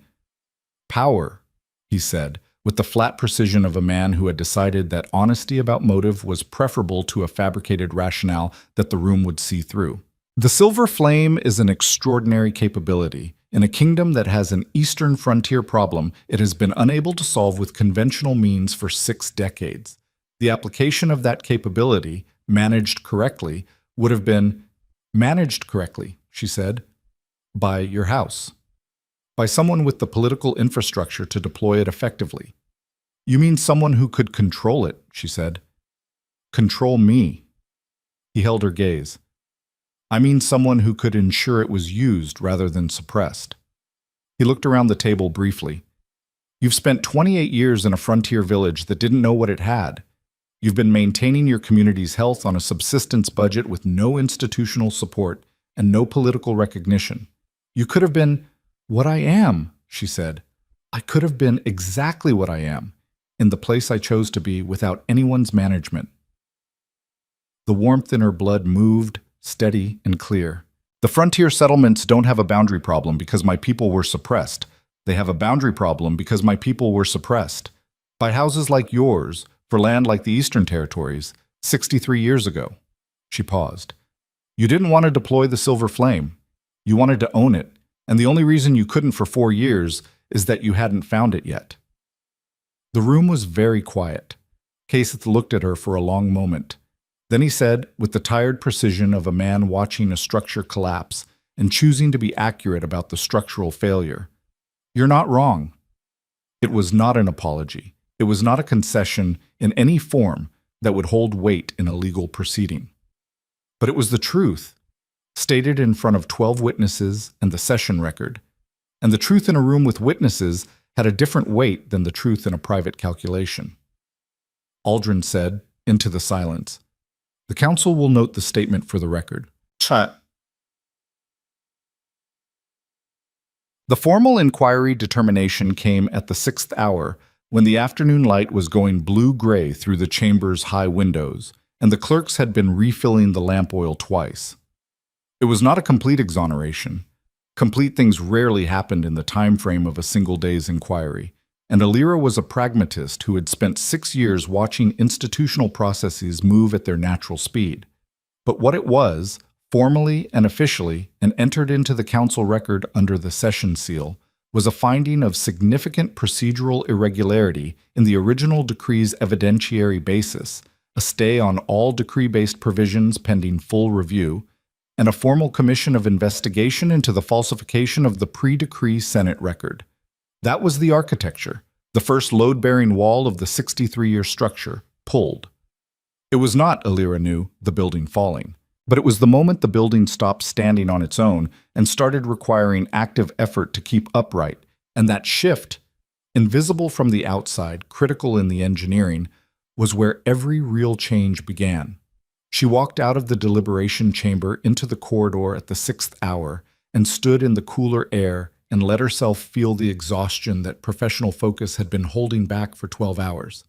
power, he said, with the flat precision of a man who had decided that honesty about motive was preferable to a fabricated rationale that the room would see through. The silver flame is an extraordinary capability. In a kingdom that has an eastern frontier problem it has been unable to solve with conventional means for 6 decades. The application of that capability, managed correctly, would have been managed correctly, she said, by your house. By someone with the political infrastructure to deploy it effectively. You mean someone who could control it, she said. Control me. He held her gaze. I mean someone who could ensure it was used rather than suppressed. He looked around the table briefly. You've spent 28 years in a frontier village that didn't know what it had. You've been maintaining your community's health on a subsistence budget with no institutional support and no political recognition. You could have been what I am, she said. I could have been exactly what I am, in the place I chose to be without anyone's management. The warmth in her blood moved, steady and clear. The frontier settlements don't have a boundary problem because my people were suppressed. They have a boundary problem because my people were suppressed. By houses like yours, for land like the Eastern Territories, 63 years ago. She paused. You didn't want to deploy the silver flame. You wanted to own it, and the only reason you couldn't for 4 years is that you hadn't found it yet. The room was very quiet. Kaseth looked at her for a long moment. Then he said, with the tired precision of a man watching a structure collapse and choosing to be accurate about the structural failure, "You're not wrong." It was not an apology. It was not a concession in any form that would hold weight in a legal proceeding. But it was the truth, stated in front of 12 witnesses and the session record. And the truth in a room with witnesses had a different weight than the truth in a private calculation. Aldrin said, into the silence, "The council will note the statement for the record." Chat. The formal inquiry determination came at the 6th hour, when the afternoon light was going blue-gray through the chamber's high windows, and the clerks had been refilling the lamp oil twice. It was not a complete exoneration. Complete things rarely happened in the time frame of a single day's inquiry, and Alira was a pragmatist who had spent 6 years watching institutional processes move at their natural speed. But what it was, formally and officially, and entered into the council record under the session seal, was a finding of significant procedural irregularity in the original decree's evidentiary basis, a stay on all decree-based provisions pending full review, and a formal commission of investigation into the falsification of the pre-decree Senate record. That was the architecture, the first load-bearing wall of the 63-year structure, pulled. It was not, Alira knew, the building falling, but it was the moment the building stopped standing on its own and started requiring active effort to keep upright, and that shift, invisible from the outside, critical in the engineering, was where every real change began. She walked out of the deliberation chamber into the corridor at the 6th hour and stood in the cooler air and let herself feel the exhaustion that professional focus had been holding back for 12 hours.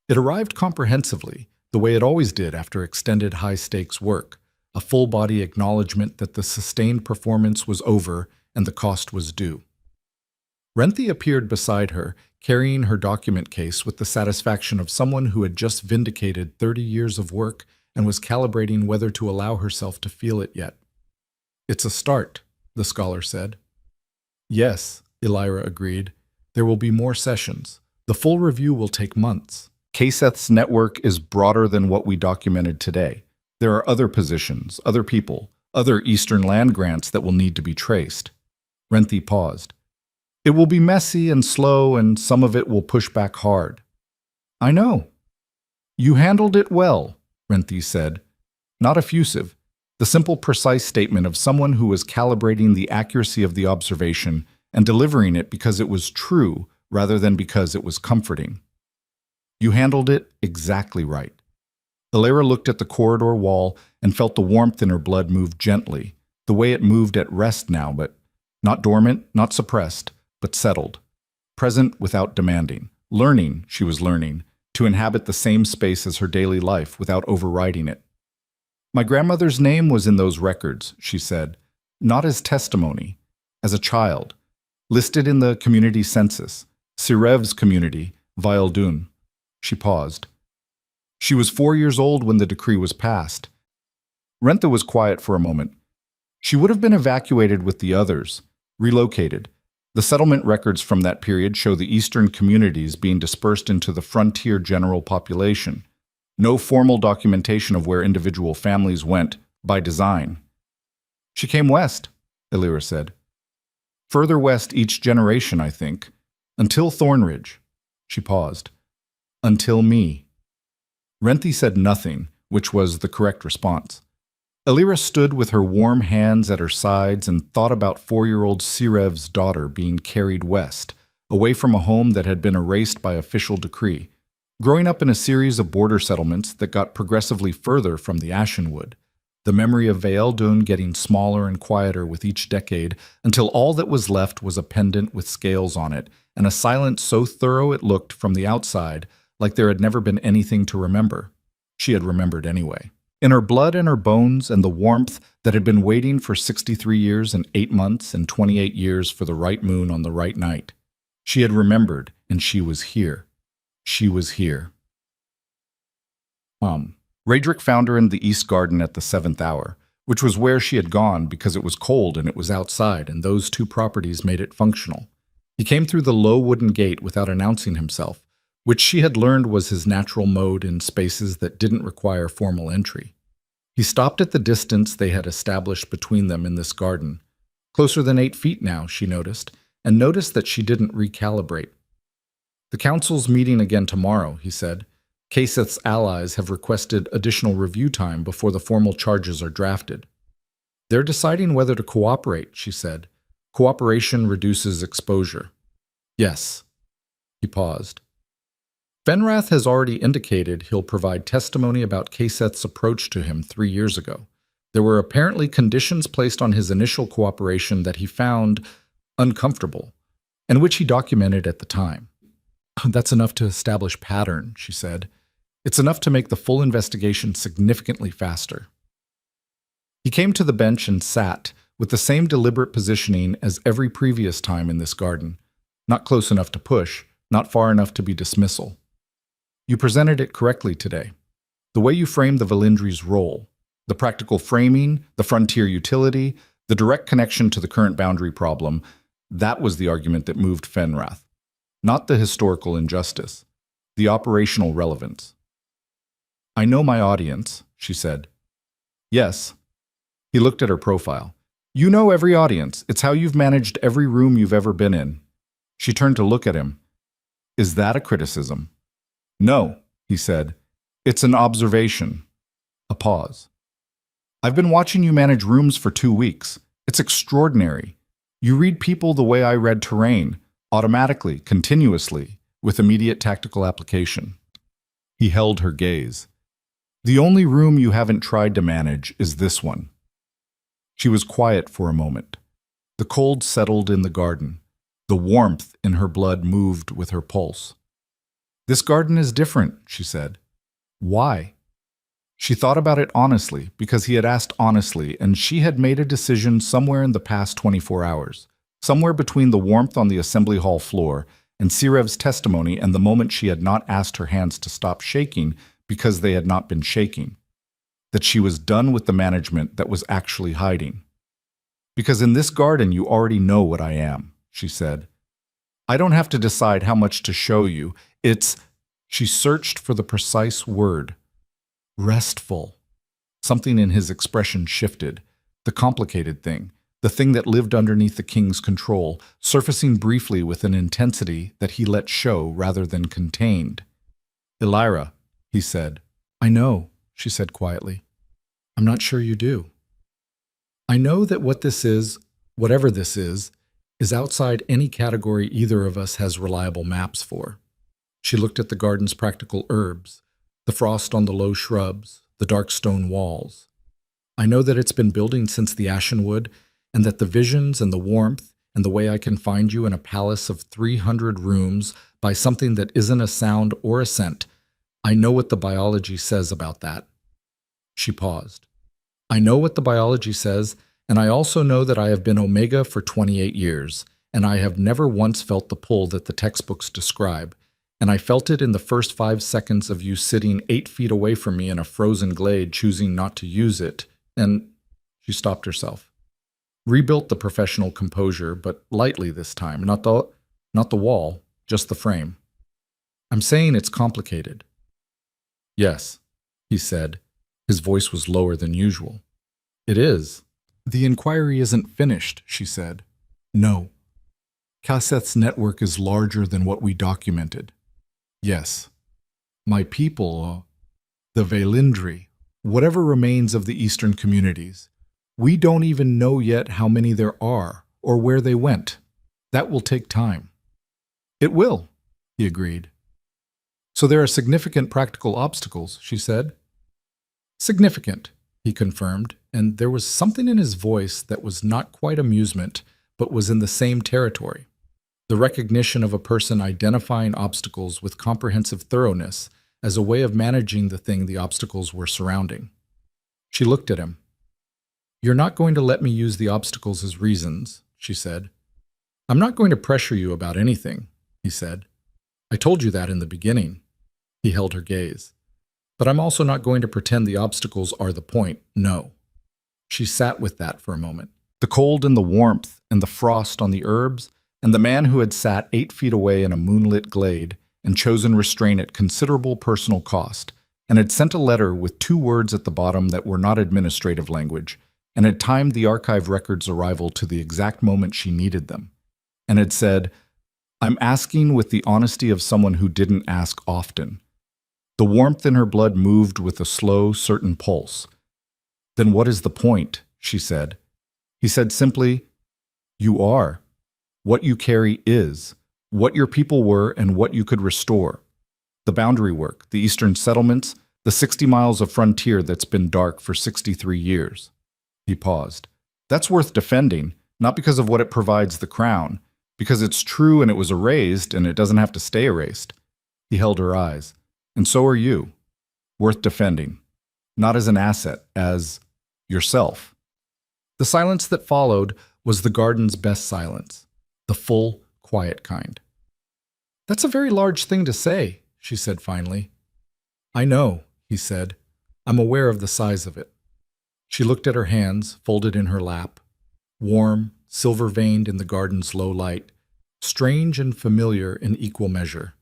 It arrived comprehensively, the way it always did after extended high-stakes work, a full-body acknowledgement that the sustained performance was over and the cost was due. Renthi appeared beside her, carrying her document case with the satisfaction of someone who had just vindicated 30 years of work and was calibrating whether to allow herself to feel it yet. "It's a start," the scholar said. "Yes," Elira agreed. "There will be more sessions. The full review will take months. Kaseth's network is broader than what we documented today. There are other positions, other people, other Eastern land grants that will need to be traced." Renthi paused. "It will be messy and slow, and some of it will push back hard." "I know." "You handled it well," Renthi said. Not effusive, the simple, precise statement of someone who was calibrating the accuracy of the observation and delivering it because it was true rather than because it was comforting. "You handled it exactly right." Alira looked at the corridor wall and felt the warmth in her blood move gently, the way it moved at rest now, but Not dormant, not suppressed, but settled. Present without demanding. Learning, she was learning, to inhabit the same space as her daily life without overriding it. My grandmother's name was in those records, she said, not as testimony, as a child, listed in the community census, Sirev's community, Vildun. She paused. She was 4 years old when the decree was passed. Rentha was quiet for a moment. She would have been evacuated with the others, relocated. The settlement records from that period show the eastern communities being dispersed into the frontier general population. No formal documentation of where individual families went, by design. She came west, Elira said. Further west each generation, I think. Until Thornridge. She paused. Until me. Renthi said nothing, which was the correct response. Elira stood with her warm hands at her sides and thought about 4-year-old Sirev's daughter being carried west, away from a home that had been erased by official decree, growing up in a series of border settlements that got progressively further from the Ashenwood, the memory of Vaeldun getting smaller and quieter with each decade until all that was left was a pendant with scales on it and a silence so thorough it looked from the outside like there had never been anything to remember. She had remembered anyway. In her blood and her bones and the warmth that had been waiting for 63 years and 8 months and 28 years for the right moon on the right night. She had remembered, and she was here. She was here. Raedric found her in the East Garden at the 7th hour, which was where she had gone because it was cold and it was outside, and those two properties made it functional. He came through the low wooden gate without announcing himself, which she had learned was his natural mode in spaces that didn't require formal entry. He stopped at the distance they had established between them in this garden. Closer than 8 feet now, she noticed, and noticed that she didn't recalibrate. The council's meeting again tomorrow, he said. Kaseth's allies have requested additional review time before the formal charges are drafted. They're deciding whether to cooperate, she said. Cooperation reduces exposure. Yes. He paused. Fenrath has already indicated he'll provide testimony about Kaseth's approach to him 3 years ago. There were apparently conditions placed on his initial cooperation that he found uncomfortable, and which he documented at the time. That's enough to establish pattern, she said. It's enough to make the full investigation significantly faster. He came to the bench and sat, with the same deliberate positioning as every previous time in this garden. Not close enough to push, not far enough to be dismissal. You presented it correctly today. The way you framed the Valindri's role, the practical framing, the frontier utility, the direct connection to the current boundary problem, that was the argument that moved Fenrath. Not the historical injustice, the operational relevance. I know my audience, she said. Yes. He looked at her profile. You know every audience. It's how you've managed every room you've ever been in. She turned to look at him. Is that a criticism? No, he said. It's an observation. A pause. I've been watching you manage rooms for 2 weeks. It's extraordinary. You read people the way I read terrain, automatically, continuously, with immediate tactical application. He held her gaze. The only room you haven't tried to manage is this one. She was quiet for a moment. The cold settled in the garden. The warmth in her blood moved with her pulse. This garden is different, she said. Why? She thought about it honestly, because he had asked honestly, and she had made a decision somewhere in the past 24 hours, somewhere between the warmth on the assembly hall floor and Sirev's testimony and the moment she had not asked her hands to stop shaking because they had not been shaking, that she was done with the management that was actually hiding. Because in this garden you already know what I am, she said. I don't have to decide how much to show you. It's, she searched for the precise word. Restful. Something in his expression shifted. The complicated thing, the thing that lived underneath the king's control, surfacing briefly with an intensity that he let show rather than contained. Elira, he said. I know, she said quietly. I'm not sure you do. I know that what this is, whatever this is outside any category either of us has reliable maps for. She looked at the garden's practical herbs, the frost on the low shrubs, the dark stone walls. I know that it's been building since the Ashenwood, and that the visions and the warmth, and the way I can find you in a palace of 300 rooms by something that isn't a sound or a scent. I know what the biology says about that." She paused. "I know what the biology says, and I also know that I have been Omega for 28 years, and I have never once felt the pull that the textbooks describe, and I felt it in the first 5 seconds of you sitting 8 feet away from me in a frozen glade choosing not to use it, and—" She stopped herself. Rebuilt the professional composure, but lightly this time, not the wall, just the frame. "I'm saying it's complicated." "Yes," he said. His voice was lower than usual. "It is." "The inquiry isn't finished," she said. "No. Casseth's network is larger than what we documented. Yes. My people, the Velindri, whatever remains of the eastern communities, we don't even know yet how many there are or where they went. That will take time." "It will," he agreed. "So there are significant practical obstacles," she said. "Significant," he confirmed, and there was something in his voice that was not quite amusement, but was in the same territory. The recognition of a person identifying obstacles with comprehensive thoroughness as a way of managing the thing the obstacles were surrounding. She looked at him. "You're not going to let me use the obstacles as reasons," she said. "I'm not going to pressure you about anything," he said. "I told you that in the beginning." He held her gaze. "But I'm also not going to pretend the obstacles are the point, no." She sat with that for a moment. The cold and the warmth and the frost on the herbs, and the man who had sat 8 feet away in a moonlit glade and chosen restraint at considerable personal cost, and had sent a letter with 2 words at the bottom that were not administrative language, and had timed the archive records' arrival to the exact moment she needed them, and had said, "I'm asking with the honesty of someone who didn't ask often." The warmth in her blood moved with a slow, certain pulse. "Then what is the point?" she said. He said simply, "You are. What you carry is. What your people were and what you could restore. The boundary work, the eastern settlements, the 60 miles of frontier that's been dark for 63 years. He paused. "That's worth defending, not because of what it provides the crown, because it's true and it was erased and it doesn't have to stay erased." He held her eyes. "And so are you. Worth defending. Not as an asset, as yourself." The silence that followed was the garden's best silence, the full, quiet kind. "That's a very large thing to say," she said finally. "I know," he said. "I'm aware of the size of it." She looked at her hands, folded in her lap, warm, silver-veined in the garden's low light, strange and familiar in equal measure.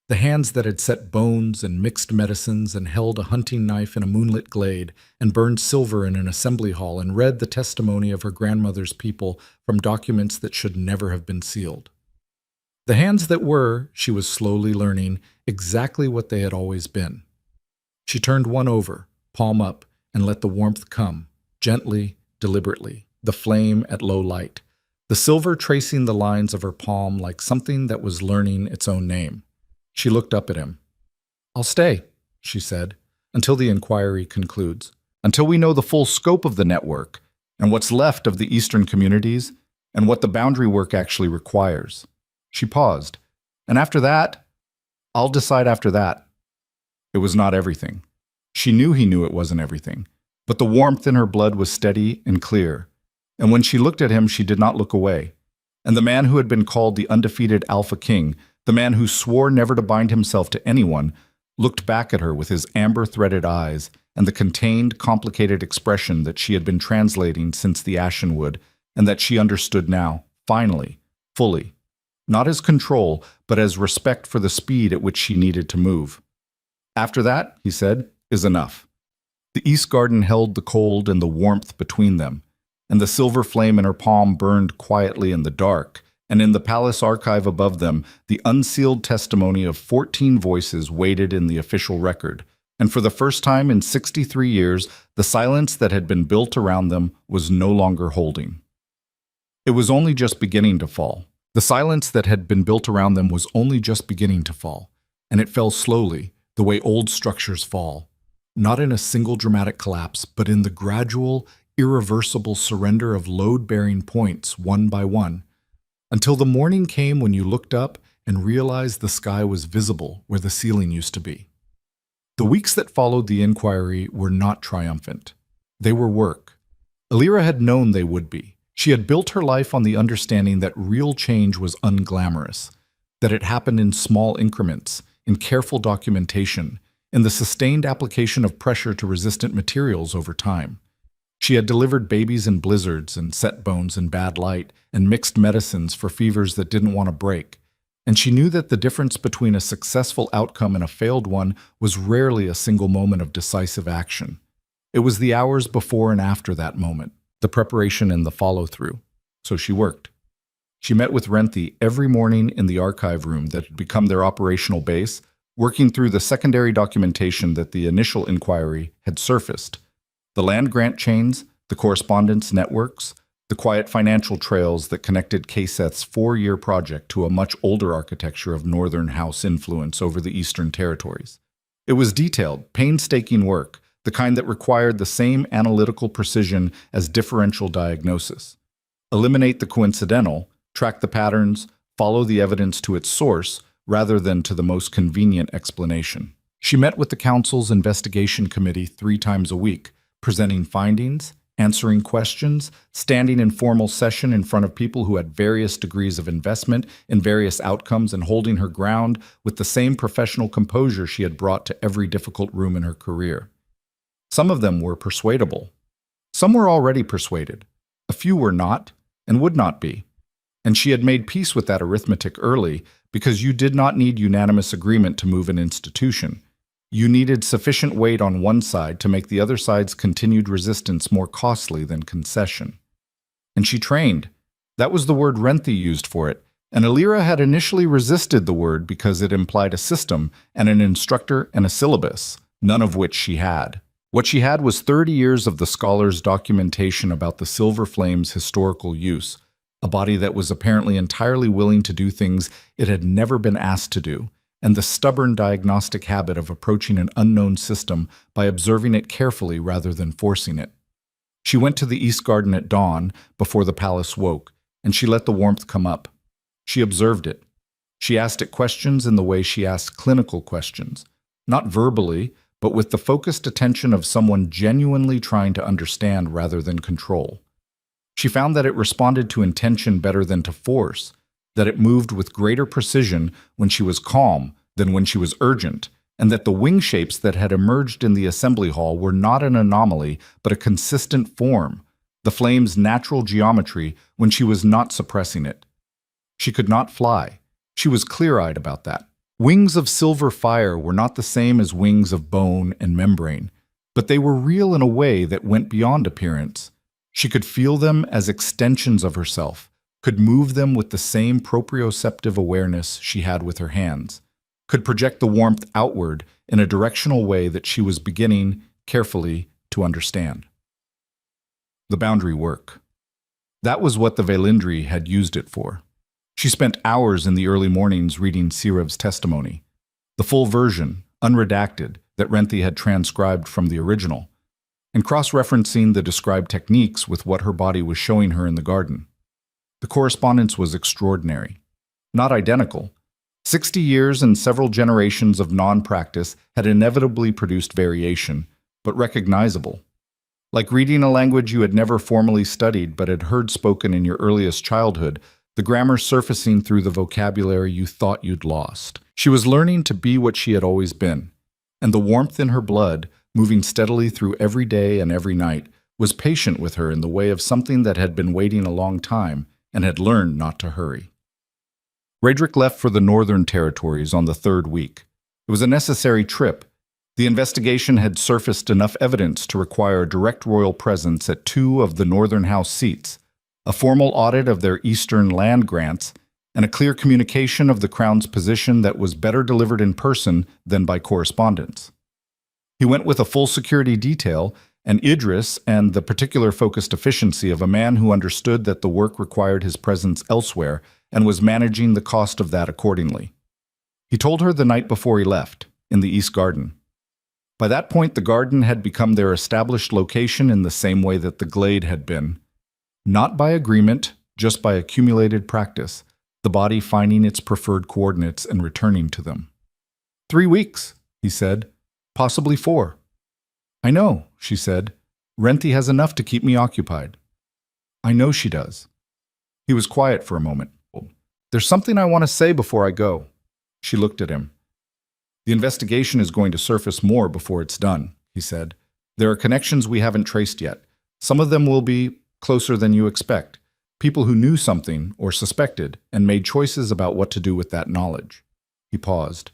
The hands that had set bones and mixed medicines and held a hunting knife in a moonlit glade and burned silver in an assembly hall and read the testimony of her grandmother's people from documents that should never have been sealed. The hands that were, she was slowly learning, exactly what they had always been. She turned one over, palm up, and let the warmth come, gently, deliberately, the flame at low light, the silver tracing the lines of her palm like something that was learning its own name. She looked up at him. "I'll stay," she said, "until the inquiry concludes, until we know the full scope of the network and what's left of the eastern communities and what the boundary work actually requires." She paused. "And after that, I'll decide after that." It was not everything. She knew he knew it wasn't everything, but the warmth in her blood was steady and clear, and when she looked at him, she did not look away. And the man who had been called the undefeated Alpha King, the man who swore never to bind himself to anyone, looked back at her with his amber-threaded eyes and the contained, complicated expression that she had been translating since the Ashenwood, and that she understood now, finally, fully. Not as control, but as respect for the speed at which she needed to move. "After that," he said, "is enough." The East Garden held the cold and the warmth between them, and the silver flame in her palm burned quietly in the dark, and in the palace archive above them, the unsealed testimony of 14 voices waited in the official record, and for the first time in 63 years, the silence that had been built around them was no longer holding. It was only just beginning to fall. The silence that had been built around them was only just beginning to fall, and it fell slowly, the way old structures fall, not in a single dramatic collapse, but in the gradual, irreversible surrender of load-bearing points one by one, until the morning came when you looked up and realized the sky was visible where the ceiling used to be. The weeks that followed the inquiry were not triumphant. They were work. Alira had known they would be. She had built her life on the understanding that real change was unglamorous, that it happened in small increments, in careful documentation, in the sustained application of pressure to resistant materials over time. She had delivered babies in blizzards and set bones in bad light and mixed medicines for fevers that didn't want to break. And she knew that the difference between a successful outcome and a failed one was rarely a single moment of decisive action. It was the hours before and after that moment, the preparation and the follow-through. So she worked. She met with Renthi every morning in the archive room that had become their operational base, working through the secondary documentation that the initial inquiry had surfaced. The land grant chains, the correspondence networks, the quiet financial trails that connected Kaseth's 4-year project to a much older architecture of Northern House influence over the Eastern Territories. It was detailed, painstaking work, the kind that required the same analytical precision as differential diagnosis. Eliminate the coincidental, track the patterns, follow the evidence to its source, rather than to the most convenient explanation. She met with the Council's investigation committee 3 times a week, presenting findings, answering questions, standing in formal session in front of people who had various degrees of investment in various outcomes, and holding her ground with the same professional composure she had brought to every difficult room in her career. Some of them were persuadable. Some were already persuaded. A few were not, and would not be. And she had made peace with that arithmetic early, because you did not need unanimous agreement to move an institution. You needed sufficient weight on one side to make the other side's continued resistance more costly than concession. And she trained. That was the word Renthi used for it, and Alira had initially resisted the word because it implied a system and an instructor and a syllabus, none of which she had. What she had was 30 years of the scholar's documentation about the Silver Flame's historical use, a body that was apparently entirely willing to do things it had never been asked to do, and the stubborn diagnostic habit of approaching an unknown system by observing it carefully rather than forcing it. She went to the East Garden at dawn, before the palace woke, and she let the warmth come up. She observed it. She asked it questions in the way she asked clinical questions, not verbally, but with the focused attention of someone genuinely trying to understand rather than control. She found that it responded to intention better than to force, that it moved with greater precision when she was calm than when she was urgent, and that the wing shapes that had emerged in the assembly hall were not an anomaly, but a consistent form, the flame's natural geometry when she was not suppressing it. She could not fly. She was clear-eyed about that. Wings of silver fire were not the same as wings of bone and membrane, but they were real in a way that went beyond appearance. She could feel them as extensions of herself, could move them with the same proprioceptive awareness she had with her hands, could project the warmth outward in a directional way that she was beginning, carefully, to understand. The boundary work. That was what the Velindri had used it for. She spent hours in the early mornings reading Sirev's testimony, the full version, unredacted, that Renthi had transcribed from the original, and cross-referencing the described techniques with what her body was showing her in the garden. The correspondence was extraordinary. Not identical. 60 years and several generations of non-practice had inevitably produced variation, but recognizable. Like reading a language you had never formally studied but had heard spoken in your earliest childhood, the grammar surfacing through the vocabulary you thought you'd lost. She was learning to be what she had always been, and the warmth in her blood, moving steadily through every day and every night, was patient with her in the way of something that had been waiting a long time and had learned not to hurry. Raedric left for the Northern Territories on the 3rd week. It was a necessary trip. The investigation had surfaced enough evidence to require a direct royal presence at 2 of the Northern House seats, a formal audit of their eastern land grants, and a clear communication of the Crown's position that was better delivered in person than by correspondence. He went with a full security detail, and Idris and the particular focused efficiency of a man who understood that the work required his presence elsewhere and was managing the cost of that accordingly. He told her the night before he left, in the East Garden. By that point, the garden had become their established location in the same way that the glade had been. Not by agreement, just by accumulated practice, the body finding its preferred coordinates and returning to them. 3 weeks, he said. Possibly 4. I know, she said. Renthi has enough to keep me occupied. I know she does. He was quiet for a moment. There's something I want to say before I go. She looked at him. The investigation is going to surface more before it's done, he said. There are connections we haven't traced yet. Some of them will be closer than you expect. People who knew something or suspected and made choices about what to do with that knowledge. He paused.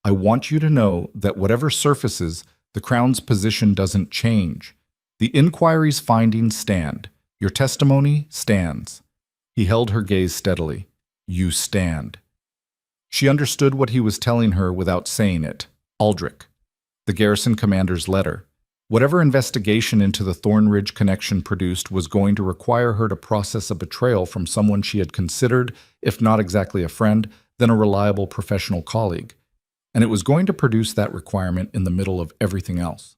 I want you to know that whatever surfaces, the Crown's position doesn't change. The inquiry's findings stand. Your testimony stands. He held her gaze steadily. You stand. She understood what he was telling her without saying it. Aldrich, the garrison commander's letter. Whatever investigation into the Thornridge connection produced was going to require her to process a betrayal from someone she had considered, if not exactly a friend, then a reliable professional colleague. And it was going to produce that requirement in the middle of everything else.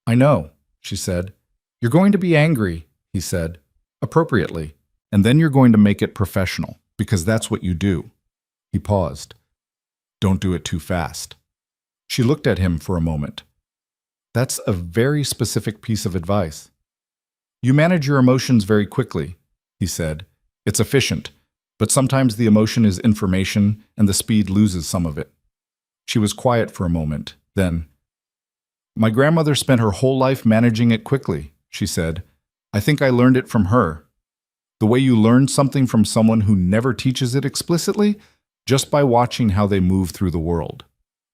I know, she said. You're going to be angry, he said, appropriately, and then you're going to make it professional, because that's what you do. He paused. Don't do it too fast. She looked at him for a moment. That's a very specific piece of advice. You manage your emotions very quickly, he said. It's efficient, but sometimes the emotion is information and the speed loses some of it. She was quiet for a moment, then, my grandmother spent her whole life managing it quickly, she said. I think I learned it from her. The way you learn something from someone who never teaches it explicitly, just by watching how they move through the world.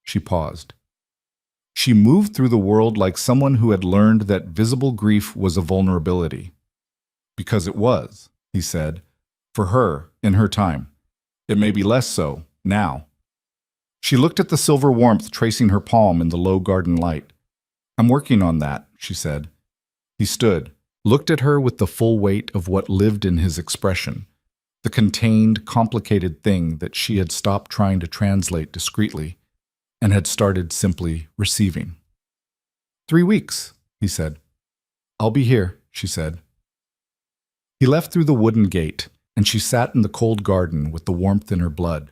She paused. She moved through the world like someone who had learned that visible grief was a vulnerability. Because it was, he said, for her, in her time. It may be less so, now. She looked at the silver warmth tracing her palm in the low garden light. I'm working on that, she said. He stood, looked at her with the full weight of what lived in his expression, the contained, complicated thing that she had stopped trying to translate discreetly and had started simply receiving. 3 weeks, he said. I'll be here, she said. He left through the wooden gate, and she sat in the cold garden with the warmth in her blood,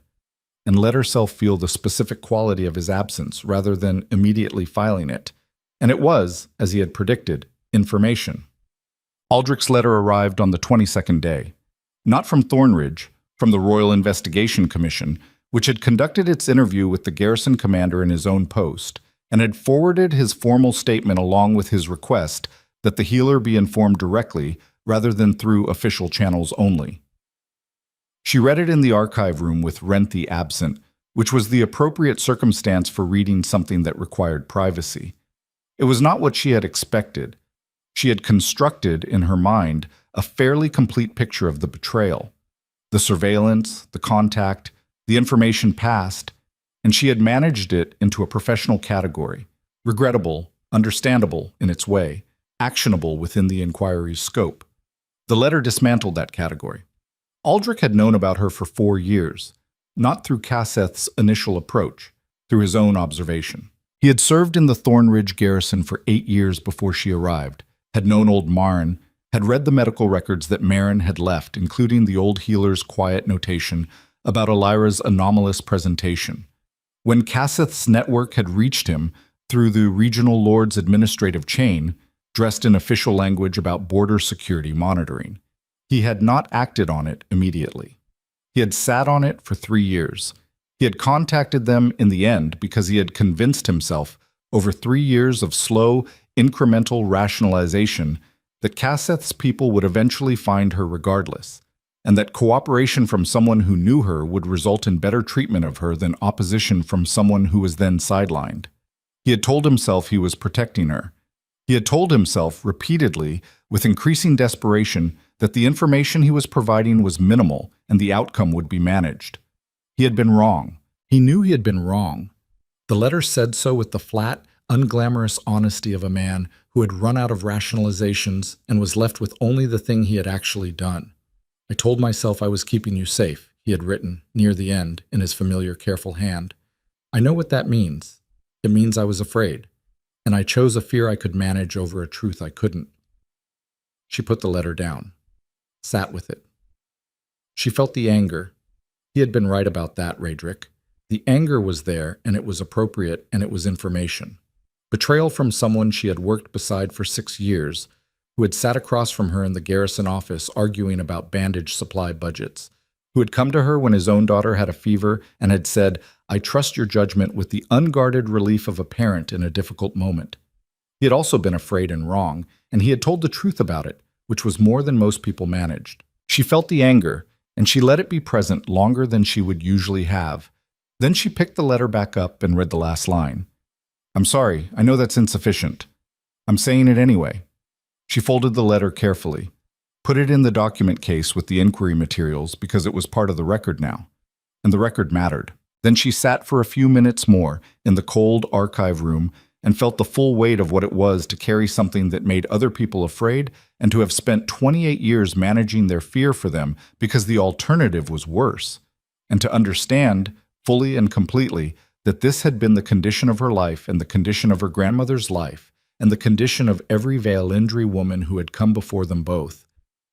and let herself feel the specific quality of his absence rather than immediately filing it. And it was, as he had predicted, information. Aldrich's letter arrived on the 22nd day. Not from Thornridge, from the Royal Investigation Commission, which had conducted its interview with the garrison commander in his own post, and had forwarded his formal statement along with his request that the healer be informed directly rather than through official channels only. She read it in the archive room with Renthi absent, which was the appropriate circumstance for reading something that required privacy. It was not what she had expected. She had constructed, in her mind, a fairly complete picture of the betrayal, the surveillance, the contact, the information passed, and she had managed it into a professional category, regrettable, understandable in its way, actionable within the inquiry's scope. The letter dismantled that category. Aldrich had known about her for 4 years, not through Casseth's initial approach, through his own observation. He had served in the Thornridge garrison for 8 years before she arrived, had known old Marin, had read the medical records that Marin had left, including the old healer's quiet notation about Elira's anomalous presentation. When Casseth's network had reached him through the regional lord's administrative chain, dressed in official language about border security monitoring, he had not acted on it immediately. He had sat on it for 3 years. He had contacted them in the end because he had convinced himself, over 3 years of slow, incremental rationalization, that Casseth's people would eventually find her regardless, and that cooperation from someone who knew her would result in better treatment of her than opposition from someone who was then sidelined. He had told himself he was protecting her. He had told himself repeatedly, with increasing desperation, that the information he was providing was minimal and the outcome would be managed. He had been wrong. He knew he had been wrong. The letter said so with the flat, unglamorous honesty of a man who had run out of rationalizations and was left with only the thing he had actually done. I told myself I was keeping you safe, he had written, near the end, in his familiar, careful hand. I know what that means. It means I was afraid, and I chose a fear I could manage over a truth I couldn't. She put the letter down, sat with it, She felt the anger. He had been right about that, Radrick. The anger was there, and it was appropriate, and it was information. Betrayal from someone she had worked beside for 6 years, who had sat across from her in the garrison office arguing about bandage supply budgets, who had come to her when his own daughter had a fever and had said, "I trust your judgment," with the unguarded relief of a parent in a difficult moment. He had also been afraid and wrong, and he had told the truth about it, which was more than most people managed. She felt the anger, and she let it be present longer than she would usually have. Then she picked the letter back up and read the last line. "I'm sorry, I know that's insufficient. I'm saying it anyway." She folded the letter carefully, put it in the document case with the inquiry materials because it was part of the record now, and the record mattered. Then she sat for a few minutes more in the cold archive room and felt the full weight of what it was to carry something that made other people afraid and to have spent 28 years managing their fear for them because the alternative was worse, and to understand, fully and completely, that this had been the condition of her life and the condition of her grandmother's life and the condition of every Valindri woman who had come before them both,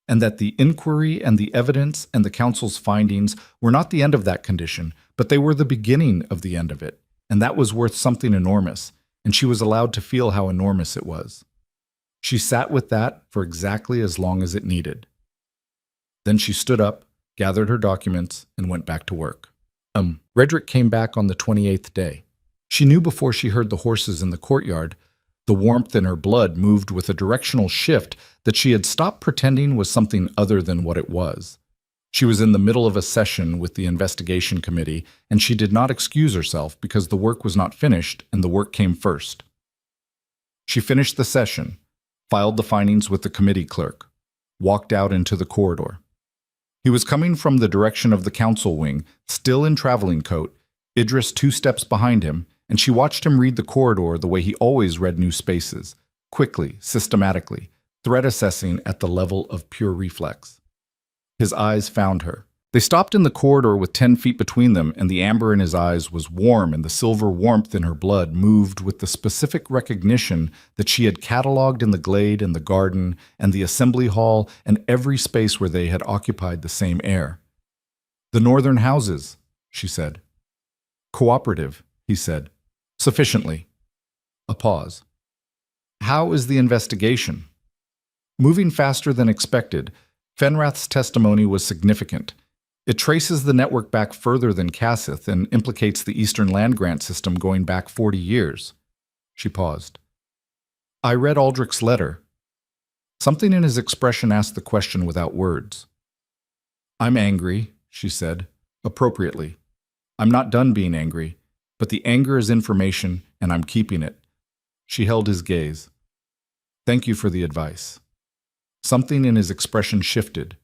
and that the inquiry and the evidence and the council's findings were not the end of that condition, but they were the beginning of the end of it, and that was worth something enormous, and she was allowed to feel how enormous it was. She sat with that for exactly as long as it needed. Then she stood up, gathered her documents, and went back to work. Redrick came back on the 28th day. She knew before she heard the horses in the courtyard, the warmth in her blood moved with a directional shift that she had stopped pretending was something other than what it was. She was in the middle of a session with the investigation committee, and she did not excuse herself because the work was not finished and the work came first. She finished the session, filed the findings with the committee clerk, walked out into the corridor. He was coming from the direction of the council wing, still in traveling coat, Idris 2 steps behind him, and she watched him read the corridor the way he always read new spaces, quickly, systematically, threat assessing at the level of pure reflex. His eyes found her. They stopped in the corridor with 10 feet between them, and the amber in his eyes was warm, and the silver warmth in her blood moved with the specific recognition that she had catalogued in the glade and the garden and the assembly hall and every space where they had occupied the same air. "The northern houses," she said. "Cooperative," he said. "Sufficiently." A pause. "How is the investigation?" Moving faster than expected, Fenrath's testimony was significant. It traces the network back further than Cassith and implicates the Eastern Land Grant system going back 40 years. She paused. "I read Aldrich's letter." Something in his expression asked the question without words. "I'm angry," she said, appropriately. "I'm not done being angry, but the anger is information, and I'm keeping it." She held his gaze. "Thank you for the advice." Something in his expression shifted.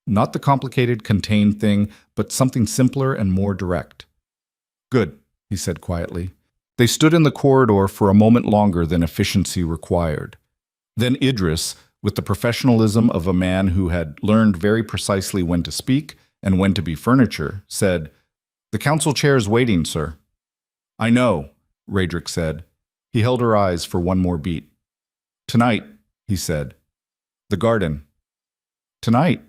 Not the complicated, contained thing, but something simpler and more direct. "Good," he said quietly. They stood in the corridor for a moment longer than efficiency required. Then Idris, with the professionalism of a man who had learned very precisely when to speak and when to be furniture, said, "The council chair is waiting, sir." "I know," Radrick said. He held her eyes for one more beat. "Tonight," he said. "The garden." "Tonight,"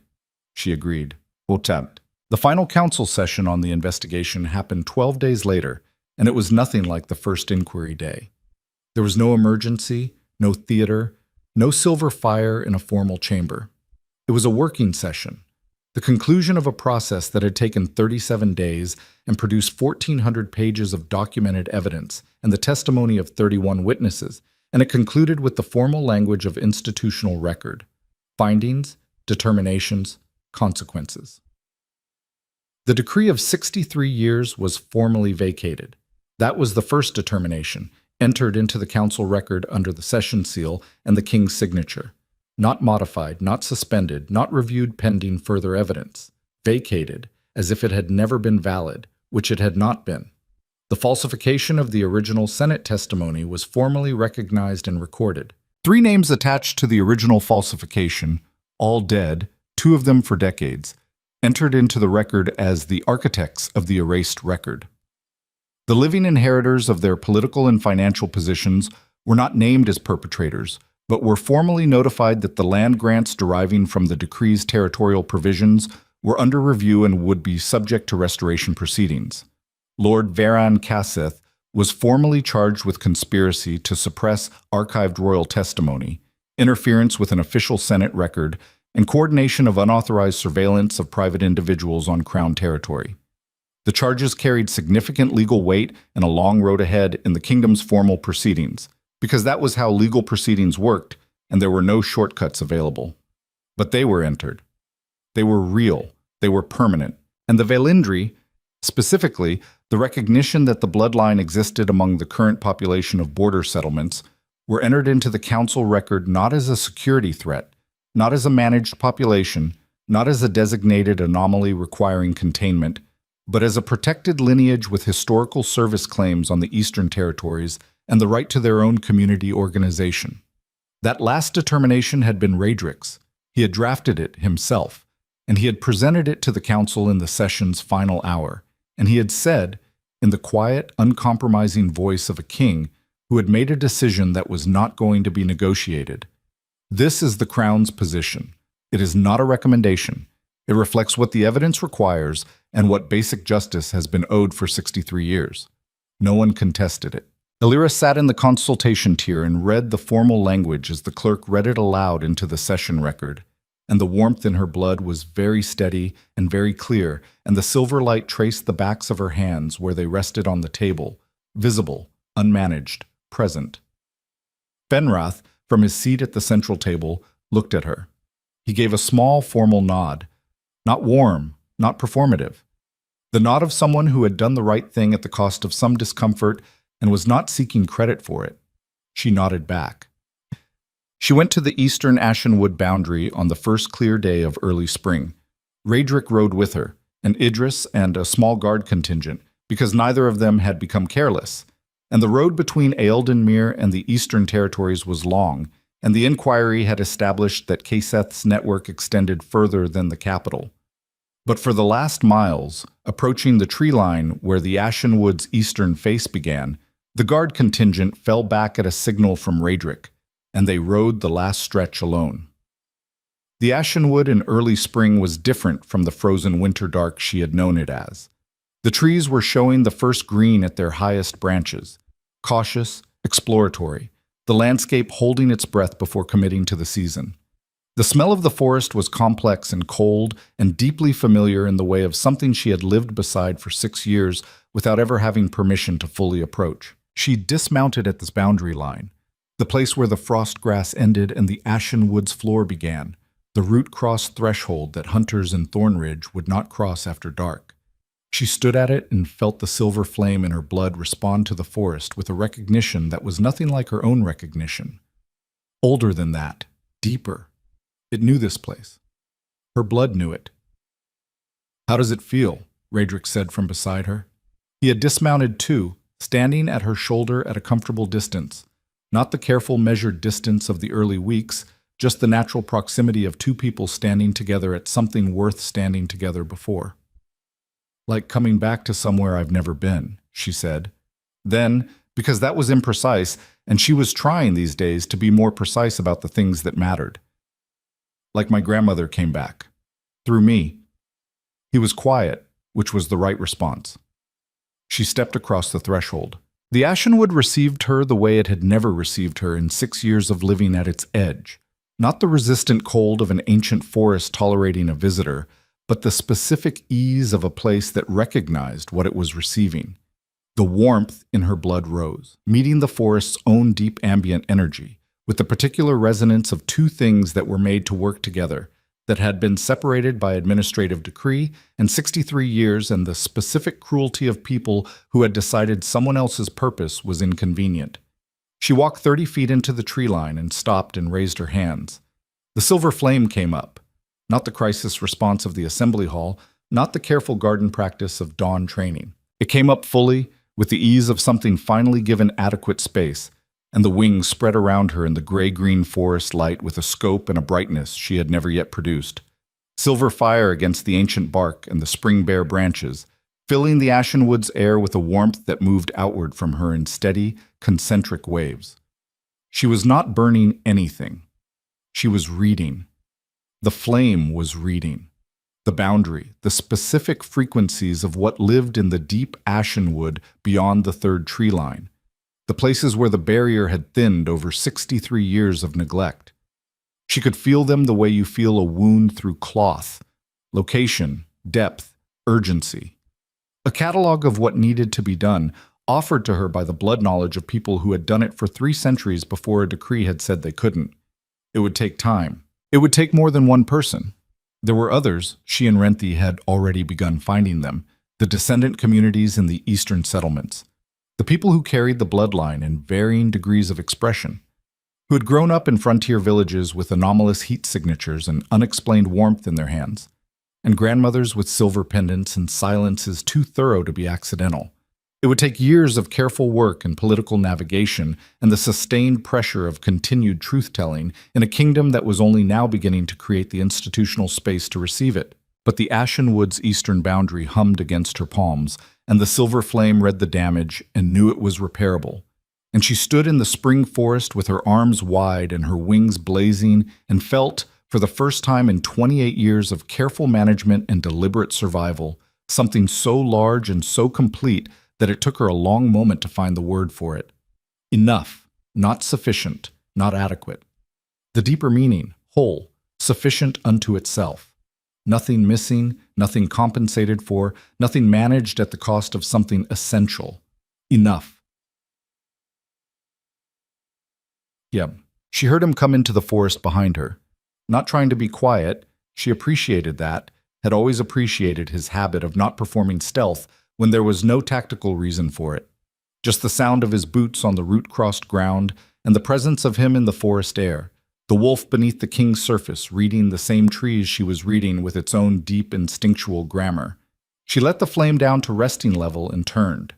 she agreed. Hotep. The final council session on the investigation happened 12 days later, and it was nothing like the first inquiry day. There was no emergency, no theater, no silver fire in a formal chamber. It was a working session, the conclusion of a process that had taken 37 days and produced 1,400 pages of documented evidence and the testimony of 31 witnesses, and it concluded with the formal language of institutional record: findings, determinations, consequences. The decree of 63 years was formally vacated. That was the first determination, entered into the council record under the session seal and the king's signature. Not modified, not suspended, not reviewed pending further evidence. Vacated, as if it had never been valid, which it had not been. The falsification of the original Senate testimony was formally recognized and recorded. 3 names attached to the original falsification, all dead, 2 of them for decades, entered into the record as the architects of the erased record. The living inheritors of their political and financial positions were not named as perpetrators, but were formally notified that the land grants deriving from the decree's territorial provisions were under review and would be subject to restoration proceedings. Lord Varan Casseth was formally charged with conspiracy to suppress archived royal testimony, interference with an official Senate record, and coordination of unauthorized surveillance of private individuals on Crown territory. The charges carried significant legal weight and a long road ahead in the kingdom's formal proceedings, because that was how legal proceedings worked, and there were no shortcuts available. But they were entered. They were real, they were permanent, and the Velindri, specifically the recognition that the bloodline existed among the current population of border settlements, were entered into the council record not as a security threat, not as a managed population, not as a designated anomaly requiring containment, but as a protected lineage with historical service claims on the Eastern Territories and the right to their own community organization. That last determination had been Raedric's. He had drafted it himself, and he had presented it to the council in the session's final hour, and he had said, in the quiet, uncompromising voice of a king who had made a decision that was not going to be negotiated, "This is the Crown's position. It is not a recommendation. It reflects what the evidence requires and what basic justice has been owed for 63 years. No one contested it." Illyra sat in the consultation tier and read the formal language as the clerk read it aloud into the session record, and the warmth in her blood was very steady and very clear, and the silver light traced the backs of her hands where they rested on the table, visible, unmanaged, present. Fenrath, from his seat at the central table, looked at her. He gave a small, formal nod. Not warm, not performative. The nod of someone who had done the right thing at the cost of some discomfort and was not seeking credit for it. She nodded back. She went to the eastern Ashenwood boundary on the first clear day of early spring. Raedric rode with her, and Idris and a small guard contingent, because neither of them had become careless. And the road between Ealdonmere and the Eastern Territories was long, and the inquiry had established that Kaseth's network extended further than the capital. But for the last miles, approaching the tree line where the Ashenwood's eastern face began, the guard contingent fell back at a signal from Raedric, and they rode the last stretch alone. The Ashenwood in early spring was different from the frozen winter dark she had known it as. The trees were showing the first green at their highest branches, cautious, exploratory, the landscape holding its breath before committing to the season. The smell of the forest was complex and cold and deeply familiar in the way of something she had lived beside for 6 years without ever having permission to fully approach. She dismounted at this boundary line, the place where the frost grass ended and the Ashenwood's floor began, the root-crossed threshold that hunters in Thornridge would not cross after dark. She stood at it and felt the silver flame in her blood respond to the forest with a recognition that was nothing like her own recognition. Older than that, deeper. It knew this place. Her blood knew it. "How does it feel?" Raedric said from beside her. He had dismounted too, standing at her shoulder at a comfortable distance. Not the careful, measured distance of the early weeks, just the natural proximity of two people standing together at something worth standing together before. "Like coming back to somewhere I've never been," she said. Then, because that was imprecise, and she was trying these days to be more precise about the things that mattered. "Like my grandmother came back. Through me." He was quiet, which was the right response. She stepped across the threshold. The Ashenwood received her the way it had never received her in 6 years of living at its edge. Not the resistant cold of an ancient forest tolerating a visitor, but the specific ease of a place that recognized what it was receiving. The warmth in her blood rose, meeting the forest's own deep ambient energy, with the particular resonance of two things that were made to work together, that had been separated by administrative decree and 63 years, and the specific cruelty of people who had decided someone else's purpose was inconvenient. She walked 30 feet into the tree line and stopped and raised her hands. The silver flame came up. Not the crisis response of the assembly hall, not the careful garden practice of dawn training. It came up fully, with the ease of something finally given adequate space, and the wings spread around her in the gray-green forest light with a scope and a brightness she had never yet produced. Silver fire against the ancient bark and the spring-bare branches, filling the Ashenwood's air with a warmth that moved outward from her in steady, concentric waves. She was not burning anything. She was reading. The flame was reading. The boundary, the specific frequencies of what lived in the deep ashen wood beyond the third tree line. The places where the barrier had thinned over 63 years of neglect. She could feel them the way you feel a wound through cloth. Location, depth, urgency. A catalog of what needed to be done, offered to her by the blood knowledge of people who had done it for 3 centuries before a decree had said they couldn't. It would take time. It would take more than one person. There were others. She and Renthi had already begun finding them, the descendant communities in the eastern settlements. The people who carried the bloodline in varying degrees of expression, who had grown up in frontier villages with anomalous heat signatures and unexplained warmth in their hands, and grandmothers with silver pendants and silences too thorough to be accidental. It would take years of careful work and political navigation and the sustained pressure of continued truth-telling in a kingdom that was only now beginning to create the institutional space to receive it. But the ashen wood's eastern boundary hummed against her palms, and the silver flame read the damage and knew it was repairable. And she stood in the spring forest with her arms wide and her wings blazing and felt, for the first time in 28 years of careful management and deliberate survival, something so large and so complete that it took her a long moment to find the word for it. Enough, not sufficient, not adequate. The deeper meaning, whole, sufficient unto itself. Nothing missing, nothing compensated for, nothing managed at the cost of something essential. Enough. Yep. She heard him come into the forest behind her. Not trying to be quiet, she appreciated that, had always appreciated his habit of not performing stealth when there was no tactical reason for it. Just the sound of his boots on the root-crossed ground and the presence of him in the forest air. The wolf beneath the king's surface, reading the same trees she was reading with its own deep instinctual grammar. She let the flame down to resting level and turned.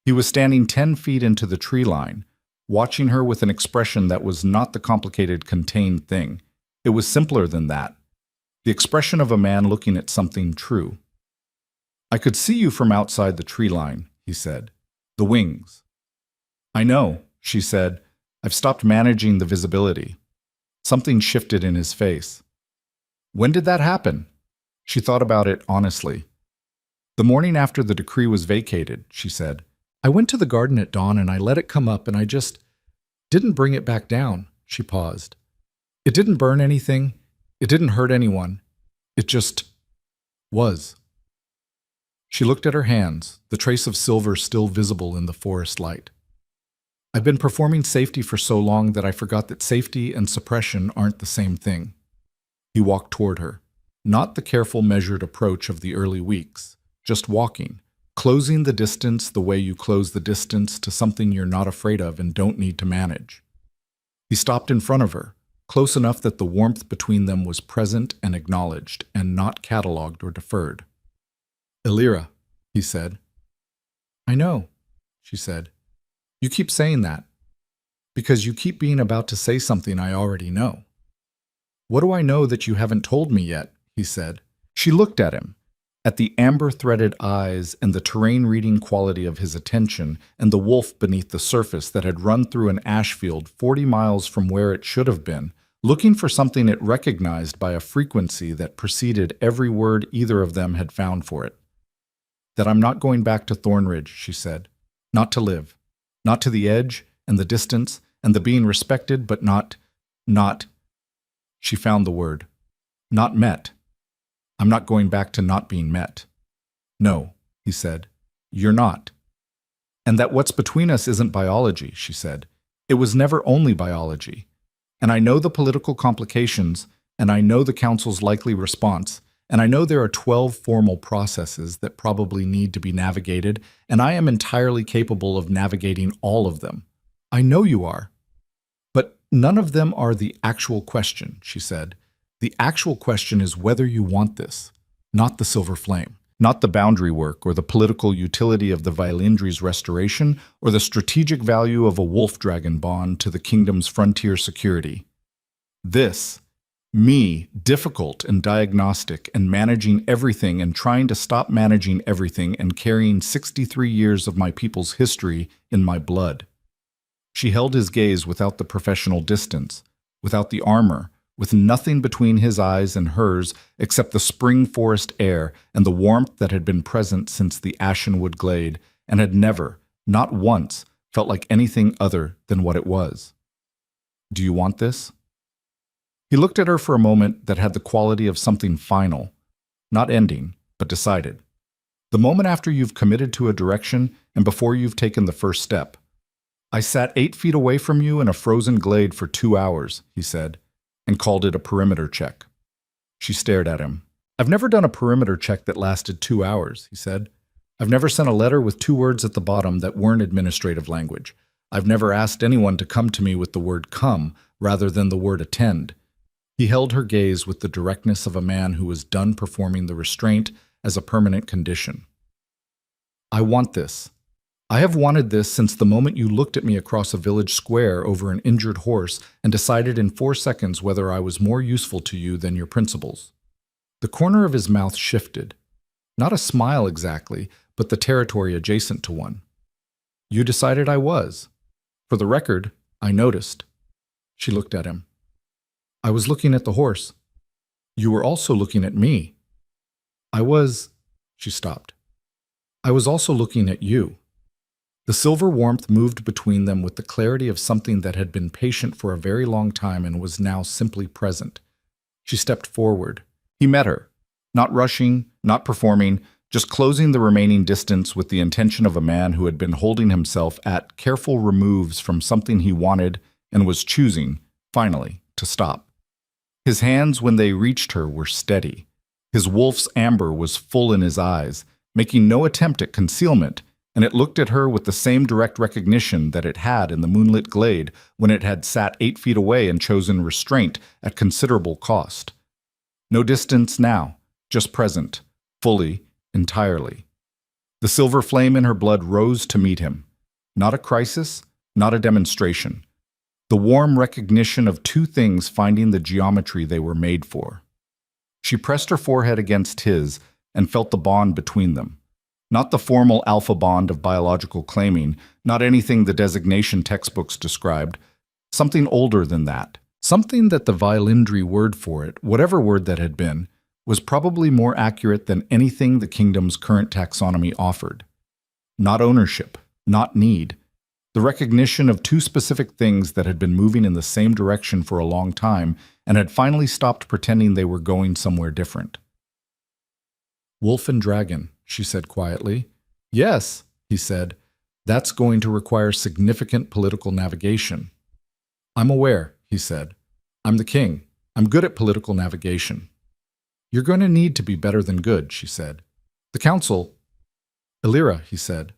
He was standing 10 feet into the tree line, watching her with an expression that was not the complicated, contained thing. It was simpler than that. The expression of a man looking at something true. "I could see you from outside the tree line," he said. "The wings." "I know," she said. "I've stopped managing the visibility." Something shifted in his face. "When did that happen?" She thought about it honestly. "The morning after the decree was vacated," she said. "I went to the garden at dawn and I let it come up and I just didn't bring it back down." She paused. "It didn't burn anything. It didn't hurt anyone. It just was." She looked at her hands, the trace of silver still visible in the forest light. "I've been performing safety for so long that I forgot that safety and suppression aren't the same thing." He walked toward her, not the careful, measured approach of the early weeks, just walking, closing the distance the way you close the distance to something you're not afraid of and don't need to manage. He stopped in front of her, close enough that the warmth between them was present and acknowledged, and not catalogued or deferred. "Elira," he said. "I know," she said. "You keep saying that, because you keep being about to say something I already know." "What do I know that you haven't told me yet?" he said. She looked at him, at the amber-threaded eyes and the terrain-reading quality of his attention and the wolf beneath the surface that had run through an ash field 40 miles from where it should have been, looking for something it recognized by a frequency that preceded every word either of them had found for it. "That I'm not going back to Thornridge," she said. "Not to live. Not to the edge and the distance and the being respected, but not. She found the word. "Not met. I'm not going back to not being met." "No," he said. "You're not. And that what's between us isn't biology," she said. "It was never only biology. And I know the political complications, and I know the council's likely response, and I know there are 12 formal processes that probably need to be navigated, and I am entirely capable of navigating all of them. I know you are. But none of them are the actual question," she said. "The actual question is whether you want this, not the silver flame, not the boundary work or the political utility of the Vailindri's restoration or the strategic value of a wolf-dragon bond to the kingdom's frontier security. This, me, difficult and diagnostic and managing everything and trying to stop managing everything and carrying 63 years of my people's history in my blood." She held his gaze without the professional distance, without the armor, with nothing between his eyes and hers except the spring forest air and the warmth that had been present since the Ashenwood glade and had never, not once, felt like anything other than what it was. "Do you want this?" He looked at her for a moment that had the quality of something final, not ending, but decided. The moment after you've committed to a direction and before you've taken the first step. "I sat 8 feet away from you in a frozen glade for 2 hours, he said, and called it a perimeter check. She stared at him. "I've never done a perimeter check that lasted 2 hours, he said. "I've never sent a letter with 2 words at the bottom that weren't administrative language. I've never asked anyone to come to me with the word come rather than the word attend." He held her gaze with the directness of a man who was done performing the restraint as a permanent condition. "I want this. I have wanted this since the moment you looked at me across a village square over an injured horse and decided in 4 seconds whether I was more useful to you than your principles." The corner of his mouth shifted. Not a smile exactly, but the territory adjacent to one. "You decided I was. For the record, I noticed." She looked at him. "I was looking at the horse. You were also looking at me." She stopped. "I was also looking at you." The silver warmth moved between them with the clarity of something that had been patient for a very long time and was now simply present. She stepped forward. He met her, not rushing, not performing, just closing the remaining distance with the intention of a man who had been holding himself at careful removes from something he wanted and was choosing, finally, to stop. His hands, when they reached her, were steady. His wolf's amber was full in his eyes, making no attempt at concealment, and it looked at her with the same direct recognition that it had in the moonlit glade when it had sat 8 feet away and chosen restraint at considerable cost. No distance now, just present, fully, entirely. The silver flame in her blood rose to meet him. Not a crisis, not a demonstration. The warm recognition of 2 things finding the geometry they were made for. She pressed her forehead against his and felt the bond between them. Not the formal alpha bond of biological claiming, not anything the designation textbooks described. Something older than that. Something that the Violindri word for it, whatever word that had been, was probably more accurate than anything the kingdom's current taxonomy offered. Not ownership, not need. The recognition of 2 specific things that had been moving in the same direction for a long time and had finally stopped pretending they were going somewhere different. "Wolf and dragon," she said quietly. "Yes," he said. "That's going to require significant political navigation." "I'm aware," he said. "I'm the king. I'm good at political navigation." "You're going to need to be better than good," she said. "The council—" "Illyra," he said.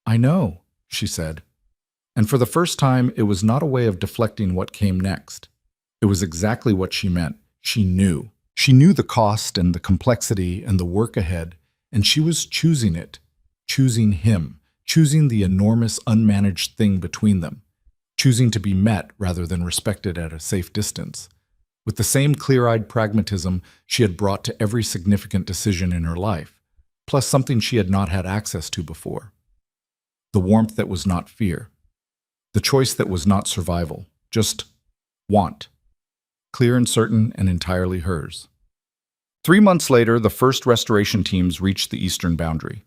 "I know," she said. And for the first time, it was not a way of deflecting what came next. It was exactly what she meant. She knew. She knew the cost and the complexity and the work ahead, and she was choosing it, choosing him, choosing the enormous unmanaged thing between them, choosing to be met rather than respected at a safe distance. With the same clear-eyed pragmatism she had brought to every significant decision in her life, plus something she had not had access to before. The warmth that was not fear. The choice that was not survival, just want. Clear and certain and entirely hers. 3 months later, the first restoration teams reached the eastern boundary.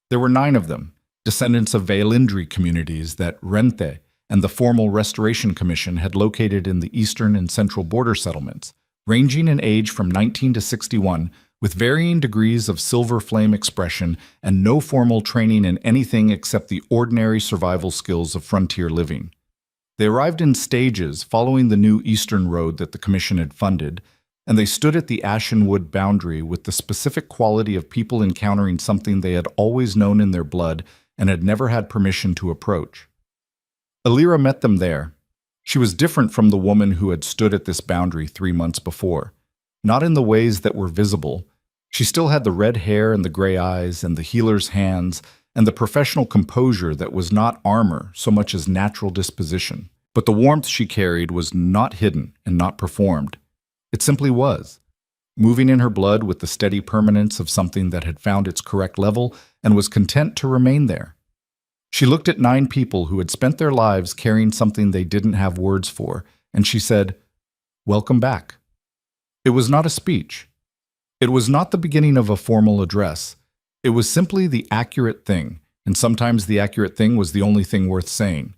There were 9 of them, descendants of Violindri communities that Rente and the formal Restoration Commission had located in the eastern and central border settlements, ranging in age from 19 to 61, with varying degrees of silver flame expression and no formal training in anything except the ordinary survival skills of frontier living. They arrived in stages following the new eastern road that the commission had funded, and they stood at the Ashenwood boundary with the specific quality of people encountering something they had always known in their blood and had never had permission to approach. Illyra met them there. She was different from the woman who had stood at this boundary 3 months before. Not in the ways that were visible. She still had the red hair and the gray eyes and the healer's hands and the professional composure that was not armor so much as natural disposition. But the warmth she carried was not hidden and not performed. It simply was, moving in her blood with the steady permanence of something that had found its correct level and was content to remain there. She looked at 9 people who had spent their lives carrying something they didn't have words for, and she said, Welcome back. It was not a speech. It was not the beginning of a formal address. It was simply the accurate thing, and sometimes the accurate thing was the only thing worth saying.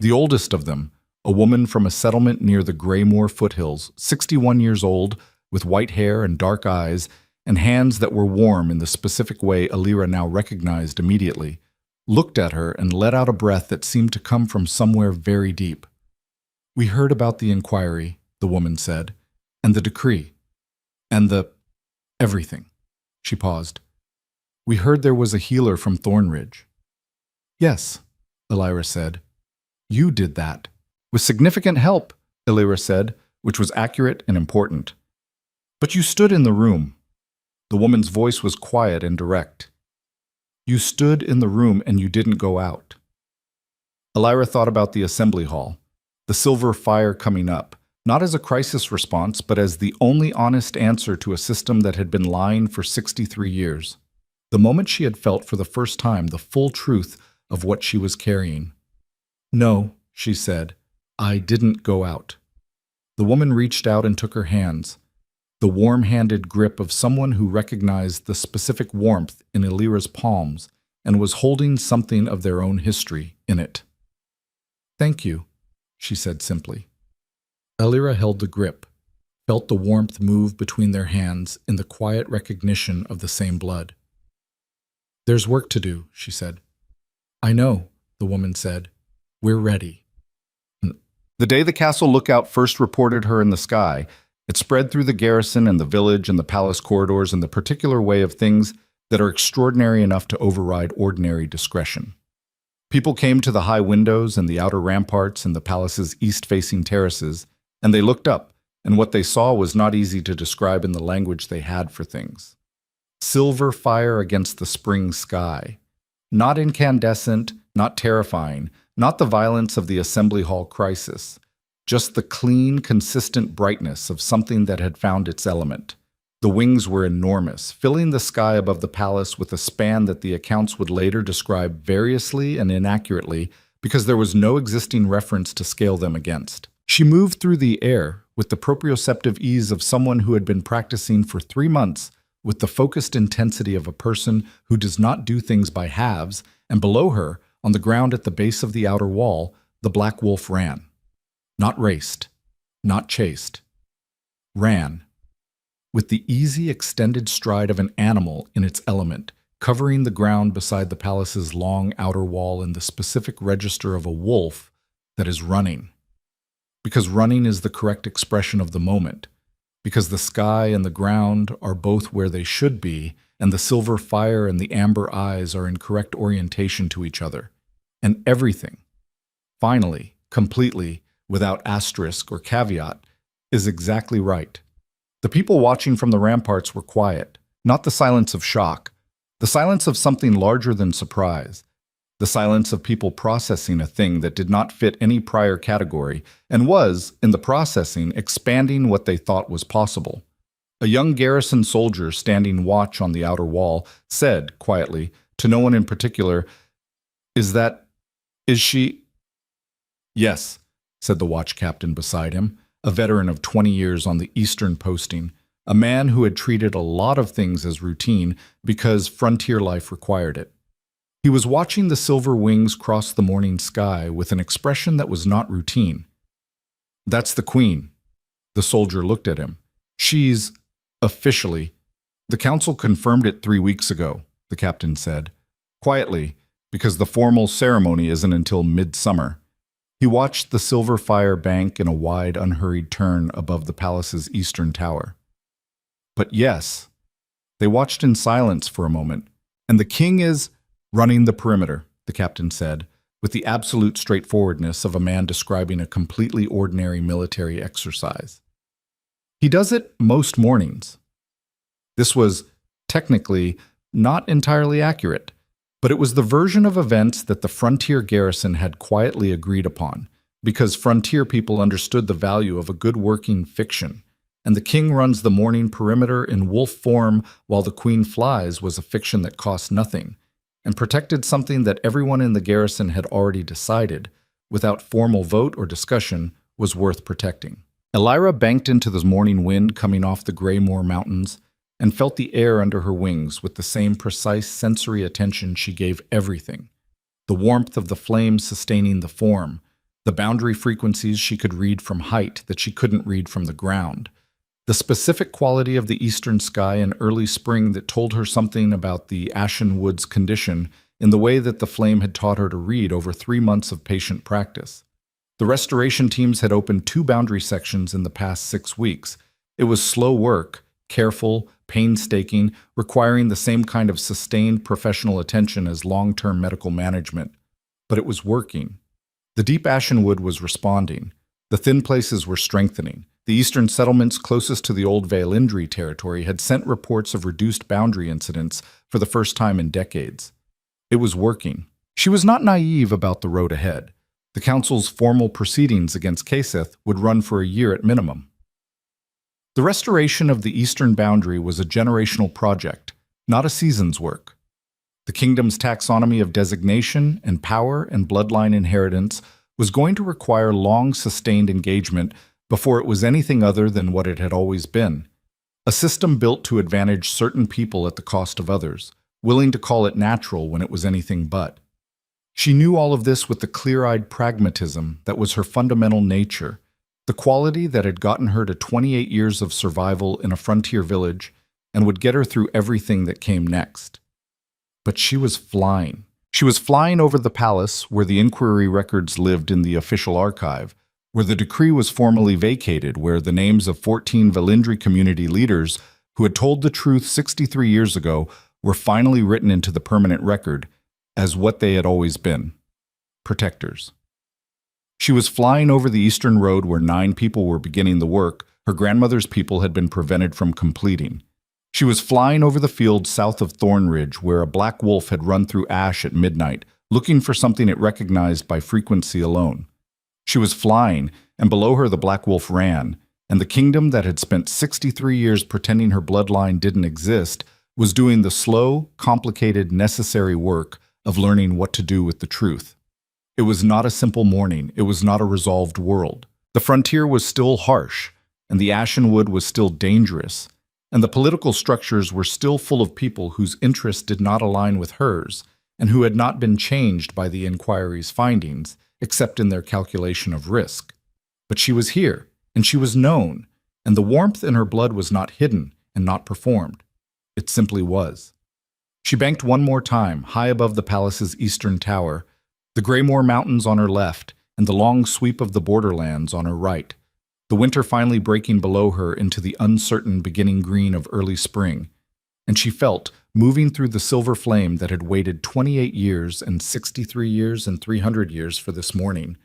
The oldest of them, a woman from a settlement near the Greymoor foothills, 61 years old, with white hair and dark eyes, and hands that were warm in the specific way Alira now recognized immediately, looked at her and let out a breath that seemed to come from somewhere very deep. "We heard about the inquiry," the woman said, "and the decree, and everything." She paused. "We heard there was a healer from Thornridge." "Yes," Alira said. "You did that." "With significant help," Alira said, which was accurate and important. "But you stood in the room." The woman's voice was quiet and direct. "You stood in the room and you didn't go out." Alira thought about the assembly hall, the silver fire coming up, not as a crisis response, but as the only honest answer to a system that had been lying for 63 years. The moment she had felt for the first time the full truth of what she was carrying. "No," she said, "I didn't go out." The woman reached out and took her hands, the warm-handed grip of someone who recognized the specific warmth in Alira's palms and was holding something of their own history in it. "Thank you," she said simply. Alira held the grip, felt the warmth move between their hands in the quiet recognition of the same blood. "There's work to do," she said. "I know," the woman said. "We're ready." The day the castle lookout first reported her in the sky, it spread through the garrison and the village and the palace corridors in the particular way of things that are extraordinary enough to override ordinary discretion. People came to the high windows and the outer ramparts and the palace's east-facing terraces, and they looked up, and what they saw was not easy to describe in the language they had for things. Silver fire against the spring sky. Not incandescent, not terrifying, not the violence of the assembly hall crisis. Just the clean, consistent brightness of something that had found its element. The wings were enormous, filling the sky above the palace with a span that the accounts would later describe variously and inaccurately because there was no existing reference to scale them against. She moved through the air with the proprioceptive ease of someone who had been practicing for 3 months with the focused intensity of a person who does not do things by halves, and below her, on the ground at the base of the outer wall, the Black Wolf ran. Not raced, not chased. Ran. With the easy extended stride of an animal in its element, covering the ground beside the palace's long outer wall in the specific register of a wolf that is running. Because running is the correct expression of the moment. Because the sky and the ground are both where they should be, and the silver fire and the amber eyes are in correct orientation to each other. And everything, finally, completely, without asterisk or caveat, is exactly right. The people watching from the ramparts were quiet, not the silence of shock, the silence of something larger than surprise, the silence of people processing a thing that did not fit any prior category and was, in the processing, expanding what they thought was possible. A young garrison soldier standing watch on the outer wall said, quietly, to no one in particular, Is she? "Yes," said the watch captain beside him, a veteran of 20 years on the eastern posting, a man who had treated a lot of things as routine because frontier life required it. He was watching the silver wings cross the morning sky with an expression that was not routine. "That's the Queen." The soldier looked at him. "She's, officially." "The council confirmed it 3 weeks ago," the captain said, quietly, because the formal ceremony isn't until midsummer. He watched the silver fire bank in a wide, unhurried turn above the palace's eastern tower. "But yes." They watched in silence for a moment. "And the king is running the perimeter," the captain said, with the absolute straightforwardness of a man describing a completely ordinary military exercise. "He does it most mornings." This was, technically, not entirely accurate, but it was the version of events that the frontier garrison had quietly agreed upon, because frontier people understood the value of a good working fiction, and the king runs the morning perimeter in wolf form while the queen flies was a fiction that cost nothing, and protected something that everyone in the garrison had already decided, without formal vote or discussion, was worth protecting. Elira banked into the morning wind coming off the gray moor mountains and felt the air under her wings with the same precise sensory attention she gave everything. The warmth of the flame sustaining the form, the boundary frequencies she could read from height that she couldn't read from the ground, the specific quality of the eastern sky in early spring that told her something about the ashen wood's condition in the way that the flame had taught her to read over 3 months of patient practice. The restoration teams had opened 2 boundary sections in the past 6 weeks. It was slow work, careful, painstaking, requiring the same kind of sustained professional attention as long-term medical management. But it was working. The deep ashen wood was responding. The thin places were strengthening. The eastern settlements closest to the old Valindri territory had sent reports of reduced boundary incidents for the first time in decades. It was working. She was not naive about the road ahead. The council's formal proceedings against Kaseth would run for a year at minimum. The restoration of the eastern boundary was a generational project, not a season's work. The kingdom's taxonomy of designation and power and bloodline inheritance was going to require long, sustained engagement before it was anything other than what it had always been. A system built to advantage certain people at the cost of others, willing to call it natural when it was anything but. She knew all of this with the clear-eyed pragmatism that was her fundamental nature, the quality that had gotten her to 28 years of survival in a frontier village and would get her through everything that came next. But she was flying. She was flying over the palace where the inquiry records lived in the official archive, where the decree was formally vacated, where the names of 14 Valindri community leaders who had told the truth 63 years ago were finally written into the permanent record as what they had always been: protectors. She was flying over the eastern road where 9 people were beginning the work her grandmother's people had been prevented from completing. She was flying over the field south of Thornridge where a black wolf had run through ash at midnight, looking for something it recognized by frequency alone. She was flying, and below her the black wolf ran, and the kingdom that had spent 63 years pretending her bloodline didn't exist was doing the slow, complicated, necessary work of learning what to do with the truth. It was not a simple morning. It was not a resolved world. The frontier was still harsh, and the ashen wood was still dangerous, and the political structures were still full of people whose interests did not align with hers, and who had not been changed by the inquiry's findings, except in their calculation of risk. But she was here, and she was known, and the warmth in her blood was not hidden and not performed. It simply was. She banked one more time, high above the palace's eastern tower, the Greymoor Mountains on her left, and the long sweep of the borderlands on her right, the winter finally breaking below her into the uncertain beginning green of early spring, and she felt, moving through the silver flame that had waited 28 years and 63 years and 300 years for this morning,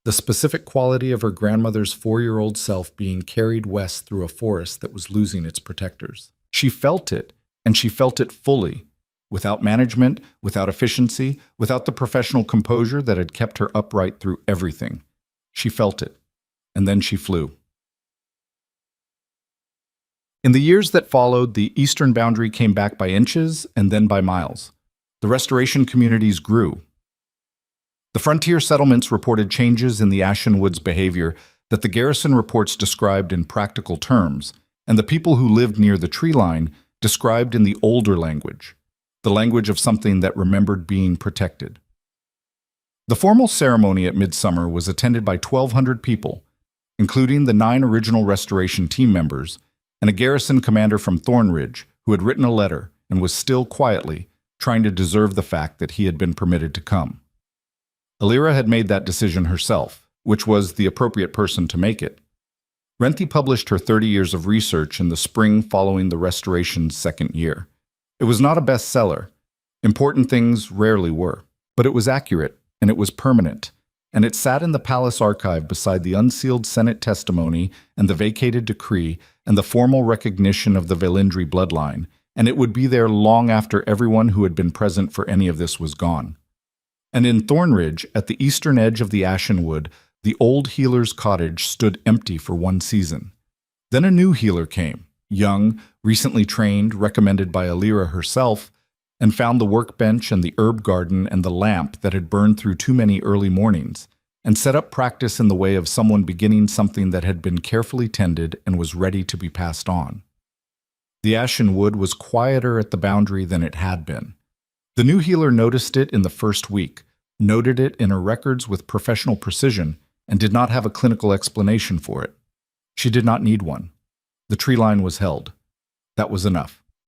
the specific quality of her grandmother's 4-year-old self being carried west through a forest that was losing its protectors. She felt it, and she felt it fully, without management, without efficiency, without the professional composure that had kept her upright through everything. She felt it, and then she flew. In the years that followed, the eastern boundary came back by inches and then by miles. The restoration communities grew. The frontier settlements reported changes in the Ashen Woods' behavior that the garrison reports described in practical terms, and the people who lived near the tree line described in the older language, the language of something that remembered being protected. The formal ceremony at midsummer was attended by 1,200 people, including the 9 original restoration team members and a garrison commander from Thornridge who had written a letter and was still quietly trying to deserve the fact that he had been permitted to come. Elira had made that decision herself, which was the appropriate person to make it. Renthi published her 30 years of research in the spring following the restoration's second year. It was not a bestseller. Important things rarely were, but it was accurate, and it was permanent, and it sat in the palace archive beside the unsealed Senate testimony and the vacated decree and the formal recognition of the Valindri bloodline, and it would be there long after everyone who had been present for any of this was gone. And in Thornridge, at the eastern edge of the Ashen Wood, the old healer's cottage stood empty for one season. Then a new healer came, young, recently trained, recommended by Elira herself, and found the workbench and the herb garden and the lamp that had burned through too many early mornings, and set up practice in the way of someone beginning something that had been carefully tended and was ready to be passed on. The ashen wood was quieter at the boundary than it had been. The new healer noticed it in the first week, noted it in her records with professional precision, and did not have a clinical explanation for it. She did not need one. The tree line was held. That was enough.